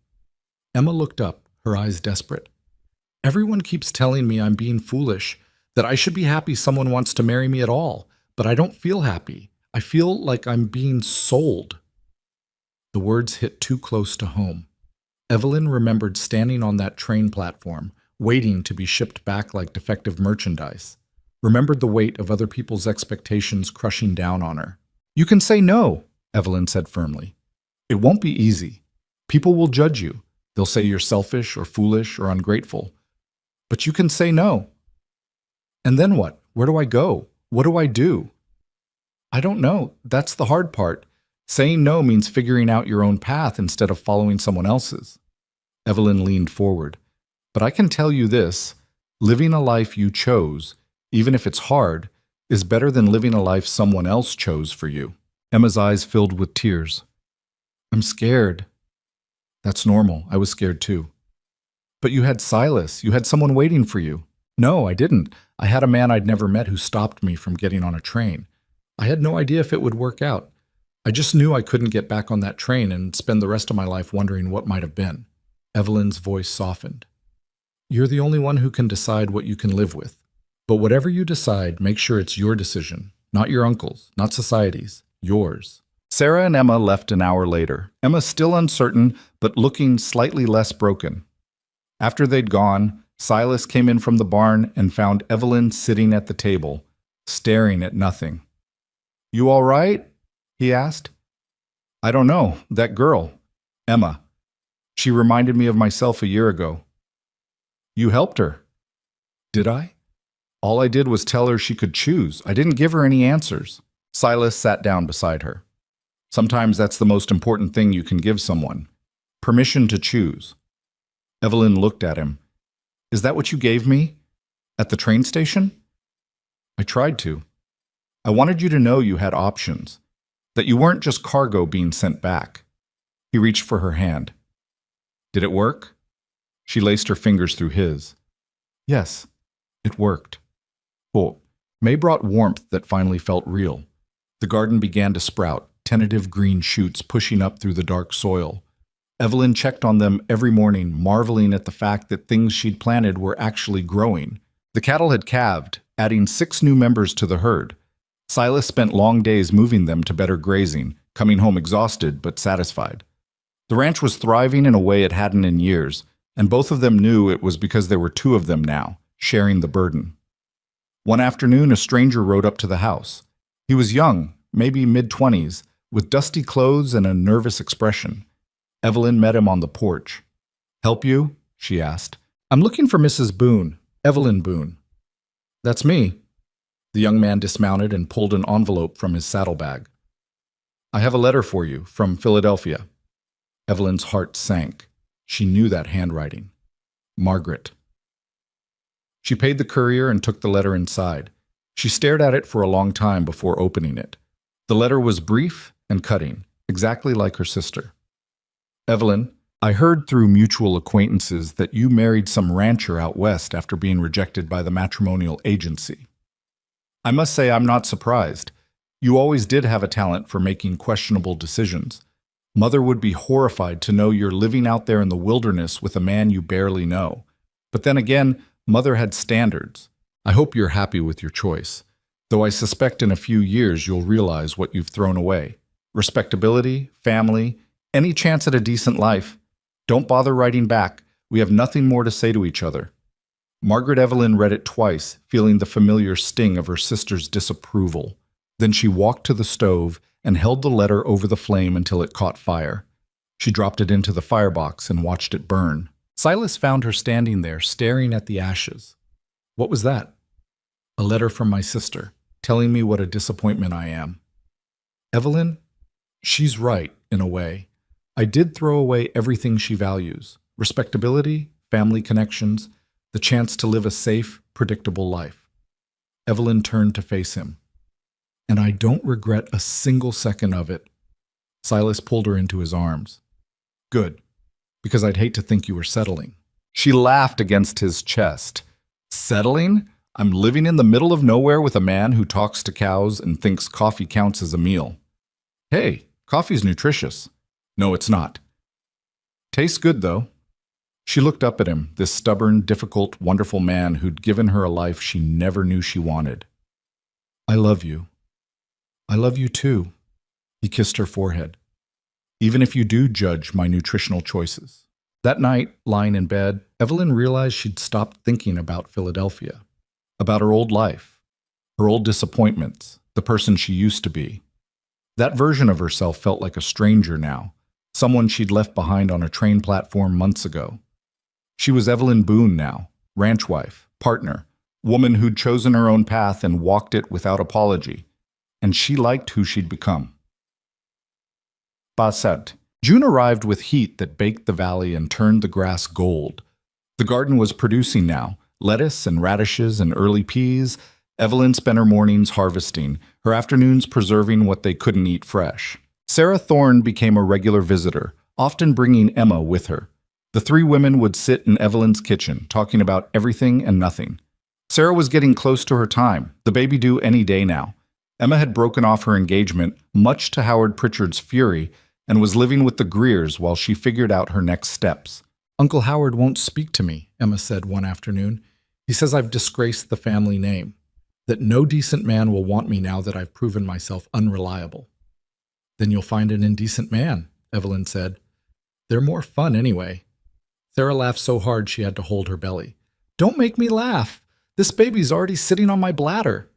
Emma looked up, her eyes desperate. "Everyone keeps telling me I'm being foolish, that I should be happy someone wants to marry me at all, but I don't feel happy. I feel like I'm being sold." The words hit too close to home. Evelyn remembered standing on that train platform, waiting to be shipped back like defective merchandise. Remembered the weight of other people's expectations crushing down on her. "You can say no," Evelyn said firmly. "It won't be easy. People will judge you. They'll say you're selfish or foolish or ungrateful. But you can say no." "And then what? Where do I go? What do I do?" "I don't know. That's the hard part. Saying no means figuring out your own path instead of following someone else's." Evelyn leaned forward. "But I can tell you this, living a life you chose, even if it's hard, is better than living a life someone else chose for you." Emma's eyes filled with tears. "I'm scared." "That's normal. I was scared too." "But you had Silas. You had someone waiting for you." "No, I didn't. I had a man I'd never met who stopped me from getting on a train. I had no idea if it would work out. I just knew I couldn't get back on that train and spend the rest of my life wondering what might have been. Evelyn's voice softened. You're the only one who can decide what you can live with. But whatever you decide, make sure it's your decision, not your uncle's, not society's, yours. Sarah and Emma left an hour later, Emma still uncertain, but looking slightly less broken. After they'd gone, Silas came in from the barn and found Evelyn sitting at the table, staring at nothing. You all right? He asked. I don't know, that girl, Emma. She reminded me of myself a year ago. You helped her. Did I? All I did was tell her she could choose. I didn't give her any answers. Silas sat down beside her. Sometimes that's the most important thing you can give someone. Permission to choose. Evelyn looked at him. Is that what you gave me? At the train station? I tried to. I wanted you to know you had options. That you weren't just cargo being sent back. He reached for her hand. Did it work? She laced her fingers through his. Yes, it worked. Oh, May brought warmth that finally felt real. The garden began to sprout, tentative green shoots pushing up through the dark soil. Evelyn checked on them every morning, marveling at the fact that things she'd planted were actually growing. The cattle had calved, adding 6 new members to the herd. Silas spent long days moving them to better grazing, coming home exhausted but satisfied. The ranch was thriving in a way it hadn't in years, and both of them knew it was because there were 2 of them now, sharing the burden. One afternoon, a stranger rode up to the house. He was young, maybe mid-20s, with dusty clothes and a nervous expression. Evelyn met him on the porch. Help you? She asked. I'm looking for Mrs. Boone, Evelyn Boone. That's me. The young man dismounted and pulled an envelope from his saddlebag. I have a letter for you, from Philadelphia. Evelyn's heart sank. She knew that handwriting. Margaret. She paid the courier and took the letter inside. She stared at it for a long time before opening it. The letter was brief and cutting, exactly like her sister. Evelyn, I heard through mutual acquaintances that you married some rancher out west after being rejected by the matrimonial agency. I must say I'm not surprised. You always did have a talent for making questionable decisions. Mother would be horrified to know you're living out there in the wilderness with a man you barely know. But then again, Mother had standards. I hope you're happy with your choice, though I suspect in a few years you'll realize what you've thrown away. Respectability, family, any chance at a decent life. Don't bother writing back. We have nothing more to say to each other. Margaret Evelyn read it twice, feeling the familiar sting of her sister's disapproval. Then she walked to the stove and held the letter over the flame until it caught fire. She dropped it into the firebox and watched it burn. Silas found her standing there, staring at the ashes. What was that? A letter from my sister, telling me what a disappointment I am. Evelyn? She's right, in a way. I did throw away everything she values. Respectability, family connections, the chance to live a safe, predictable life. Evelyn turned to face him. And I don't regret a single second of it. Silas pulled her into his arms. Good, because I'd hate to think you were settling. She laughed against his chest. Settling? I'm living in the middle of nowhere with a man who talks to cows and thinks coffee counts as a meal. Hey, coffee's nutritious. No, it's not. Tastes good, though. She looked up at him, this stubborn, difficult, wonderful man who'd given her a life she never knew she wanted. I love you. I love you too. He kissed her forehead. Even if you do judge my nutritional choices. That night, lying in bed, Evelyn realized she'd stopped thinking about Philadelphia, about her old life, her old disappointments, the person she used to be. That version of herself felt like a stranger now, someone she'd left behind on a train platform months ago. She was Evelyn Boone now, ranch wife, partner, woman who'd chosen her own path and walked it without apology, and she liked who she'd become. Basset. June arrived with heat that baked the valley and turned the grass gold. The garden was producing now, lettuce and radishes and early peas. Evelyn spent her mornings harvesting, her afternoons preserving what they couldn't eat fresh. Sarah Thorne became a regular visitor, often bringing Emma with her. The 3 women would sit in Evelyn's kitchen, talking about everything and nothing. Sarah was getting close to her time, the baby due any day now. Emma had broken off her engagement, much to Howard Pritchard's fury, and was living with the Greers while she figured out her next steps. "Uncle Howard won't speak to me," Emma said one afternoon. "He says I've disgraced the family name, that no decent man will want me now that I've proven myself unreliable." "Then you'll find an indecent man," Evelyn said. "They're more fun anyway." Sarah laughed so hard she had to hold her belly. "Don't make me laugh. This baby's already sitting on my bladder."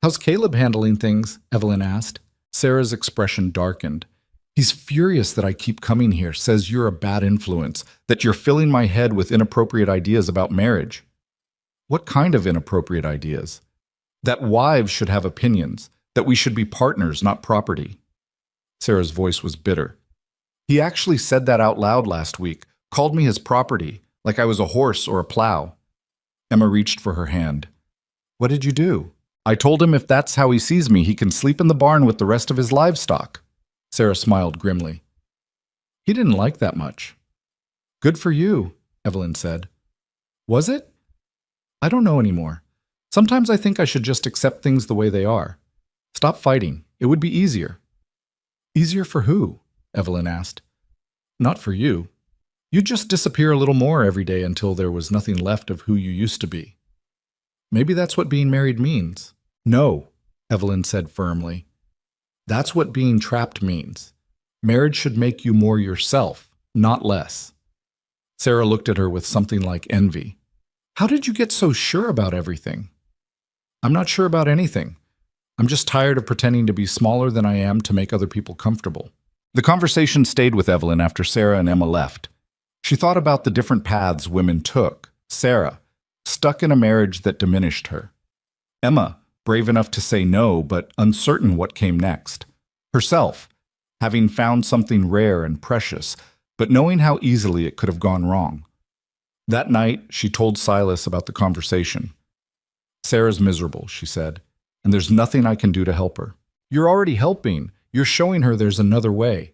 "How's Caleb handling things?" Evelyn asked. Sarah's expression darkened. "He's furious that I keep coming here, says you're a bad influence, that you're filling my head with inappropriate ideas about marriage." "What kind of inappropriate ideas?" "That wives should have opinions, that we should be partners, not property." Sarah's voice was bitter. "He actually said that out loud last week, called me his property, like I was a horse or a plow." Emma reached for her hand. "What did you do?" "I told him if that's how he sees me, he can sleep in the barn with the rest of his livestock." Sarah smiled grimly. "He didn't like that much." "Good for you," Evelyn said. "Was it? I don't know anymore. Sometimes I think I should just accept things the way they are. Stop fighting. It would be easier." "Easier for who?" Evelyn asked. "Not for you. You'd just disappear a little more every day until there was nothing left of who you used to be. Maybe that's what being married means." "No," Evelyn said firmly. "That's what being trapped means. Marriage should make you more yourself, not less." Sarah looked at her with something like envy. "How did you get so sure about everything?" "I'm not sure about anything. I'm just tired of pretending to be smaller than I am to make other people comfortable." The conversation stayed with Evelyn after Sarah and Emma left. She thought about the different paths women took. Sarah, stuck in a marriage that diminished her. Emma, brave enough to say no, but uncertain what came next. Herself, having found something rare and precious, but knowing how easily it could have gone wrong. That night, she told Silas about the conversation. "Sarah's miserable," she said, "and there's nothing I can do to help her." "You're already helping. You're showing her there's another way."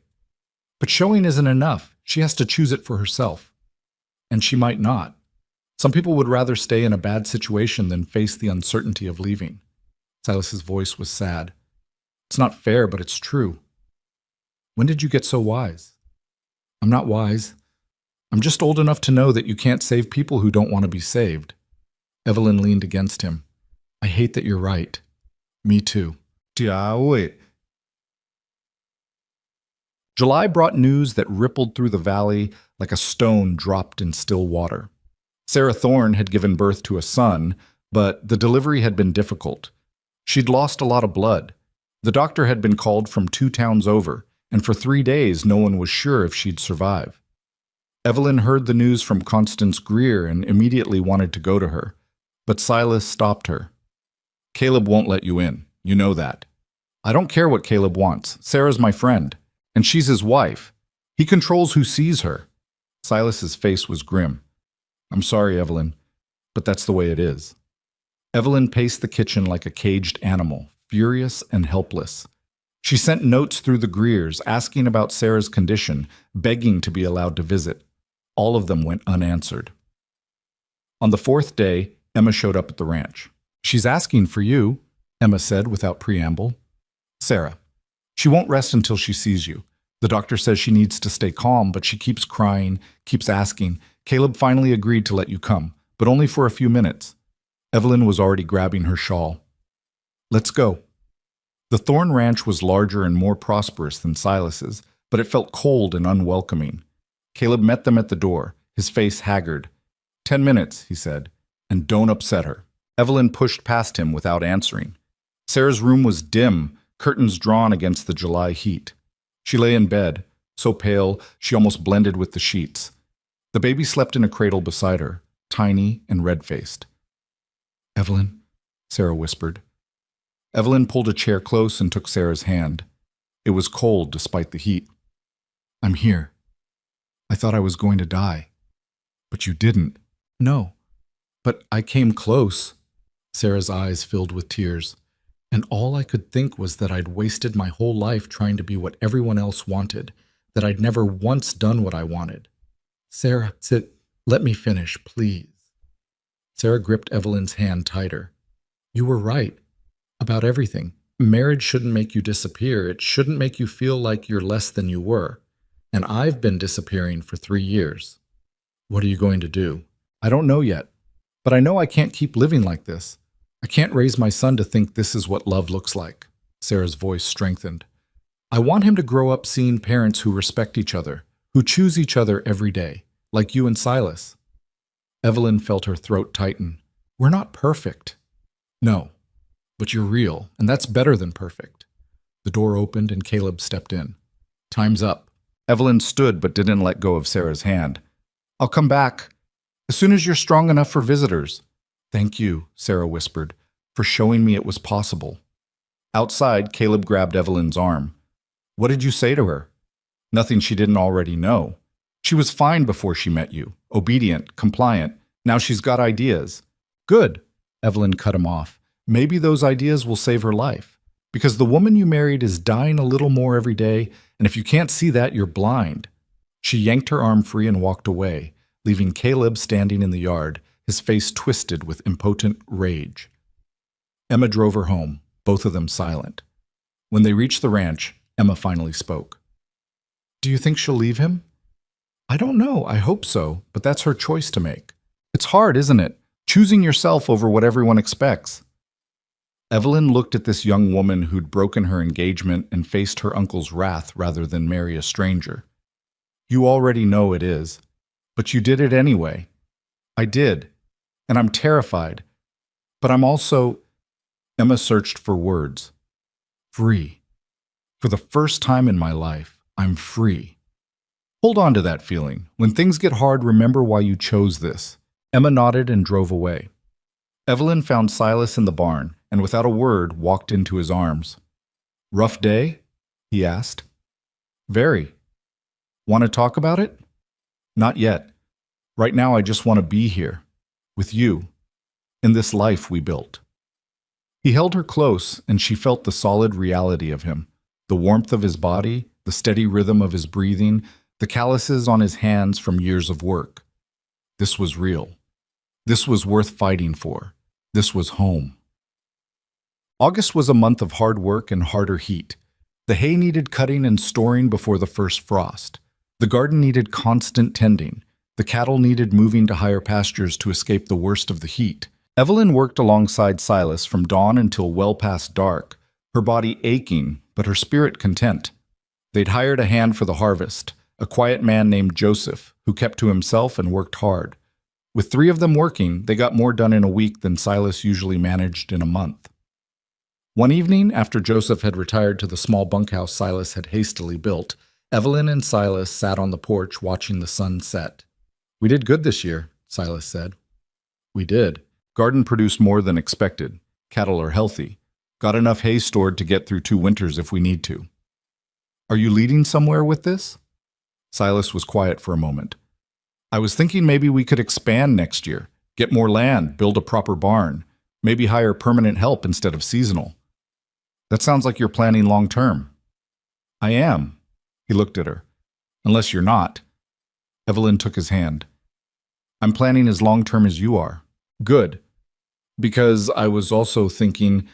"But showing isn't enough. She has to choose it for herself." "And she might not. Some people would rather stay in a bad situation than face the uncertainty of leaving." Silas's voice was sad. "It's not fair, but it's true." "When did you get so wise?" "I'm not wise. I'm just old enough to know that you can't save people who don't want to be saved." Evelyn leaned against him. "I hate that you're right." "Me too." July brought news that rippled through the valley like a stone dropped in still water. Sarah Thorne had given birth to a son, but the delivery had been difficult. She'd lost a lot of blood. The doctor had been called from 2 towns over, and for 3 days no one was sure if she'd survive. Evelyn heard the news from Constance Greer and immediately wanted to go to her, but Silas stopped her. "Caleb won't let you in. You know that." "I don't care what Caleb wants. Sarah's my friend, and she's his wife. He controls who sees her." Silas's face was grim. "I'm sorry, Evelyn, but that's the way it is." Evelyn paced the kitchen like a caged animal, furious and helpless. She sent notes through the Greers asking about Sarah's condition, begging to be allowed to visit. All of them went unanswered. On the 4th day, Emma showed up at the ranch. "She's asking for you," Emma said without preamble. "Sarah, she won't rest until she sees you. The doctor says she needs to stay calm, but she keeps crying, keeps asking. Caleb finally agreed to let you come, but only for a few minutes." Evelyn was already grabbing her shawl. "Let's go." The Thorne Ranch was larger and more prosperous than Silas's, but it felt cold and unwelcoming. Caleb met them at the door, his face haggard. 10 minutes, he said, "and don't upset her." Evelyn pushed past him without answering. Sarah's room was dim, curtains drawn against the July heat. She lay in bed, so pale she almost blended with the sheets. The baby slept in a cradle beside her, tiny and red-faced. "Evelyn," Sarah whispered. Evelyn pulled a chair close and took Sarah's hand. It was cold despite the heat. "I'm here. I thought I was going to die." "But you didn't." "No. But I came close." Sarah's eyes filled with tears. "And all I could think was that I'd wasted my whole life trying to be what everyone else wanted, that I'd never once done what I wanted." "Sarah, let me finish, please." Sarah gripped Evelyn's hand tighter. "You were right. About everything. Marriage shouldn't make you disappear. It shouldn't make you feel like you're less than you were. And I've been disappearing for 3 years. What are you going to do? I don't know yet. But I know I can't keep living like this. I can't raise my son to think this is what love looks like. Sarah's voice strengthened. I want him to grow up seeing parents who respect each other, who choose each other every day, like you and Silas. Evelyn felt her throat tighten. We're not perfect. No, but you're real, and that's better than perfect. The door opened and Caleb stepped in. Time's up. Evelyn stood but didn't let go of Sarah's hand. I'll come back. As soon as you're strong enough for visitors. Thank you, Sarah whispered, for showing me it was possible. Outside, Caleb grabbed Evelyn's arm. What did you say to her? Nothing she didn't already know. She was fine before she met you, obedient, compliant. Now she's got ideas. Good, Evelyn cut him off. Maybe those ideas will save her life. Because the woman you married is dying a little more every day, and if you can't see that, you're blind. She yanked her arm free and walked away, leaving Caleb standing in the yard, his face twisted with impotent rage. Emma drove her home, both of them silent. When they reached the ranch, Emma finally spoke. Do you think she'll leave him? I don't know. I hope so, but that's her choice to make. It's hard, isn't it? Choosing yourself over what everyone expects. Evelyn looked at this young woman who'd broken her engagement and faced her uncle's wrath rather than marry a stranger. You already know it is, but you did it anyway. I did, and I'm terrified, but I'm also... Emma searched for words. Free. For the first time in my life, I'm free. Hold on to that feeling. When things get hard, remember why you chose this. Emma nodded and drove away. Evelyn found Silas in the barn and without a word walked into his arms. Rough day? He asked. Very. Want to talk about it? Not yet. Right now I just want to be here. With you. In this life we built. He held her close and she felt the solid reality of him. The warmth of his body, the steady rhythm of his breathing, the calluses on his hands from years of work. This was real. This was worth fighting for. This was home. August was a month of hard work and harder heat. The hay needed cutting and storing before the first frost. The garden needed constant tending. The cattle needed moving to higher pastures to escape the worst of the heat. Evelyn worked alongside Silas from dawn until well past dark, her body aching, but her spirit content. They'd hired a hand for the harvest, a quiet man named Joseph, who kept to himself and worked hard. With 3 of them working, they got more done in a week than Silas usually managed in a month. One evening, after Joseph had retired to the small bunkhouse Silas had hastily built, Evelyn and Silas sat on the porch watching the sun set. We did good this year, Silas said. We did. Garden produced more than expected. Cattle are healthy. Got enough hay stored to get through 2 winters if we need to. Are you leading somewhere with this? Silas was quiet for a moment. I was thinking maybe we could expand next year, get more land, build a proper barn, maybe hire permanent help instead of seasonal. That sounds like you're planning long term. I am. He looked at her. Unless you're not. Evelyn took his hand. I'm planning as long term as you are. Good. Because I was also thinking...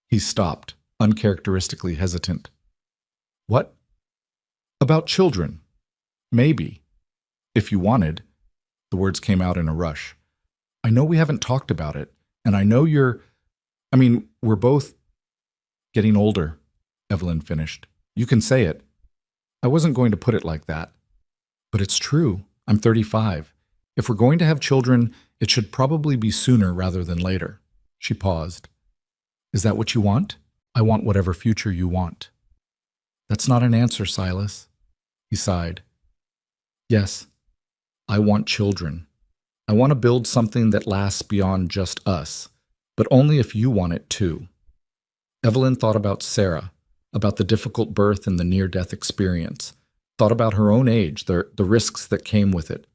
He stopped, uncharacteristically hesitant. What? About children. Maybe. If you wanted. The words came out in a rush. I know we haven't talked about it, and I know we're both getting older, Evelyn finished. You can say it. I wasn't going to put it like that. But it's true. I'm 35. If we're going to have children, it should probably be sooner rather than later. She paused. Is that what you want? I want whatever future you want. That's not an answer, Silas. He sighed. Yes, I want children. I want to build something that lasts beyond just us, but only if you want it too. Evelyn thought about Sarah, about the difficult birth and the near-death experience, thought about her own age, the risks that came with it,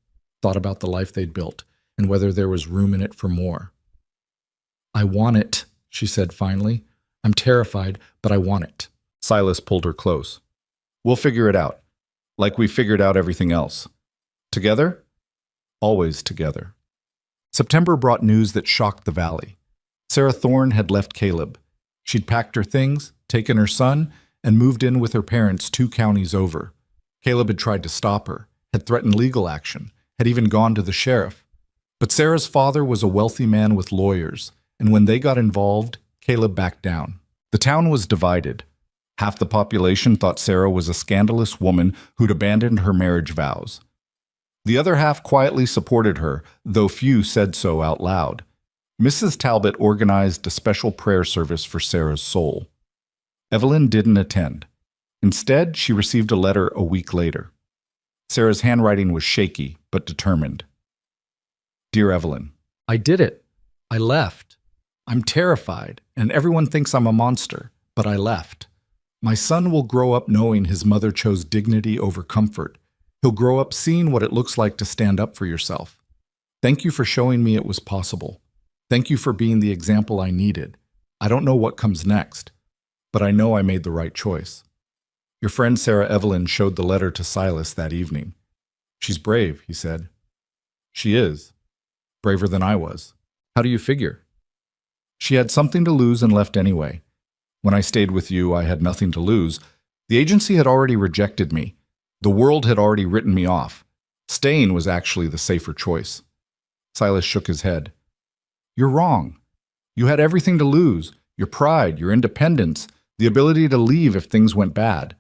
thought about the life they'd built, and whether there was room in it for more. I want it, she said finally. I'm terrified, but I want it. Silas pulled her close. We'll figure it out, like we figured out everything else. Together? Always together. September brought news that shocked the valley. Sarah Thorne had left Caleb. She'd packed her things, taken her son, and moved in with her parents 2 counties over. Caleb had tried to stop her, had threatened legal action, had even gone to the sheriff. But Sarah's father was a wealthy man with lawyers, and when they got involved, Caleb backed down. The town was divided. Half the population thought Sarah was a scandalous woman who'd abandoned her marriage vows. The other half quietly supported her, though few said so out loud. Mrs. Talbot organized a special prayer service for Sarah's soul. Evelyn didn't attend. Instead, she received a letter a week later. Sarah's handwriting was shaky, but determined. Dear Evelyn, I did it. I left. I'm terrified, and everyone thinks I'm a monster, but I left. My son will grow up knowing his mother chose dignity over comfort. He'll grow up seeing what it looks like to stand up for yourself. Thank you for showing me it was possible. Thank you for being the example I needed. I don't know what comes next, but I know I made the right choice. Your friend Sarah Evelyn showed the letter to Silas that evening. She's brave, he said. She is. Braver than I was. How do you figure? She had something to lose and left anyway. When I stayed with you, I had nothing to lose. The agency had already rejected me. The world had already written me off. Staying was actually the safer choice. Silas shook his head. You're wrong. You had everything to lose. Your pride, your independence, the ability to leave if things went bad.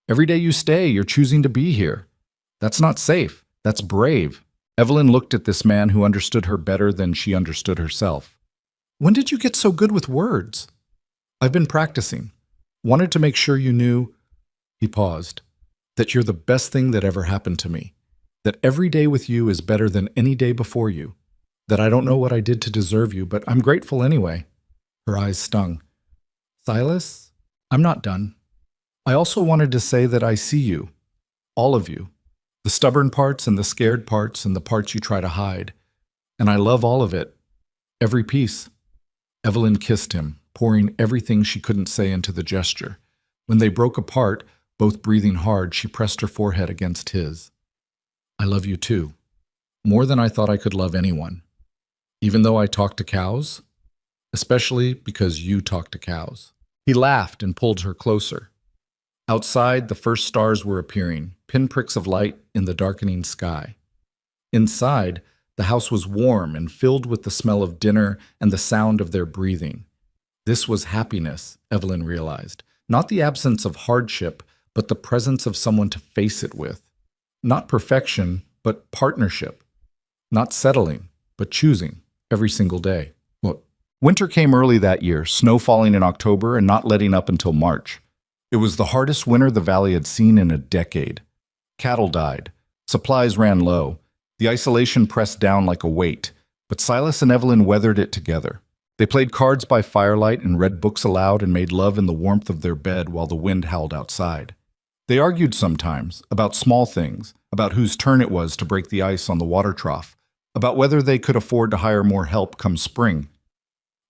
Every day you stay, you're choosing to be here. That's not safe. That's brave. Evelyn looked at this man who understood her better than she understood herself. When did you get so good with words? I've been practicing. Wanted to make sure you knew, he paused, that you're the best thing that ever happened to me. That every day with you is better than any day before you. That I don't know what I did to deserve you, but I'm grateful anyway. Her eyes stung. Silas, I'm not done. I also wanted to say that I see you. All of you. The stubborn parts and the scared parts and the parts you try to hide. And I love all of it. Every piece. Evelyn kissed him, pouring everything she couldn't say into the gesture. When they broke apart, both breathing hard, she pressed her forehead against his. I love you too. More than I thought I could love anyone. Even though I talk to cows? Especially because you talk to cows. He laughed and pulled her closer. Outside, the first stars were appearing, pinpricks of light in the darkening sky. Inside, the house was warm and filled with the smell of dinner and the sound of their breathing. This was happiness, Evelyn realized. Not the absence of hardship, but the presence of someone to face it with. Not perfection, but partnership. Not settling, but choosing every single day. Winter came early that year, snow falling in October and not letting up until March. It was the hardest winter the valley had seen in a decade. Cattle died. Supplies ran low. The isolation pressed down like a weight, but Silas and Evelyn weathered it together. They played cards by firelight and read books aloud and made love in the warmth of their bed while the wind howled outside. They argued sometimes about small things, about whose turn it was to break the ice on the water trough, about whether they could afford to hire more help come spring.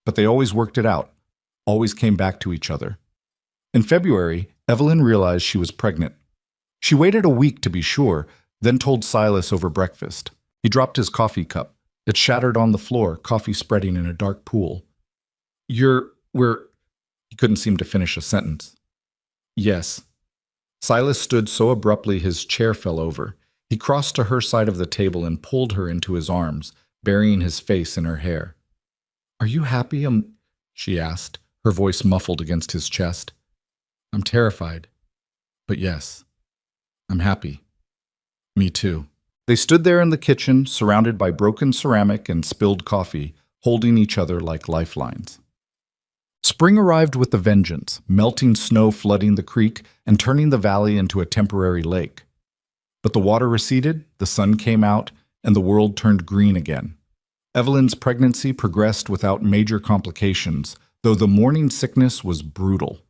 But they always worked it out, always came back to each other. In February, Evelyn realized she was pregnant. She waited a week to be sure, then told Silas over breakfast. He dropped his coffee cup. It shattered on the floor, coffee spreading in a dark pool. He couldn't seem to finish a sentence. Yes. Silas stood so abruptly his chair fell over. He crossed to her side of the table and pulled her into his arms, burying his face in her hair. Are you happy? She asked, her voice muffled against his chest. I'm terrified. But yes, I'm happy. Me too. They stood there in the kitchen, surrounded by broken ceramic and spilled coffee, holding each other like lifelines. Spring arrived with a vengeance, melting snow flooding the creek and turning the valley into a temporary lake. But the water receded, the sun came out, and the world turned green again. Evelyn's pregnancy progressed without major complications, though the morning sickness was brutal.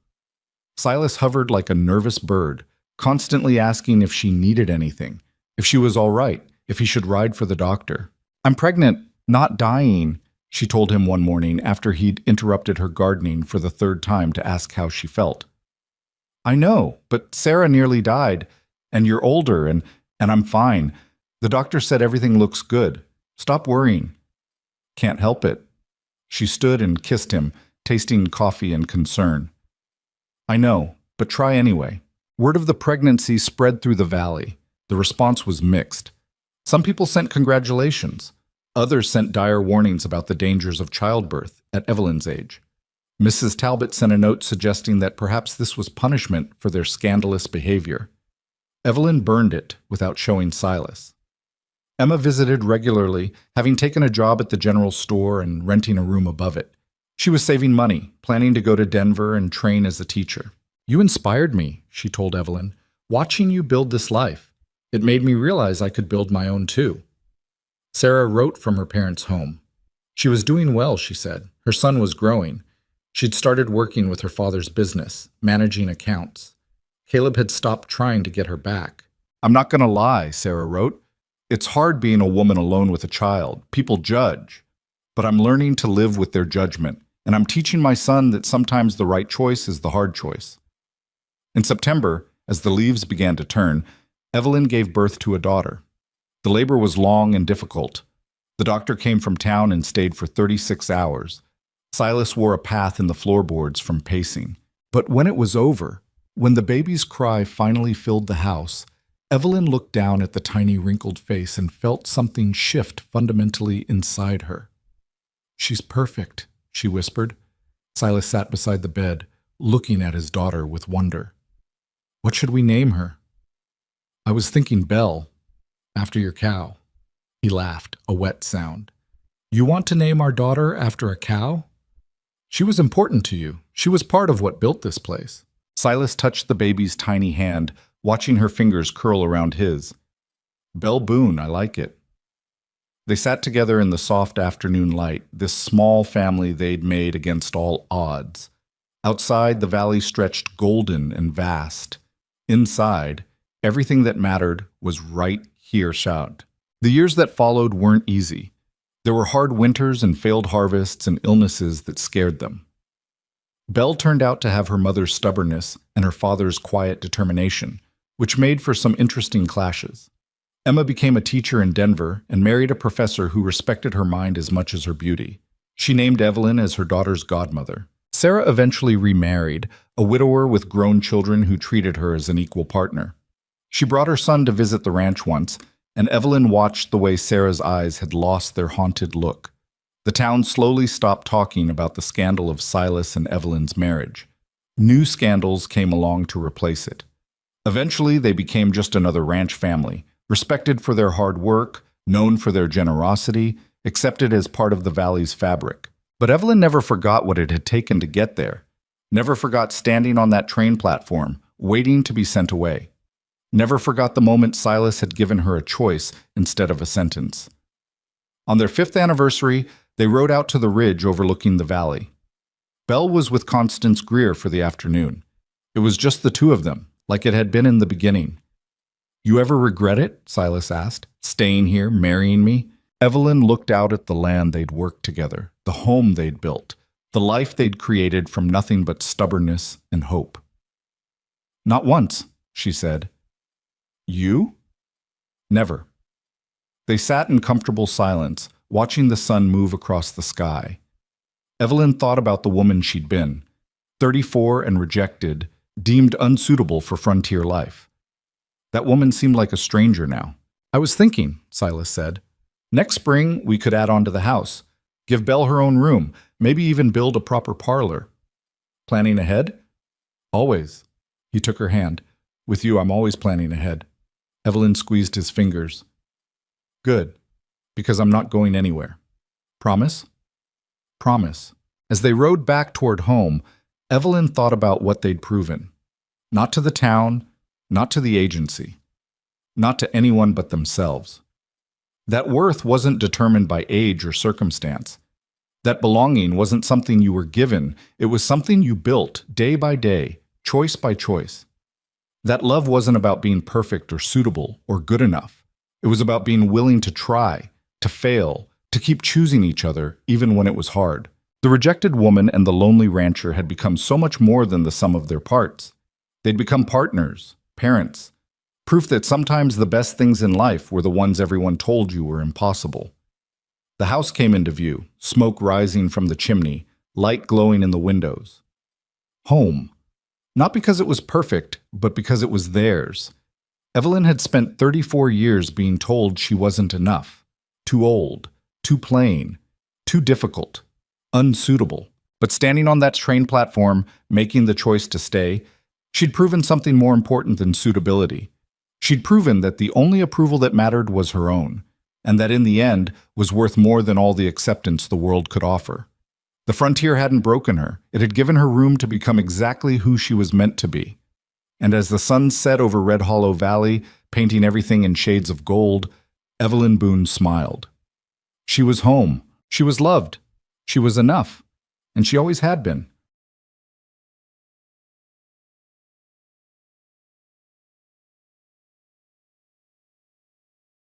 Silas hovered like a nervous bird, constantly asking if she needed anything, if she was all right, if he should ride for the doctor. I'm pregnant, not dying, she told him one morning after he'd interrupted her gardening for the third time to ask how she felt. I know, but Sarah nearly died, and you're older, and I'm fine. The doctor said everything looks good. Stop worrying. Can't help it. She stood and kissed him, tasting coffee and concern. I know, but try anyway. Word of the pregnancy spread through the valley. The response was mixed. Some people sent congratulations. Others sent dire warnings about the dangers of childbirth at Evelyn's age. Mrs. Talbot sent a note suggesting that perhaps this was punishment for their scandalous behavior. Evelyn burned it without showing Silas. Emma visited regularly, having taken a job at the general store and renting a room above it. She was saving money, planning to go to Denver and train as a teacher. "You inspired me," she told Evelyn, "watching you build this life. It made me realize I could build my own too." Sarah wrote from her parents' home. She was doing well, she said. Her son was growing. She'd started working with her father's business, managing accounts. Caleb had stopped trying to get her back. "I'm not going to lie," Sarah wrote. "It's hard being a woman alone with a child. People judge. But I'm learning to live with their judgment, and I'm teaching my son that sometimes the right choice is the hard choice." In September, as the leaves began to turn, Evelyn gave birth to a daughter. The labor was long and difficult. The doctor came from town and stayed for 36 hours. Silas wore a path in the floorboards from pacing. But when it was over, when the baby's cry finally filled the house, Evelyn looked down at the tiny wrinkled face and felt something shift fundamentally inside her. "She's perfect," she whispered. Silas sat beside the bed, looking at his daughter with wonder. "What should we name her?" "I was thinking Belle, after your cow." He laughed, a wet sound. "You want to name our daughter after a cow? She was important to you. She was part of what built this place." Silas touched the baby's tiny hand, watching her fingers curl around his. "Belle Boone, I like it." They sat together in the soft afternoon light, this small family they'd made against all odds. Outside, the valley stretched golden and vast. Inside, everything that mattered was right here. Shout. The years that followed weren't easy. There were hard winters and failed harvests and illnesses that scared them. Belle turned out to have her mother's stubbornness and her father's quiet determination, which made for some interesting clashes. Emma became a teacher in Denver and married a professor who respected her mind as much as her beauty. She named Evelyn as her daughter's godmother. Sarah eventually remarried, a widower with grown children who treated her as an equal partner. She brought her son to visit the ranch once, and Evelyn watched the way Sarah's eyes had lost their haunted look. The town slowly stopped talking about the scandal of Silas and Evelyn's marriage. New scandals came along to replace it. Eventually, they became just another ranch family, respected for their hard work, known for their generosity, accepted as part of the valley's fabric. But Evelyn never forgot what it had taken to get there. Never forgot standing on that train platform, waiting to be sent away. Never forgot the moment Silas had given her a choice instead of a sentence. On their 5th anniversary, they rode out to the ridge overlooking the valley. Belle was with Constance Greer for the afternoon. It was just the two of them, like it had been in the beginning. "You ever regret it?" Silas asked. "Staying here, marrying me?" Evelyn looked out at the land they'd worked together, the home they'd built, the life they'd created from nothing but stubbornness and hope. "Not once," she said. "You?" "Never." They sat in comfortable silence, watching the sun move across the sky. Evelyn thought about the woman she'd been, 34 and rejected, deemed unsuitable for frontier life. That woman seemed like a stranger now. "I was thinking," Silas said, "next spring we could add on to the house, give Belle her own room, maybe even build a proper parlor." "Planning ahead?" "Always." He took her hand. "With you, I'm always planning ahead." Evelyn squeezed his fingers. "Good, because I'm not going anywhere. Promise?" "Promise." As they rode back toward home, Evelyn thought about what they'd proven. Not to the town, not to the agency, not to anyone but themselves. That worth wasn't determined by age or circumstance. That belonging wasn't something you were given, it was something you built day by day, choice by choice. That love wasn't about being perfect or suitable or good enough. It was about being willing to try, to fail, to keep choosing each other even when it was hard. The rejected woman and the lonely rancher had become so much more than the sum of their parts. They'd become partners, parents, proof that sometimes the best things in life were the ones everyone told you were impossible. The house came into view, smoke rising from the chimney, light glowing in the windows. Home. Not because it was perfect, but because it was theirs. Evelyn had spent 34 years being told she wasn't enough. Too old, too plain, too difficult, unsuitable. But standing on that train platform, making the choice to stay, she'd proven something more important than suitability. She'd proven that the only approval that mattered was her own, and that in the end was worth more than all the acceptance the world could offer. The frontier hadn't broken her. It had given her room to become exactly who she was meant to be. And as the sun set over Red Hollow Valley, painting everything in shades of gold, Evelyn Boone smiled. She was home. She was loved. She was enough. And she always had been.